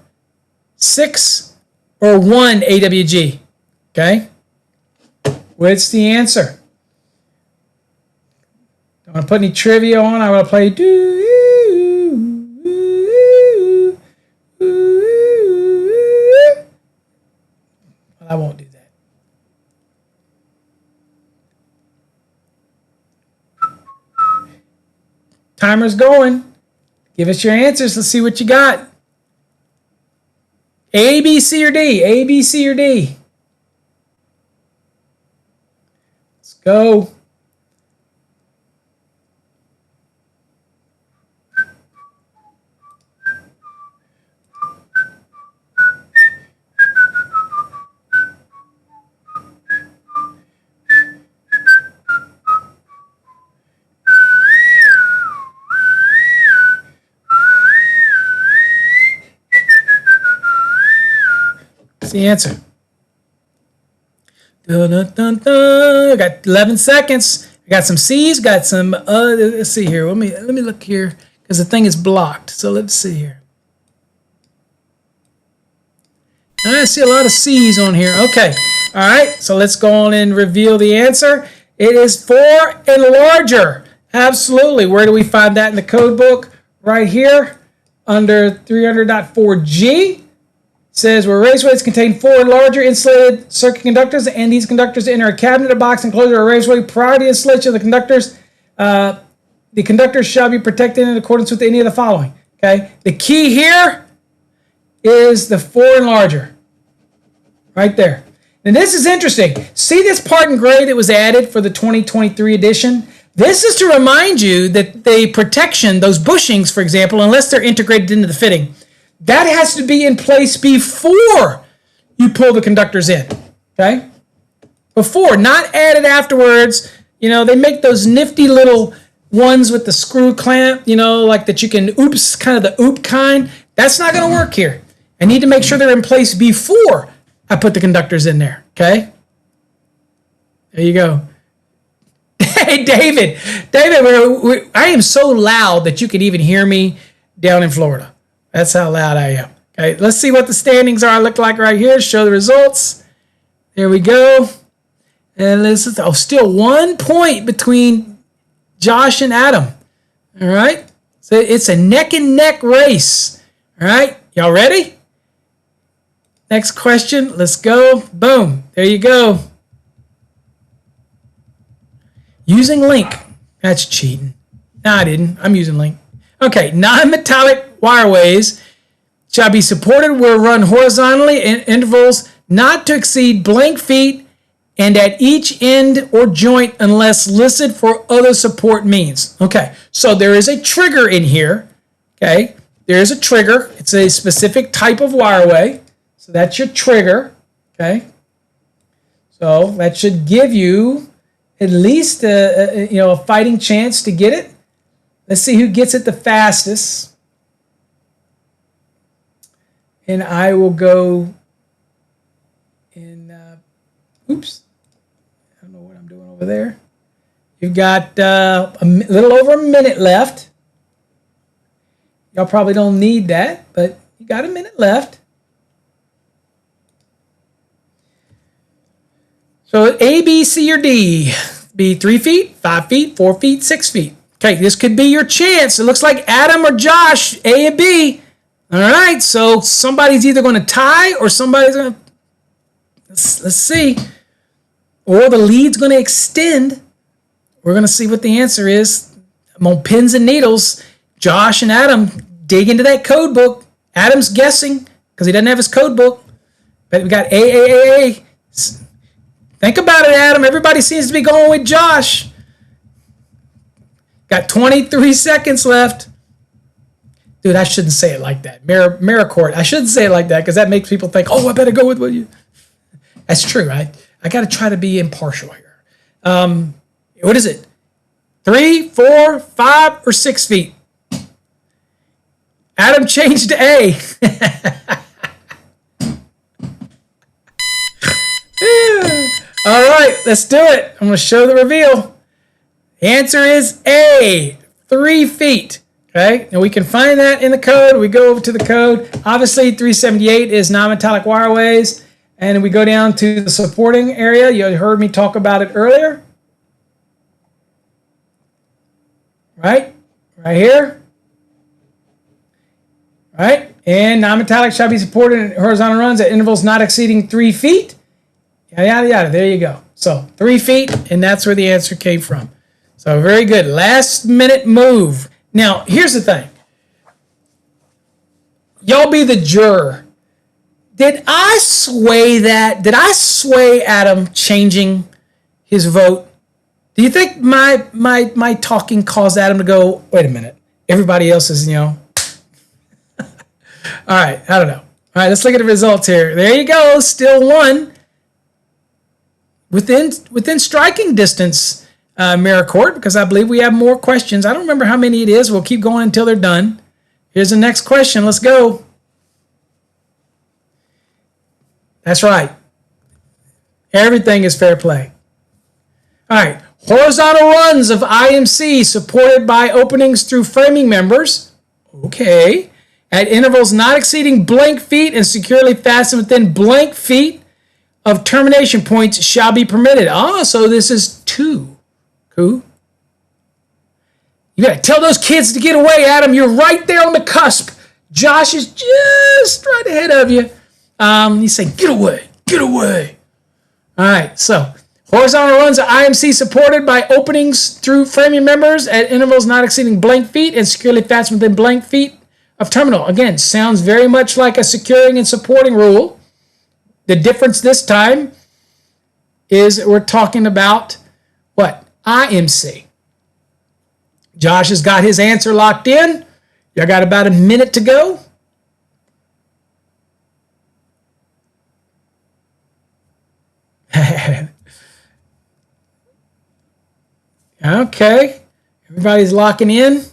6, or 1 AWG. Okay? What's the answer? Don't want to put any trivia on. I want to play Well, I won't do that. Timer's going. Give us your answers. Let's see what you got. A, B, C, or D? A, B, C, or D? Let's go. The answer. Dun, dun, dun, dun. I got 11 seconds. I got some C's, got some let's see here. Let me look here because the thing is blocked. So let's see here. I see a lot of C's on here. Okay. All right. So let's go on and reveal the answer. It is 4 and larger. Absolutely. Where do we find that in the code book? Right here under 300.4G. Says where raceways contain 4 and larger insulated circuit conductors, and these conductors enter a cabinet or box enclosed or a raceway prior to the installation of the conductors. The conductors shall be protected in accordance with any of the following. Okay, the key here is the 4 and larger, right there. And this is interesting. See this part in gray that was added for the 2023 edition? This is to remind you that the protection, those bushings, for example, unless they're integrated into the fitting, that has to be in place before you pull the conductors in, okay? Before, not added afterwards. You know, they make those nifty little ones with the screw clamp, you know, like that you can oops, kind of the oop kind. That's not going to work here. I need to make sure they're in place before I put the conductors in there, okay? There you go. Hey, David, I am so loud that you can even hear me down in Florida. That's how loud I am. Okay, let's see what the standings are. Look like right here. Show the results. There we go. And this is still 1 point between Josh and Adam. All right. So it's a neck and neck race. All right. Y'all ready? Next question. Let's go. Boom. There you go. Using link. That's cheating. No, I didn't. I'm using link. Okay, non-metallic wireways shall be supported where run horizontally in intervals not to exceed blank feet and at each end or joint unless listed for other support means. Okay, so there is a trigger in here. Okay, there is a trigger. It's a specific type of wireway. So that's your trigger. Okay, so that should give you at least a fighting chance to get it. Let's see who gets it the fastest. And I will go in, oops. I don't know what I'm doing over there. You've got a little over a minute left. Y'all probably don't need that, but you got a minute left. So A, B, C, or D. Be 3 feet, 5 feet, 4 feet, 6 feet. Okay, this could be your chance. It looks like Adam or Josh, A and B. All right, so somebody's either going to tie or somebody's going to, let's see. Or the lead's going to extend. We're going to see what the answer is. I'm on pins and needles. Josh and Adam dig into that code book. Adam's guessing because he doesn't have his code book. But we got A. Think about it, Adam. Everybody seems to be going with Josh. Got 23 seconds left. Dude, I shouldn't say it like that. Maricourt, I shouldn't say it like that because that makes people think, oh, I better go with what you... That's true, right? I got to try to be impartial here. What is it? 3, 4, 5, or 6 feet? Adam changed to A. All right, let's do it. I'm going to show the reveal. The answer is A, 3 feet. Okay, and we can find that in the code. We go over to the code. Obviously, 378 is non-metallic wireways. And we go down to the supporting area. You heard me talk about it earlier. Right here. Right, and non-metallic shall be supported in horizontal runs at intervals not exceeding 3 feet. Yada, yada, yada. There you go. So 3 feet, and that's where the answer came from. So very good. Last minute move. Now, here's the thing. Y'all be the juror. Did I sway that? Did I sway Adam changing his vote? Do you think my talking caused Adam to go, wait a minute, everybody else is, All right, I don't know. All right, let's look at the results here. There you go, still one. Within striking distance, Mirror Court, because I believe we have more questions. I don't remember how many it is. We'll keep going until they're done. Here's the next question. Let's go. That's right. Everything is fair play. All right. Horizontal runs of IMC supported by openings through framing members. Okay. At intervals not exceeding blank feet and securely fastened within blank feet of termination points shall be permitted. So this is 2. Cool. You got to tell those kids to get away, Adam. You're right there on the cusp. Josh is just right ahead of you. He's saying, get away, get away. All right, so horizontal runs of IMC supported by openings through framing members at intervals not exceeding blank feet and securely fastened within blank feet of terminal. Again, sounds very much like a securing and supporting rule. The difference this time is we're talking about what? IMC. Josh has got his answer locked in. Y'all got about a minute to go. Okay, everybody's locking in.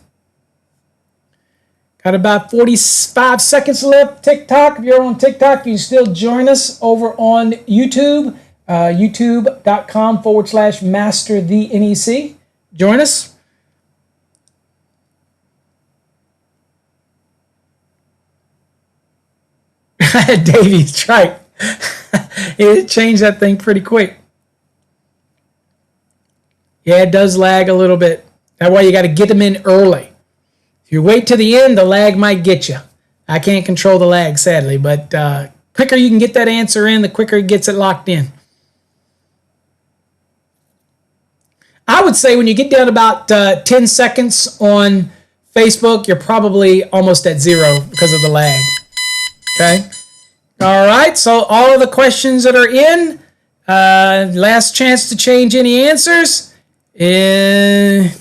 Got about 45 seconds left. TikTok, if you're on TikTok, you can still join us over on YouTube, youtube.com/master the NEC. Join us. Davey's right. It changed that thing pretty quick. Yeah, it does lag a little bit. That's why you got to get them in early. If you wait to the end, the lag might get you. I can't control the lag, sadly, but quicker you can get that answer in, the quicker it gets it locked in. I would say when you get down about 10 seconds on Facebook, you're probably almost at 0 because of the lag. Okay? All right, so all of the questions that are in, last chance to change any answers. And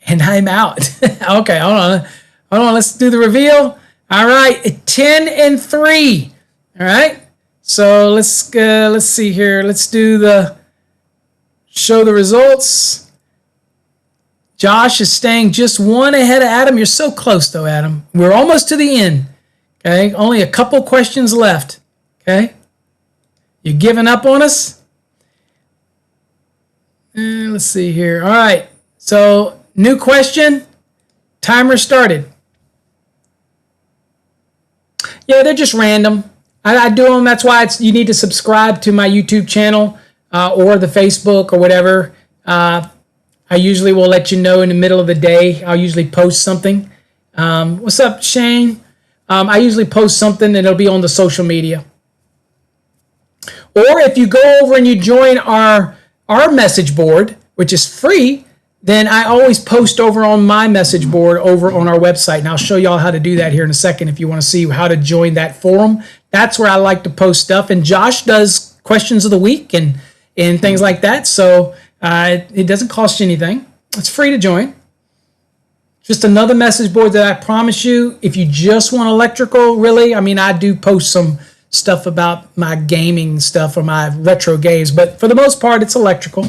I'm out. Okay, hold on. Let's do the reveal. All right, 10 and 3. All right, so let's see here. Let's do show the results. Josh is staying just 1 ahead of Adam. You're so close, though, Adam. We're almost to the end. Okay, only a couple questions left. Okay, you giving up on us? Let's see here. All right, so new question. Timer started. Yeah, they're just random. I do them. That's why you need to subscribe to my YouTube channel or the Facebook or whatever. I usually will let you know in the middle of the day. I'll usually post something. What's up, Shane? I usually post something and it'll be on the social media. Or if you go over and you join our message board, which is free, then I always post over on my message board over on our website. And I'll show y'all how to do that here in a second if you want to see how to join that forum. That's where I like to post stuff. And Josh does questions of the week and things like that. So it doesn't cost you anything. It's free to join. Just another message board that I promise you, if you just want electrical, really, I mean, I do post some stuff about my gaming stuff or my retro games, but for the most part, it's electrical.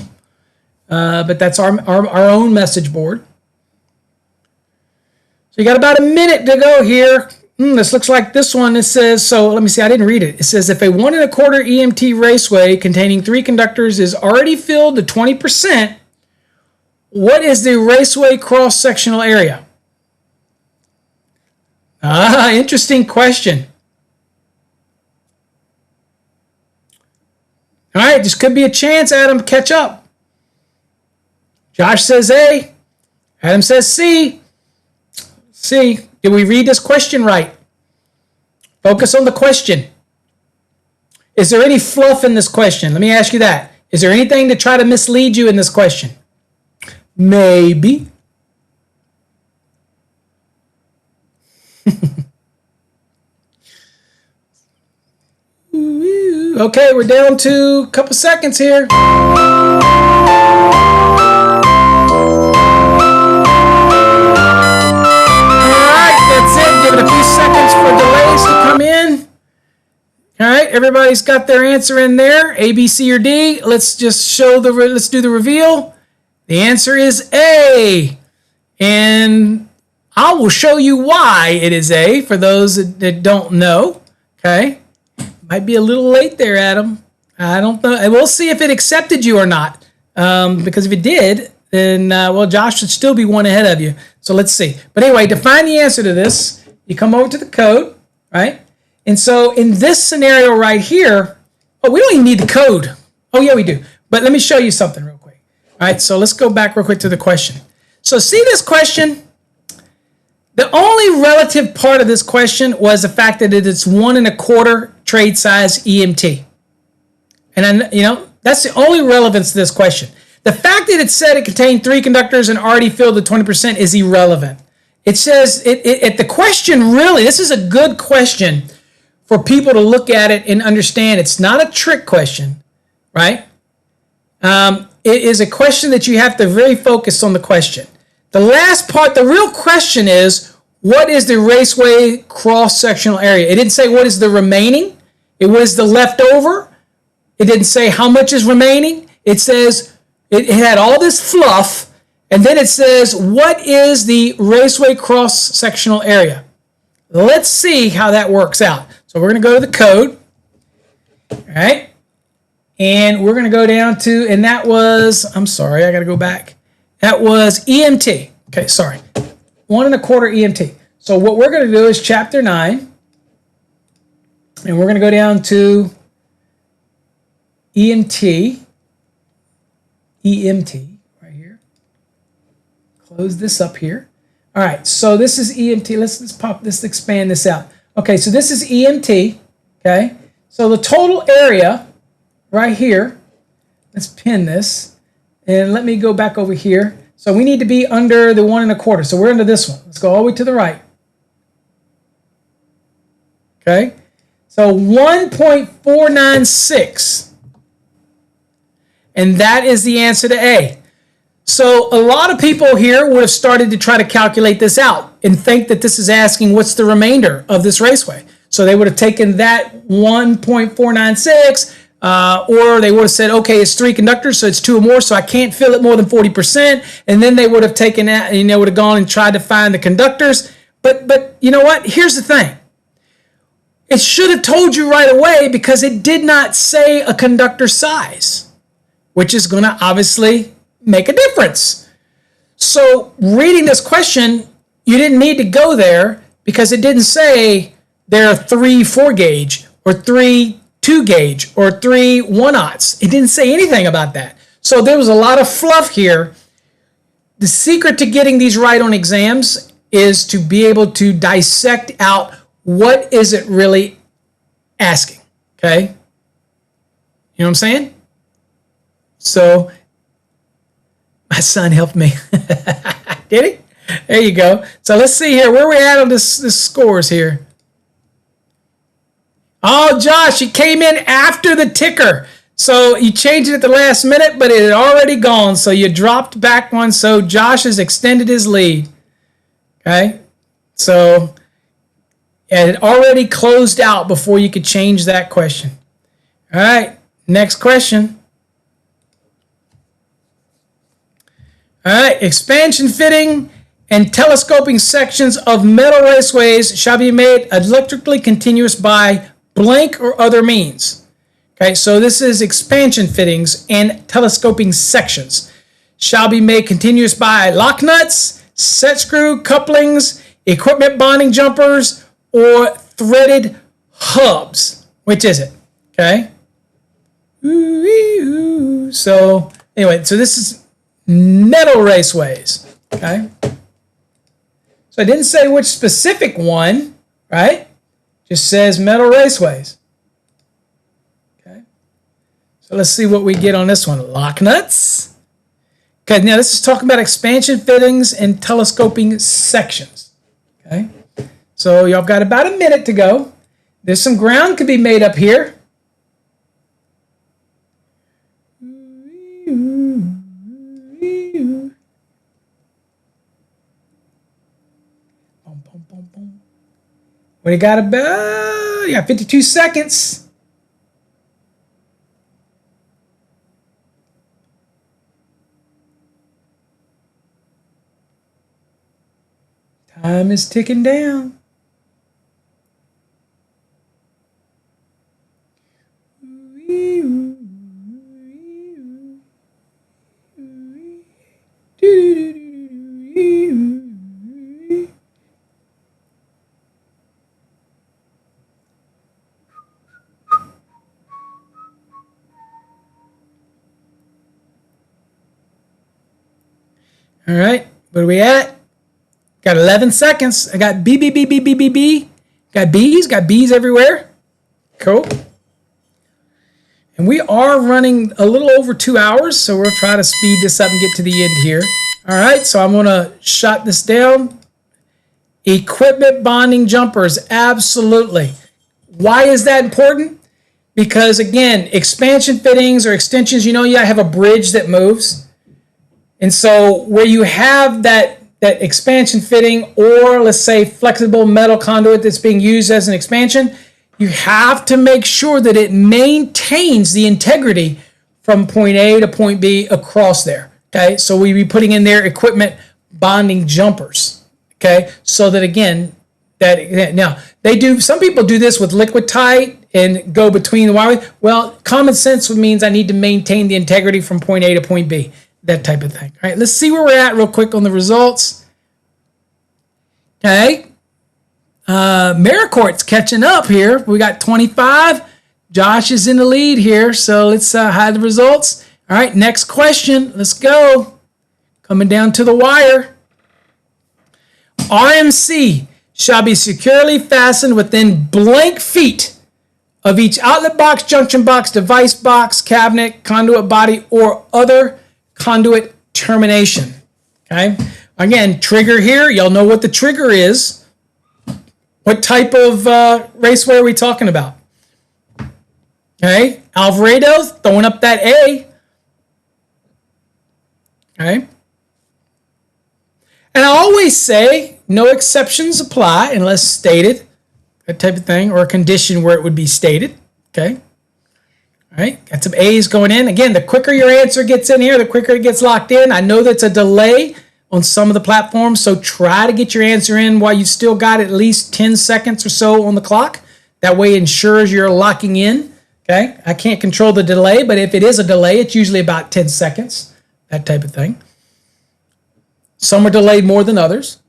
But that's our own message board. So you got about a minute to go here. This looks like this one. It says, so let me see, I didn't read it. It says, if a 1 1/4 EMT raceway containing 3 conductors is already filled to 20%, what is the raceway cross-sectional area? Interesting question. All right, this could be a chance, Adam, to catch up. Josh says A. Adam says C. C. Did we read this question right? Focus on the question. Is there any fluff in this question? Let me ask you that. Is there anything to try to mislead you in this question? Maybe. Okay, we're down to a couple seconds here. All right, that's it. Give it a few seconds for delays to come in. All right, everybody's got their answer in there. A, B, C, or D. Let's just let's do the reveal. The answer is A. And I will show you why it is A for those that don't know. Okay. Might be a little late there, Adam. I don't know. We'll see if it accepted you or not. Because if it did, then, well, Josh should still be one ahead of you. So let's see. But anyway, to find the answer to this, you come over to the code, right? And so in this scenario right here, oh, we don't even need the code. Oh, yeah, we do. But let me show you something real quick. All right, so let's go back real quick to the question. So see this question? The only relative part of this question was the fact that it's 1 1/4 trade size EMT. And that's the only relevance to this question. The fact that it said it contained 3 conductors and already filled the 20% is irrelevant. It says the question really, this is a good question for people to look at it and understand. It's not a trick question, right? It is a question that you have to really focus on the question. The last part, the real question is, what is the raceway cross-sectional area? It didn't say what is the remaining. It was the leftover. It didn't say how much is remaining. It says, it had all this fluff, and then it says, what is the raceway cross-sectional area? Let's see how that works out. So we're going to go to the code, all right? And we're going to go down to, and that was, I'm sorry, I got to go back. That was EMT. Okay, sorry. 1 1/4 EMT. So what we're going to do is chapter 9, and we're going to go down to EMT right here. Close this up here. All right, so this is EMT. Let's expand this out. Okay, so this is EMT, okay? So the total area right here, let's pin this, and let me go back over here. So we need to be under the 1 1/4. So we're under this one. Let's go all the way to the right. Okay. So 1.496. And that is the answer to A. So a lot of people here would have started to try to calculate this out and think that this is asking what's the remainder of this raceway. So they would have taken that 1.496, or they would have said, okay, it's 3 conductors, so it's 2 or more, so I can't fill it more than 40%. And then they would have taken that, and they would have gone and tried to find the conductors. But you know what? Here's the thing. It should have told you right away because it did not say a conductor size, which is going to obviously make a difference. So reading this question, you didn't need to go there because it didn't say there are 3 4-gauge or 3 2-gauge or 3 1/0. It didn't say anything about that. So there was a lot of fluff here. The secret to getting these right on exams is to be able to dissect out what is it really asking, okay? You know what I'm saying? So my son helped me. Did he? There you go. So let's see here. Where are we at on this scores here? Oh, Josh, it came in after the ticker. So you changed it at the last minute, but it had already gone. So you dropped back one. So Josh has extended his lead. Okay? So it had already closed out before you could change that question. All right. Next question. All right. Expansion fitting and telescoping sections of metal raceways shall be made electrically continuous by blank or other means. Okay, so this is expansion fittings and telescoping sections. Shall be made continuous by lock nuts, set screw couplings, equipment bonding jumpers, or threaded hubs. Which is it? Okay. So anyway, so this is metal raceways. Okay. So I didn't say which specific one, right? Just says metal raceways. Okay. So let's see what we get on this one. Lock nuts. Okay, now this is talking about expansion fittings and telescoping sections. Okay. So y'all got about a minute to go. There's some ground could be made up here. We got about 52 seconds. Time is ticking down. All right, what are we at? Got 11 seconds. I got B, B, B, B, B, B, B. Got B's everywhere. Cool. And we are running a little over 2 hours, so we'll try to speed this up and get to the end here. All right, so I'm going to shut this down. Equipment bonding jumpers, absolutely. Why is that important? Because, again, expansion fittings or extensions, you have a bridge that moves. And so where you have that expansion fitting or, let's say, flexible metal conduit that's being used as an expansion, you have to make sure that it maintains the integrity from point A to point B across there. Okay, so we'd be putting in there equipment bonding jumpers. Okay, so that again, now some people do this with liquid tight and go between the wire. Well, common sense means I need to maintain the integrity from point A to point B, that type of thing. All right, let's see where we're at real quick on the results. Okay. Maricourt's catching up here. We got 25. Josh is in the lead here, so let's hide the results. All right, next question. Let's go. Coming down to the wire. RMC shall be securely fastened within blank feet of each outlet box, junction box, device box, cabinet, conduit body, or other conduit termination. Okay. Again, trigger here. Y'all know what the trigger is. What type of raceway are we talking about? Okay, Alvarado throwing up that A. Okay. And I always say no exceptions apply unless stated, that type of thing, or a condition where it would be stated. Okay. All right, got some A's going in. Again, the quicker your answer gets in here, the quicker it gets locked in. I know that's a delay on some of the platforms, so try to get your answer in while you still got at least 10 seconds or so on the clock. That way it ensures you're locking in. Okay, I can't control the delay, but if it is a delay, it's usually about 10 seconds, that type of thing. Some are delayed more than others.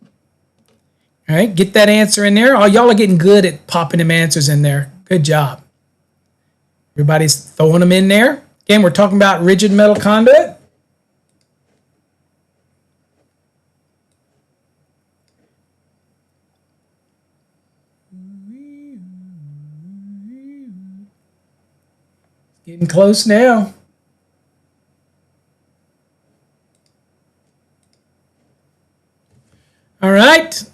All right, get that answer in there. Oh, y'all are getting good at popping them answers in there. Good job. Everybody's throwing them in there. Again, we're talking about rigid metal conduit. Getting close now. All right,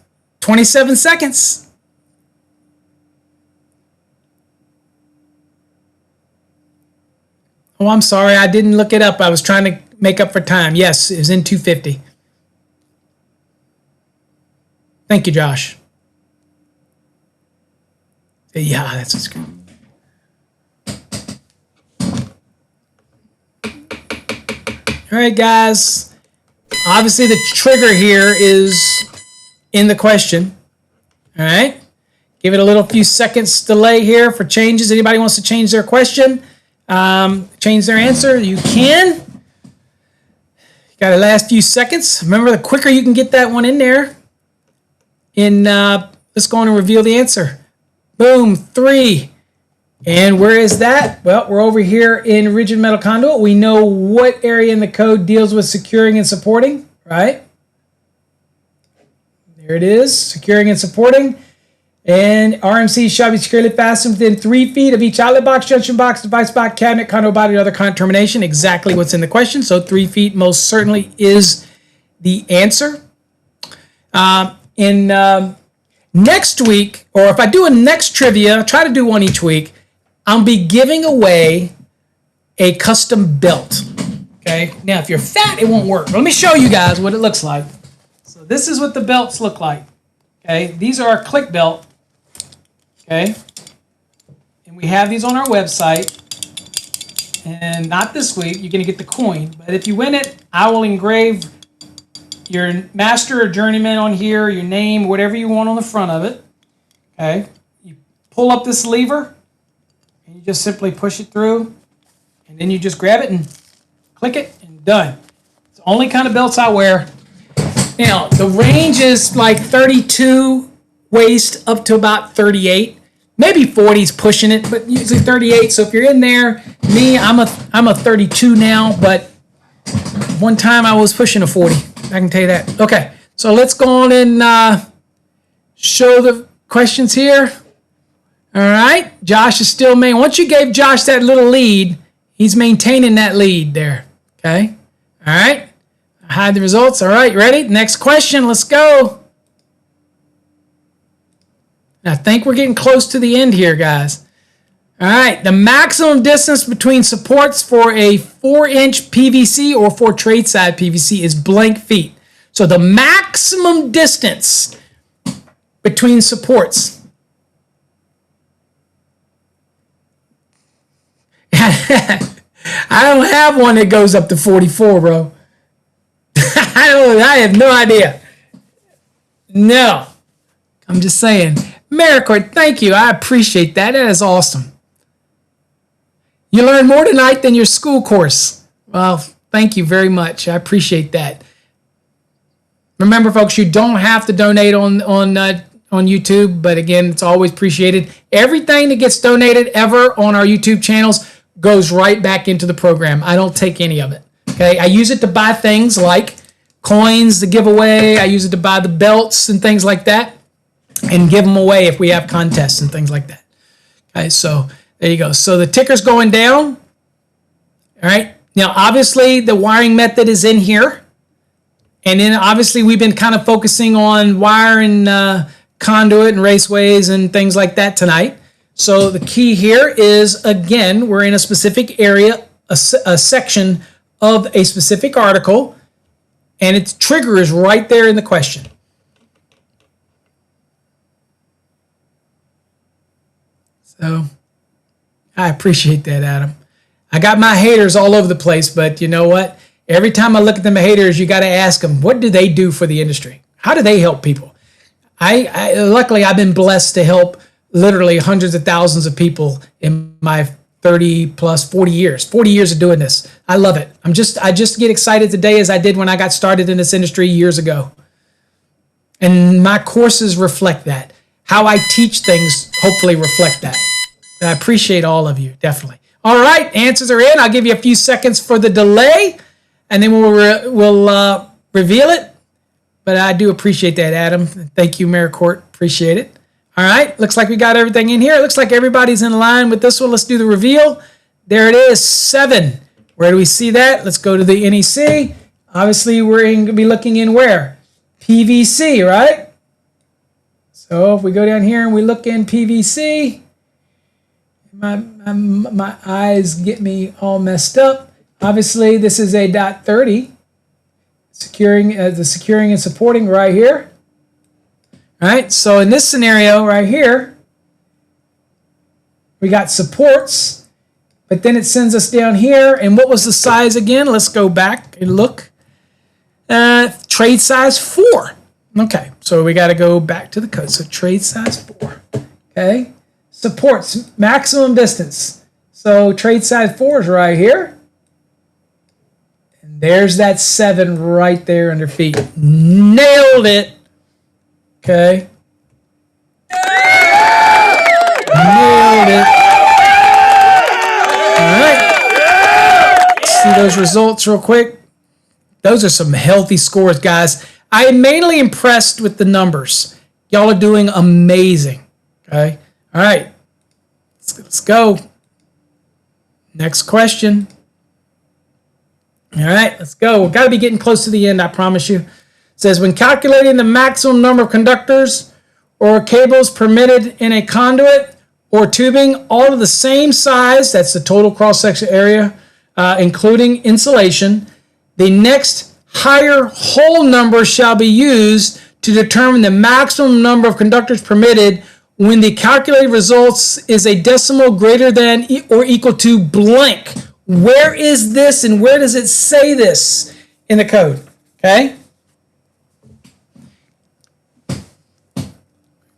27 seconds. Oh, I'm sorry, I didn't look it up. I was trying to make up for time. Yes, it was in 250. Thank you, Josh. Yeah, that's what's good. All right, guys. Obviously, the trigger here is in the question. All right. Give it a little few seconds delay here for changes. Anybody wants to change their question, change their answer, you can. You got the last few seconds. Remember, the quicker you can get that one in there. Let's go on and reveal the answer. Boom, 3. And where is that? Well, we're over here in rigid metal conduit. We know what area in the code deals with securing and supporting, right? There it is, securing and supporting. And RMC shall be securely fastened within 3 feet of each outlet box, junction box, device box, cabinet, conduit body, or other conduit termination. Exactly what's in the question. So 3 feet most certainly is the answer. Next week, or if I do a next trivia, I'll try to do one each week, I'll be giving away a custom belt. Okay. Now, if you're fat, it won't work. But let me show you guys what it looks like. So this is what the belts look like. Okay. These are our click belt. Okay. And we have these on our website. And not this week. You're going to get the coin. But if you win it, I will engrave your master or journeyman on here, your name, whatever you want on the front of it. Okay. You pull up this lever. And you just simply push it through, and then you just grab it and click it, and done. It's the only kind of belts I wear. Now, the range is like 32 waist up to about 38. Maybe 40 is pushing it, but usually 38. So if you're in there, me, I'm a 32 now, but one time I was pushing a 40. I can tell you that. Okay, so let's go on and show the questions here. All right, Josh is still once you gave Josh that little lead, he's maintaining that lead there. Okay, all right. Hide the results. All right, ready? Next question. Let's go. I think we're getting close to the end here, guys. All right, the maximum distance between supports for a 4-inch PVC or for trade side PVC is blank feet. So the maximum distance between supports. I don't have one that goes up to 44, bro. I have no idea. No. I'm just saying. Maricourt, thank you. I appreciate that. That is awesome. You learned more tonight than your school course. Well, thank you very much. I appreciate that. Remember, folks, you don't have to donate on YouTube, but again, it's always appreciated. Everything that gets donated ever on our YouTube channels goes right back into the program. I don't take any of it. Okay, I use it to buy things like coins to give away. I use it to buy the belts and things like that, and give them away if we have contests and things like that. Okay, so there you go. So the ticker's going down. All right. Now, obviously, the wiring method is in here, and then obviously we've been kind of focusing on wiring conduit and raceways and things like that tonight. So the key here is, again, we're in a specific area, a section of a specific article, and its trigger is right there in the question. So I appreciate that, Adam. I got my haters all over the place, but you know what? Every time I look at them haters, you got to ask them, what do they do for the industry? How do they help people? Luckily, I've been blessed to help literally hundreds of thousands of people in my 30 plus 40 years. 40 years of doing this. I love it. I just get excited today as I did when I got started in this industry years ago. And my courses reflect that. How I teach things hopefully reflect that. And I appreciate all of you, definitely. All right, answers are in. I'll give you a few seconds for the delay, and then we'll reveal it. But I do appreciate that, Adam. Thank you, Maricourt. Appreciate it. All right, looks like we got everything in here. It looks like everybody's in line with this one. Let's do the reveal. There it is, 7. Where do we see that? Let's go to the NEC. Obviously, we're going to be looking in where? PVC, right? So if we go down here and we look in PVC, my eyes get me all messed up. Obviously, this is a .30. Securing and supporting right here. All right, so in this scenario right here, we got supports, but then it sends us down here. And what was the size again? Let's go back and look. Trade size 4. Okay, so we got to go back to the code. So trade size 4. Okay, supports maximum distance. So trade size 4 is right here. And there's that 7 right there under feet. Nailed it. Okay. Nailed it. All right. See those results real quick. Those are some healthy scores, guys. I am mainly impressed with the numbers. Y'all are doing amazing. Okay. All right. Let's go. Next question. All right. Let's go. We've got to be getting close to the end, I promise you. It says, when calculating the maximum number of conductors or cables permitted in a conduit or tubing, all of the same size, that's the total cross-section area, including insulation, the next higher whole number shall be used to determine the maximum number of conductors permitted when the calculated results is a decimal greater than or equal to blank. Where is this and where does it say this in the code? Okay?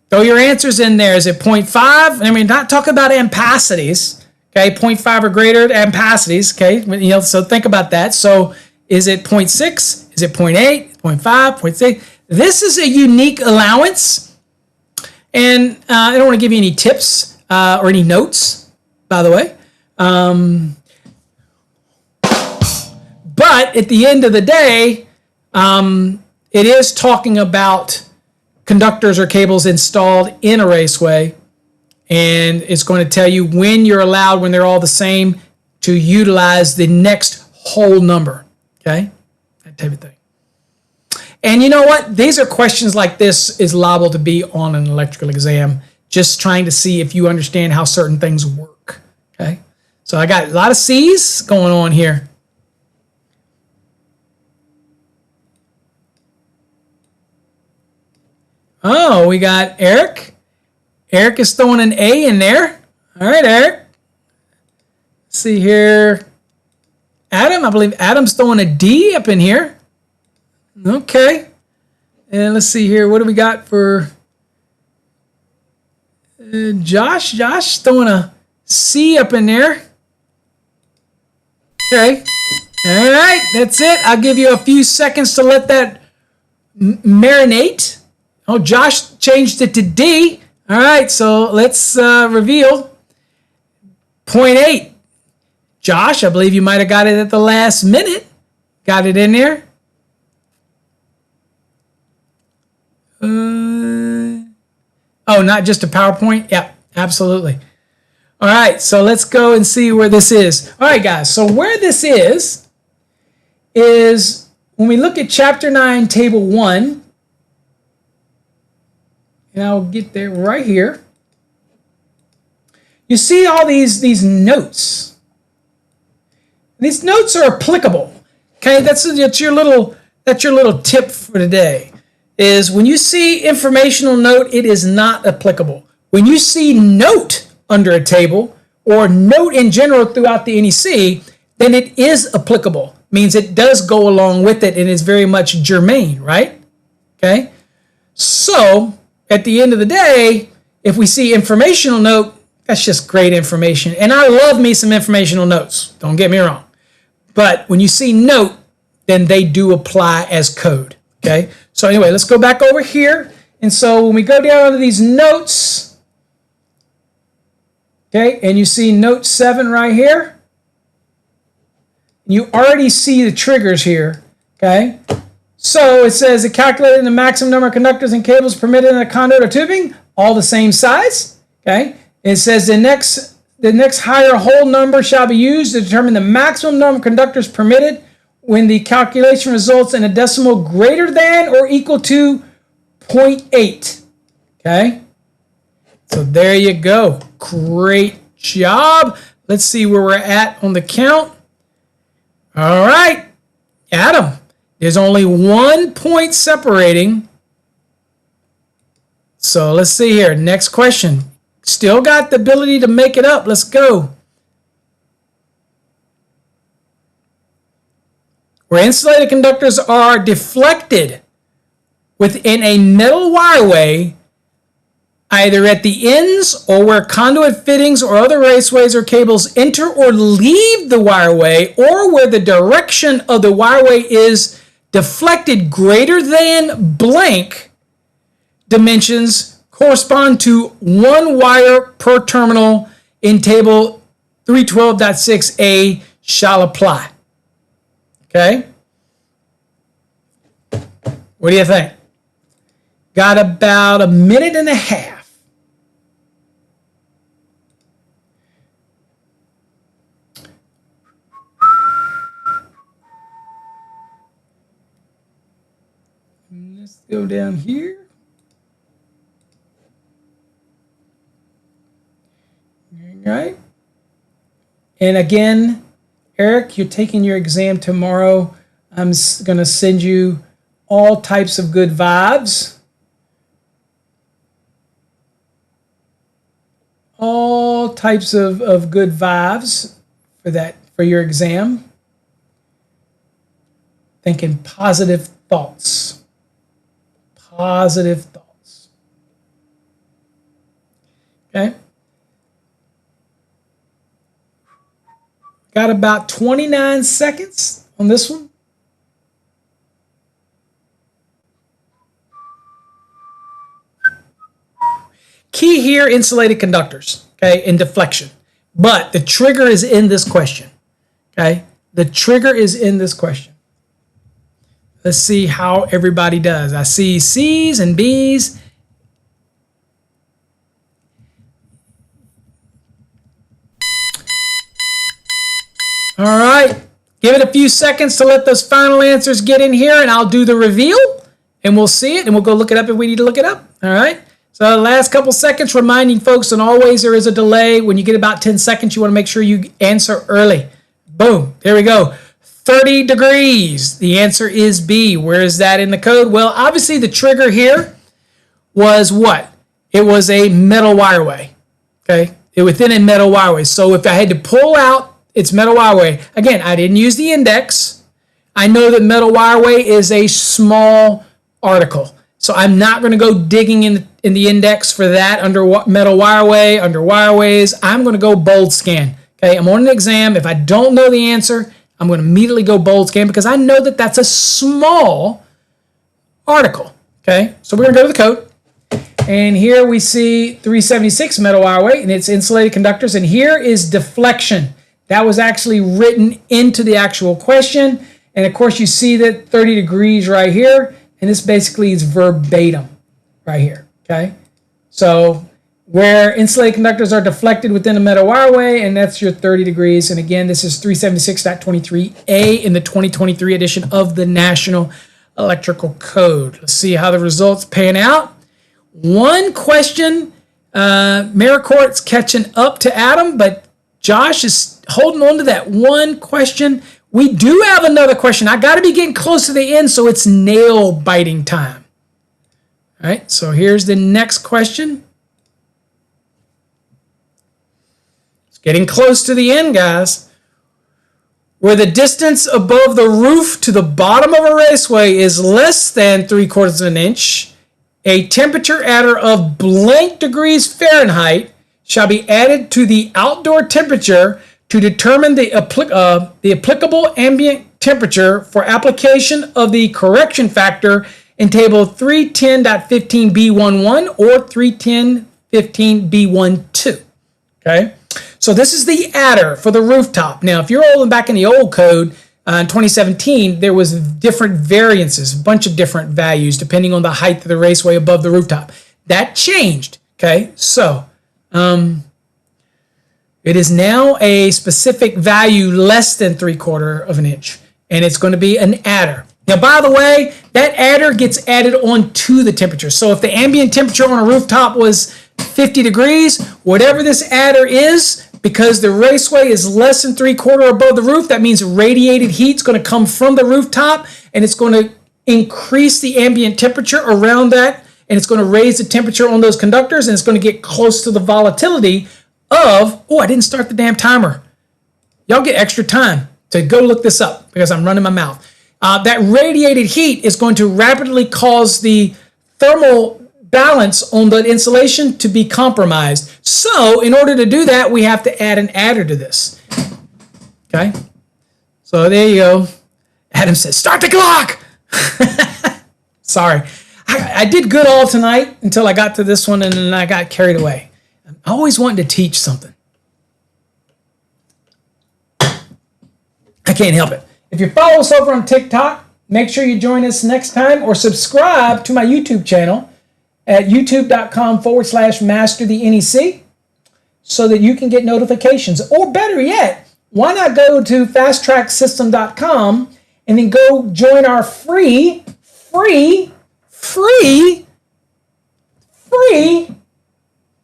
Throw your answers in there. Is it 0.5? I mean, not talking about ampacities. Okay, 0.5 or greater ampacities. Okay, you know, so think about that. So is it 0.6? Is it 0.8? 0.5? 0.6? This is a unique allowance. And I don't want to give you any tips or any notes, by the way. But at the end of the day, it is talking about conductors or cables installed in a raceway. And it's going to tell you when you're allowed, when they're all the same, to utilize the next whole number. Okay? That type of thing. And you know what? These are questions like this is liable to be on an electrical exam, just trying to see if you understand how certain things work. Okay? So I got a lot of C's going on here. Oh, we got Eric. Eric is throwing an A in there. All right, Eric. Let's see here. Adam, I believe Adam's throwing a D up in here. Okay. And let's see here. What do we got for Josh? Josh throwing a C up in there. Okay. All right. That's it. I'll give you a few seconds to let that marinate. Oh, Josh changed it to D. All right. So let's reveal 0.8. Josh, I believe you might have got it at the last minute. Got it in there. Oh, not just a PowerPoint? Yep, absolutely. All right, so let's go and see where this is. All right, guys, so where this is when we look at Chapter 9, Table 1, and I'll get there right here. You see all these notes. These notes are applicable. Okay, that's your little tip for today. Is when you see informational note, it is not applicable. When you see note under a table or note in general throughout the NEC, then it is applicable. Means it does go along with it and is very much germane, right? Okay. So at the end of the day, if we see informational note, that's just great information. And I love me some informational notes. Don't get me wrong. But when you see note, then they do apply as code. Okay, so anyway, let's go back over here. And so when we go down to these notes, okay, and you see note 7 right here, you already see the triggers here, okay? So it says it calculated the maximum number of conductors and cables permitted in a conduit or tubing, all the same size, okay? It says the next higher whole number shall be used to determine the maximum number of conductors permitted when the calculation results in a decimal greater than or equal to 0.8. Okay? So there you go. Great job. Let's see where we're at on the count. All right. Adam, there's only 1 point separating. So let's see here. Next question. Still got the ability to make it up. Let's go. where insulated conductors are deflected within a metal wireway, either at the ends or where conduit fittings or other raceways or cables enter or leave the wireway, or where the direction of the wireway is deflected greater than blank dimensions correspond to one wire per terminal in table 312.6a shall apply. Okay? What do you think? Got about a minute and a half. Let's go down here. All right. And again, Eric, you're taking your exam tomorrow. I'm going to send you all types of good vibes. All types of good vibes for your exam. Thinking positive thoughts. Positive thoughts. Okay. Got about 29 seconds on this one. Key here, insulated conductors, okay, and deflection. But the trigger is in this question, okay? The trigger is in this question. Let's see how everybody does. I see C's and B's. All right, give it a few seconds to let those final answers get in here, and I'll do the reveal, and we'll see it, and we'll go look it up if we need to look it up. All right, so the last couple seconds, reminding folks, and always there is a delay. When you get about 10 seconds, you want to make sure you answer early. Boom, there we go. 30 degrees. The answer is B. Where is that in the code? Well, obviously the trigger here was what? It was a metal wireway, okay? Within a metal wireway. So if I had to pull out its metal wireway, again, I didn't use the index. I know that metal wireway is a small article. So I'm not going to go digging in the index for that under metal wireway, under wireways. I'm going to go bold scan, okay? I'm on an exam. If I don't know the answer, I'm going to immediately go bold scan because I know that that's a small article, okay? So we're going to go to the code. And here we see 376 metal wireway, and it's insulated conductors. And here is deflection. That was actually written into the actual question. And of course, you see that 30 degrees right here. And this basically is verbatim right here, okay? So where insulated conductors are deflected within a metal wireway, and that's your 30 degrees. And again, this is 376.23a in the 2023 edition of the National Electrical Code. Let's see how the results pan out. One question, Maricourt's catching up to Adam, but Josh is holding on to that one question. We do have another question. I got to be getting close to the end, so it's nail biting time. All right, so here's the next question. It's getting close to the end, guys. Where the distance above the roof to the bottom of a raceway is less than 3/4 of an inch, a temperature adder of blank degrees Fahrenheit shall be added to the outdoor temperature to determine the applicable ambient temperature for application of the correction factor in table 310.15b11 or 310.15b12. Okay, so this is the adder for the rooftop. Now, if you're old and back in the old code, in 2017, there was different variances, a bunch of different values depending on the height of the raceway above the rooftop. That changed. Okay, so it is now a specific value less than 3/4 of an inch, and it's going to be an adder. Now, by the way, that adder gets added on to the temperature. So if the ambient temperature on a rooftop was 50 degrees, whatever this adder is, because the raceway is less than 3/4 above the roof, that means radiated heat is going to come from the rooftop, and it's going to increase the ambient temperature around that, and it's going to raise the temperature on those conductors, and it's going to get close to the volatility of, oh, I didn't start the damn timer. Y'all get extra time to go look this up because I'm running my mouth. that radiated heat is going to rapidly cause the thermal balance on the insulation to be compromised. So in order to do that, we have to add an adder to this. Okay? So there you go. Adam says, start the clock! Sorry. I did good all tonight until I got to this one, and then I got carried away. I always wanted to teach something. I can't help it. If you follow us over on TikTok, make sure you join us next time or subscribe to my YouTube channel at youtube.com/master the NEC so that you can get notifications. Or better yet, why not go to fasttracksystem.com and then go join our free,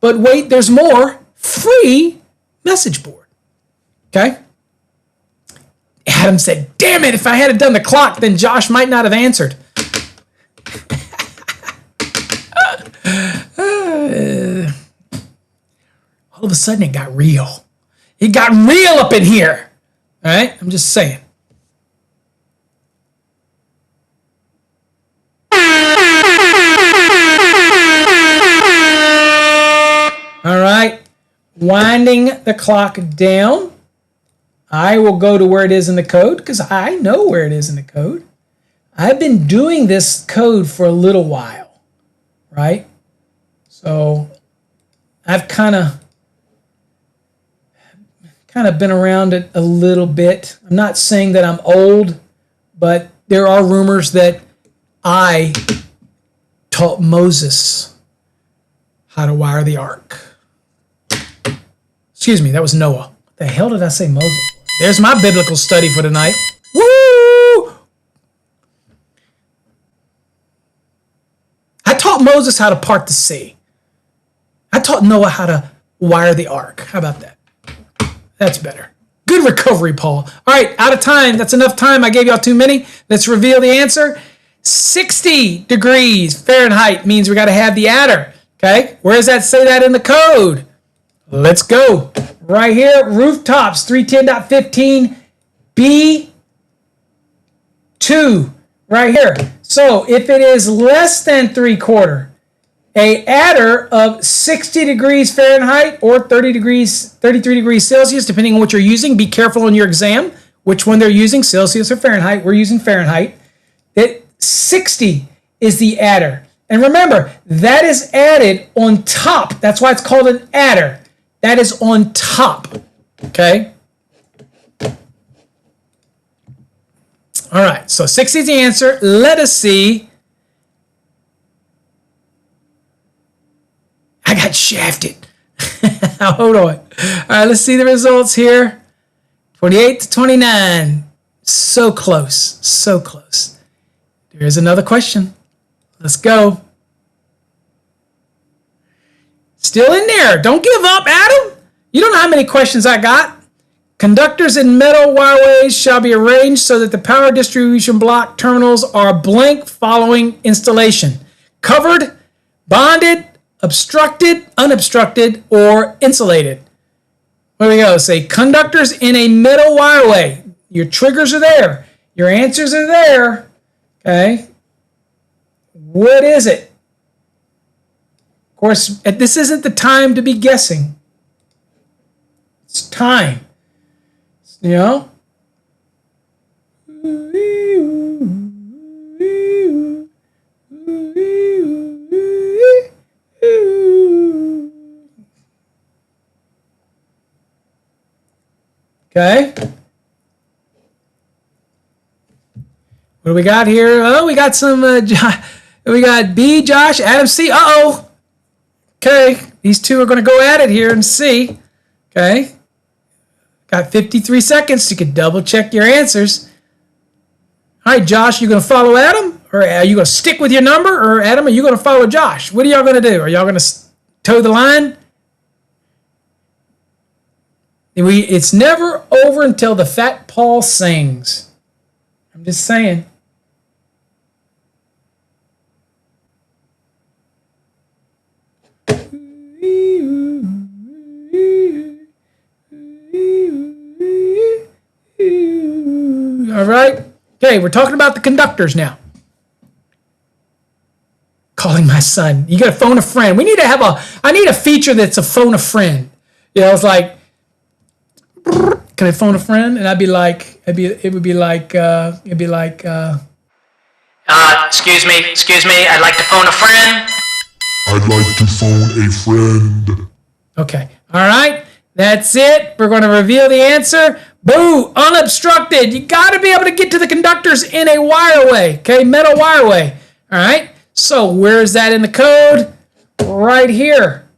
but wait, there's more, free message board. Okay? Adam said, damn it, if I had done the clock, then Josh might not have answered. All of a sudden, it got real. It got real up in here. All right? I'm just saying. All right. Winding the clock down. I will go to where it is in the code because I know where it is in the code. I've been doing this code for a little while, right? So I've kind of been around it a little bit. I'm not saying that I'm old, but there are rumors that I taught Moses how to wire the ark. Excuse me, that was Noah. What the hell did I say Moses? There's my biblical study for tonight. Woo! I taught Moses how to part the sea. I taught Noah how to wire the ark. How about that? That's better. Good recovery, Paul. All right, out of time. That's enough time. I gave y'all too many. Let's reveal the answer. 60 degrees Fahrenheit means we got to have the adder. Okay? Where does that say that in the code? Let's go. Right here, rooftops, 310.15 B2. Right here. So if it is less than 3/4, a adder of 60 degrees Fahrenheit or 33 degrees Celsius, depending on what you're using. Be careful on your exam which one they're using, Celsius or Fahrenheit. We're using Fahrenheit. That 60 is the adder. And remember, that is added on top. That's why it's called an adder. That is on top. Okay? All right, so 60 is the answer. Let us see. I got shafted. Hold on. All right, let's see the results here. 28 to 29. So close. So close. Here's another question. Let's go. Still in there. Don't give up, Adam. You don't know how many questions I got. Conductors in metal wireways shall be arranged so that the power distribution block terminals are blank following installation. Covered, bonded, obstructed, unobstructed, or insulated. There we go. Say conductors in a metal wireway. Your triggers are there. Your answers are there. Okay. What is it? Of course, this isn't the time to be guessing. It's time. You know? Okay. What do we got here? Oh, we got some, we got B, Josh, Adam, C. Uh-oh. Okay. These two are going to go at it here and see. Okay. Got 53 seconds. You can double check your answers. All right, Josh, you going to follow Adam? Or are you going to stick with your number? Or Adam, are you going to follow Josh? What are y'all going to do? Are y'all going to toe the line? It's never over until the Fat Paul sings. I'm just saying. All right. Okay, we're talking about the conductors now. Calling my son. You got to phone a friend. We need to have I need a feature that's a phone a friend. You know, it's like, can I phone a friend? And I'd be like, it would be like, excuse me, I'd like to phone a friend. I'd like to phone a friend. Okay, all right, that's it. We're going to reveal the answer. Boo, unobstructed. You got to be able to get to the conductors in a wireway, okay, metal wireway. All right, so where's that in the code? Right here,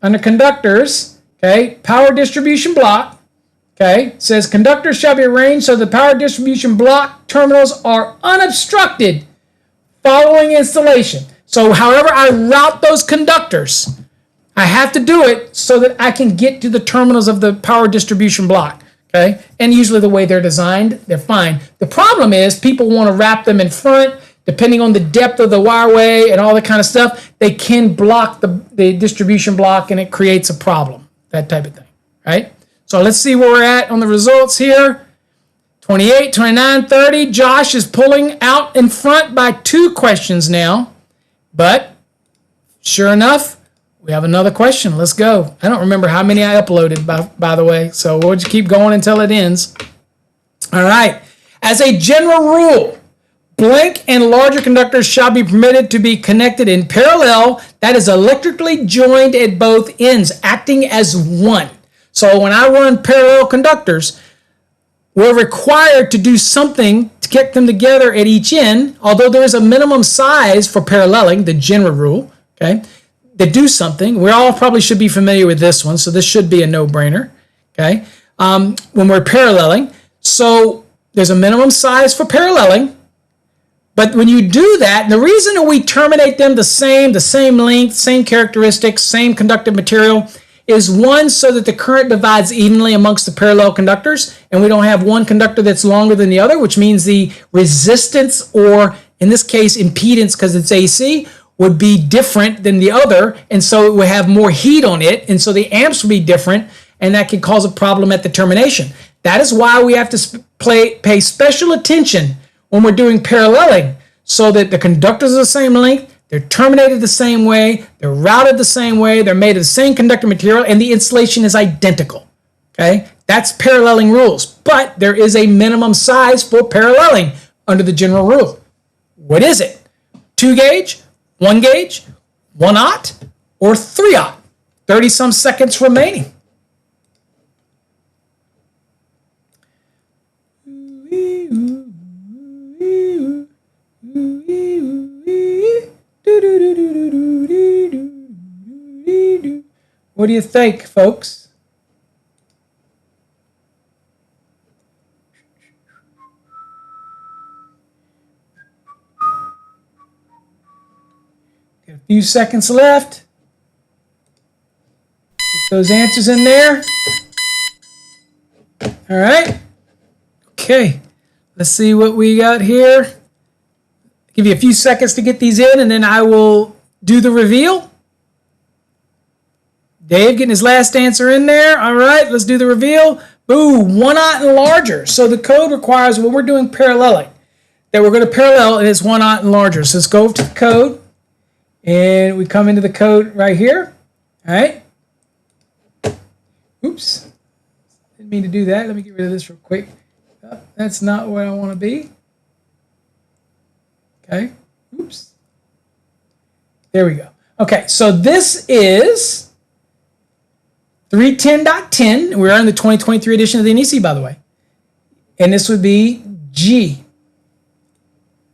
under conductors, okay, power distribution block. Okay, it says conductors shall be arranged so the power distribution block terminals are unobstructed following installation. So however I route those conductors, I have to do it so that I can get to the terminals of the power distribution block. Okay, and usually the way they're designed, they're fine. The problem is people want to wrap them in front, depending on the depth of the wireway and all that kind of stuff. They can block the distribution block and it creates a problem, that type of thing, right? So let's see where we're at on the results here. 28, 29, 30. Josh is pulling out in front by 2 questions now. But sure enough, we have another question. Let's go. I don't remember how many I uploaded, by the way. So we'll just keep going until it ends. All right. As a general rule, blank and larger conductors shall be permitted to be connected in parallel. That is electrically joined at both ends, acting as one. So when I run parallel conductors, we're required to do something to get them together at each end, although there is a minimum size for paralleling, the general rule, okay? They do something. We all probably should be familiar with this one, so this should be a no-brainer, okay? When we're paralleling, so there's a minimum size for paralleling, but when you do that, the reason that we terminate them the same length, same characteristics, same conductive material, is one, so that the current divides evenly amongst the parallel conductors, and we don't have one conductor that's longer than the other, which means the resistance, or in this case, impedance, because it's AC, would be different than the other, and so it would have more heat on it, and so the amps would be different, and that could cause a problem at the termination. That is why we have to pay special attention when we're doing paralleling, so that the conductors are the same length, they're terminated the same way, they're routed the same way, they're made of the same conductor material, and the installation is identical. Okay? That's paralleling rules. But there is a minimum size for paralleling under the general rule. What is it? 2 gauge, 1 gauge, 1/0, or 3/0? 30-some seconds remaining. What do you think, folks? Got a few seconds left. Get those answers in there. All right. Okay. Let's see what we got here. Give you a few seconds to get these in, and then I will do the reveal. Dave getting his last answer in there. All right, let's do the reveal. Boo, 1/0 and larger. So the code requires, when we're doing paralleling, that we're going to parallel, and it's 1/0 and larger. So let's go to the code, and we come into the code right here. All right. Oops. Didn't mean to do that. Let me get rid of this real quick. Oh, that's not where I want to be. Okay. Oops. There we go. Okay, so this is 310.10. We're in the 2023 edition of the NEC, by the way. And this would be G.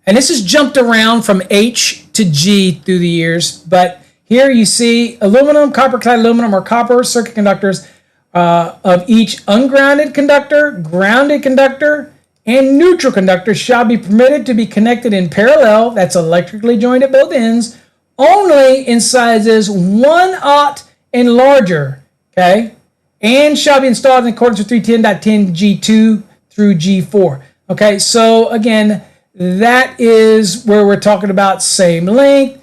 And this has jumped around from H to G through the years. But here you see aluminum, copper-clad aluminum, or copper circuit conductors of each ungrounded conductor, grounded conductor, and neutral conductor shall be permitted to be connected in parallel, that's electrically joined at both ends, only in sizes 1/0 and larger, okay? And shall be installed in accordance with 310.10 G2 through G4. Okay, so again, that is where we're talking about same length,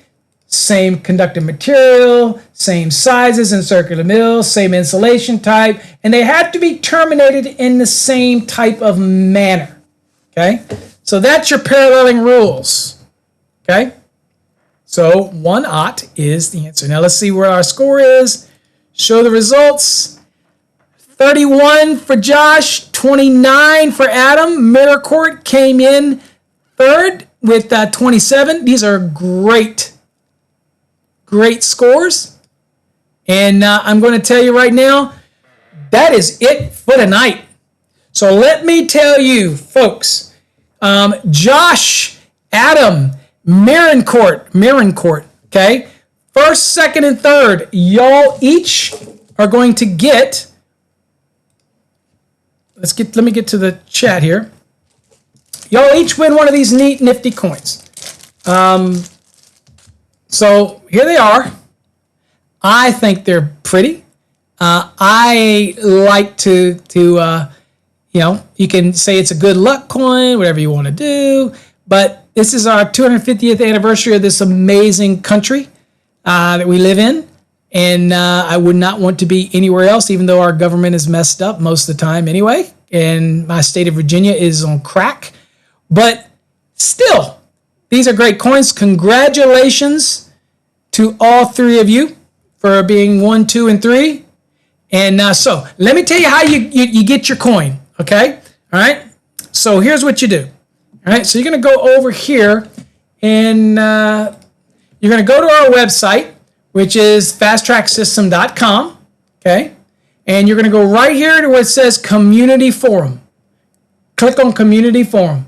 same conductive material, same sizes and circular mills, same insulation type, and they have to be terminated in the same type of manner. Okay, So that's your paralleling rules. Okay? So 1/0 is the answer. Now let's see where our score is. Show the results. 31 for Josh, 29 for Adam. Mirror Court came in third with 27. These are great scores. And I'm going to tell you right now, that is it for tonight. So let me tell you, folks, Josh, Adam, Mirror Court, okay? First, second, and third, y'all each are going to get, let me get to the chat here. Y'all each win one of these neat, nifty coins. So here they are. I think they're pretty. I like to you can say it's a good luck coin, whatever you want to do. But this is our 250th anniversary of this amazing country that we live in. And I would not want to be anywhere else, even though our government is messed up most of the time anyway. And my state of Virginia is on crack. But still, these are great coins. Congratulations to all three of you for being 1, 2, and 3. And so let me tell you how you get your coin, okay? All right? So here's what you do. All right? So you're going to go over here and you're going to go to our website, which is fasttracksystem.com, okay? And you're going to go right here to where it says Community Forum. Click on Community Forum.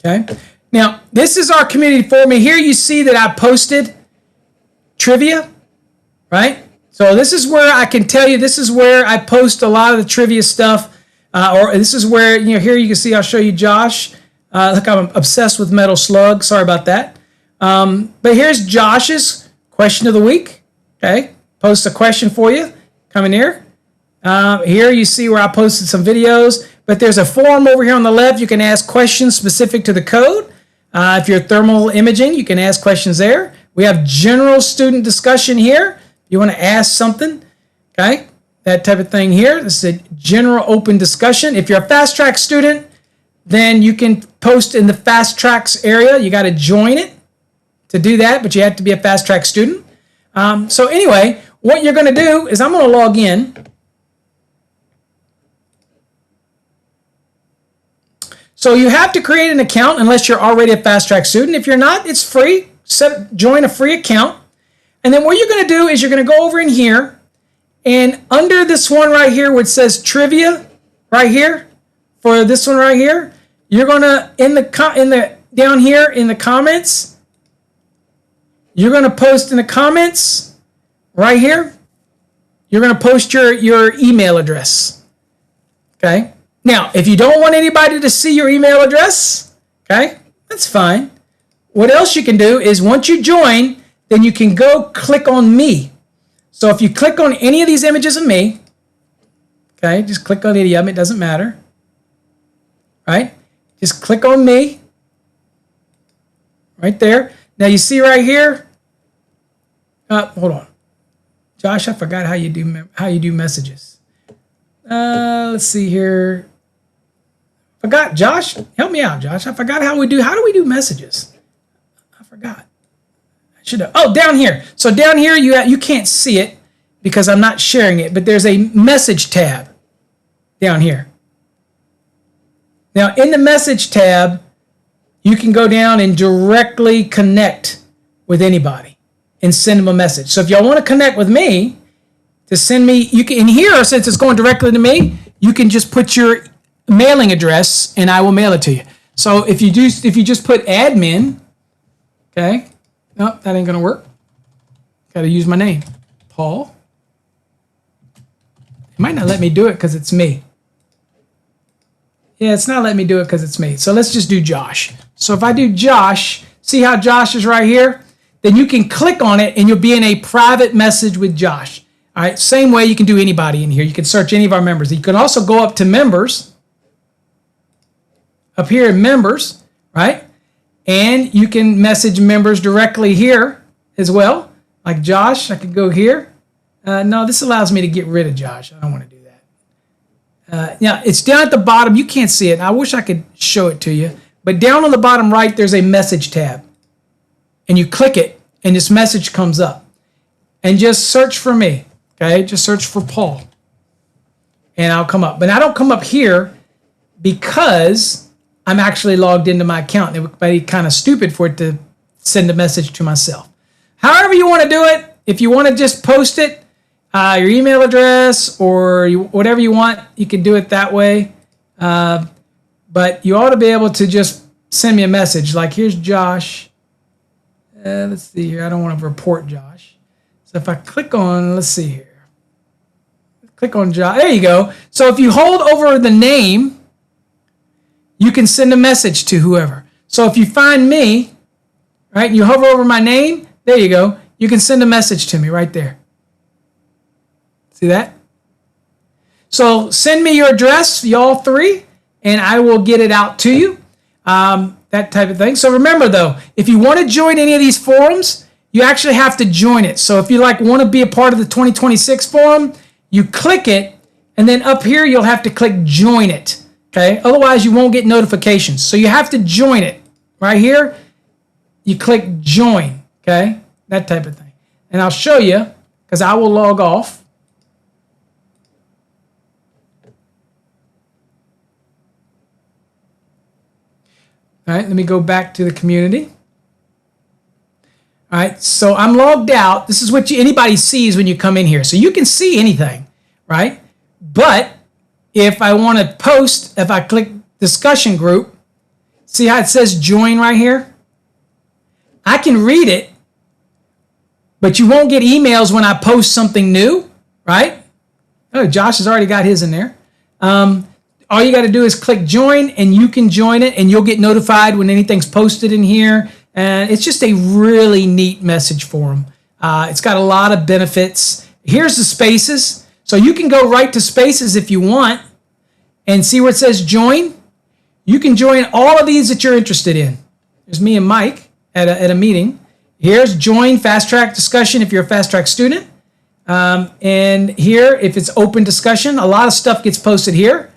Okay? Now, this is our community forum. And here you see that I posted trivia, right? So this is where I can tell you, this is where I post a lot of the trivia stuff. Or this is where, here you can see, I'll show you Josh. Look, I'm obsessed with Metal Slug. Sorry about that. But here's Josh's question of the week. Okay? Post a question for you. Come in here. Here you see where I posted some videos. But there's a forum over here on the left. You can ask questions specific to the code. If you're thermal imaging, you can ask questions there. We have general student discussion here. You want to ask something, okay? That type of thing here. This is a general open discussion. If you're a Fast Track student, then you can post in the Fast Tracks area. You got to join it to do that, but you have to be a Fast Track student. So anyway, what you're going to do is I'm going to log in. So you have to create an account unless you're already a Fast Track student. If you're not, it's free. Join a free account. And then what you're going to do is you're going to go over in here, and under this one right here where it says trivia right here, for this one right here, you're going to, down here in the comments, you're going to post in the comments right here, you're going to post your email address. Okay? Now, if you don't want anybody to see your email address, okay, that's fine. What else you can do is once you join, then you can go click on me. So if you click on any of these images of me, okay, just click on any of them, it doesn't matter. Right? Just click on me. Right there. Now you see right here. Hold on. Josh, I forgot how you do messages. Let's see here. Forgot, Josh. Help me out, Josh. I forgot how do we do messages? I forgot. Should have. Oh, down here. So down here, you can't see it because I'm not sharing it, but there's a message tab down here. Now, in the message tab, you can go down and directly connect with anybody and send them a message. So if y'all want to connect with me, to send me, you can, in here, since it's going directly to me, you can just put your mailing address and I will mail it to you. So if you just put admin, okay. Nope, that ain't going to work. Got to use my name. Paul. It might not let me do it because it's me. Yeah, it's not letting me do it because it's me. So let's just do Josh. So if I do Josh, see how Josh is right here? Then you can click on it and you'll be in a private message with Josh. All right, same way you can do anybody in here. You can search any of our members. You can also go up to members. Up here in members, right? And you can message members directly here as well. Like Josh, I could go here. No, this allows me to get rid of Josh. I don't want to do Yeah, it's down at the bottom. You can't see it. I wish I could show it to you. But down on the bottom right, there's a message tab. And you click it, and this message comes up. And just search for me, okay? Just search for Paul. And I'll come up. But I don't come up here because I'm actually logged into my account. It would be kind of stupid for it to send a message to myself. However you want to do it, if you want to just post it, your email address or whatever you want, you can do it that way. But you ought to be able to just send me a message. Like, here's Josh. Let's see here. I don't want to report Josh. So if I click on, let's see here. Click on Josh. There you go. So if you hold over the name, you can send a message to whoever. So if you find me, right, and you hover over my name, there you go. You can send a message to me right there. See that? So send me your address, y'all three, and I will get it out to you. That type of thing. So remember though, if you want to join any of these forums, you actually have to join it. So if you want to be a part of the 2026 forum, you click it, and then up here you'll have to click join it. Okay? Otherwise you won't get notifications. So you have to join it. Right here, you click join. Okay? That type of thing. And I'll show you, because I will log off. All right, let me go back to the community. All right, so I'm logged out. This is what anybody sees when you come in here. So you can see anything, right? But if I want to post, if I click discussion group, see how it says join right here? I can read it, but you won't get emails when I post something new, right? Oh, Josh has already got his in there. All you got to do is click join, and you can join it, and you'll get notified when anything's posted in here. And it's just a really neat message forum. It's got a lot of benefits. Here's the spaces. So you can go right to spaces if you want and see where it says join. You can join all of these that you're interested in. There's me and Mike at a meeting. Here's join fast track discussion if you're a fast track student. And here, if it's open discussion, a lot of stuff gets posted here.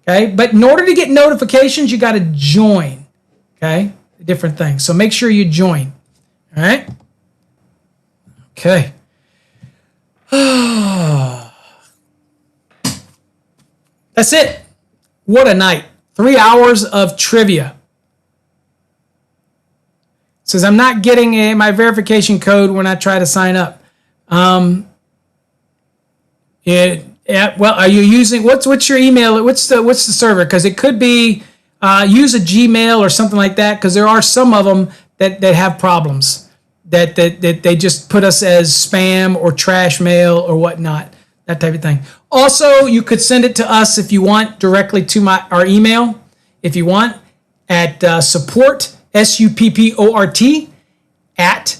Okay, but in order to get notifications, you got to join. Okay, different things. So make sure you join. All right. Okay. That's it. What a night. 3 hours of trivia. It says I'm not getting my verification code when I try to sign up. Yeah, well, are you using what's your email? What's the server? Because it could be use a Gmail or something like that. Because there are some of them that have problems that they just put us as spam or trash mail or whatnot, that type of thing. Also, you could send it to us if you want directly to our email. If you want at support SUPPORT at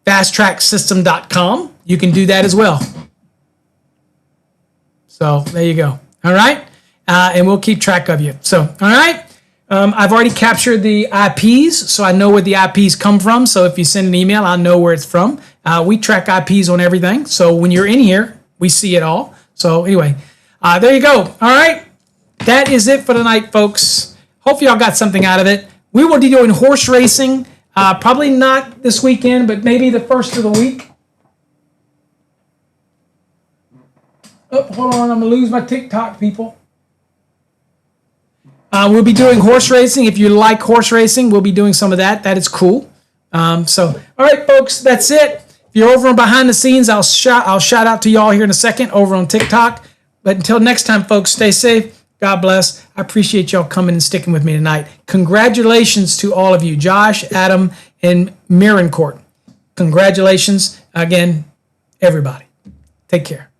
fasttracksystem.com. You can do that as well. So there you go. All right. And we'll keep track of you. So, all right. I've already captured the IPs, so I know where the IPs come from. So if you send an email, I'll know where it's from. We track IPs on everything. So when you're in here, we see it all. So anyway, there you go. All right. That is it for tonight, folks. Hope y'all got something out of it. We will be doing horse racing. Probably not this weekend, but maybe the first of the week. Oh, hold on, I'm going to lose my TikTok, people. We'll be doing horse racing. If you like horse racing, we'll be doing some of that. That is cool. So, all right, folks, that's it. If you're over on behind the scenes, I'll shout out to y'all here in a second over on TikTok. But until next time, folks, stay safe. God bless. I appreciate y'all coming and sticking with me tonight. Congratulations to all of you, Josh, Adam, and Mirancourt. Congratulations again, everybody. Take care.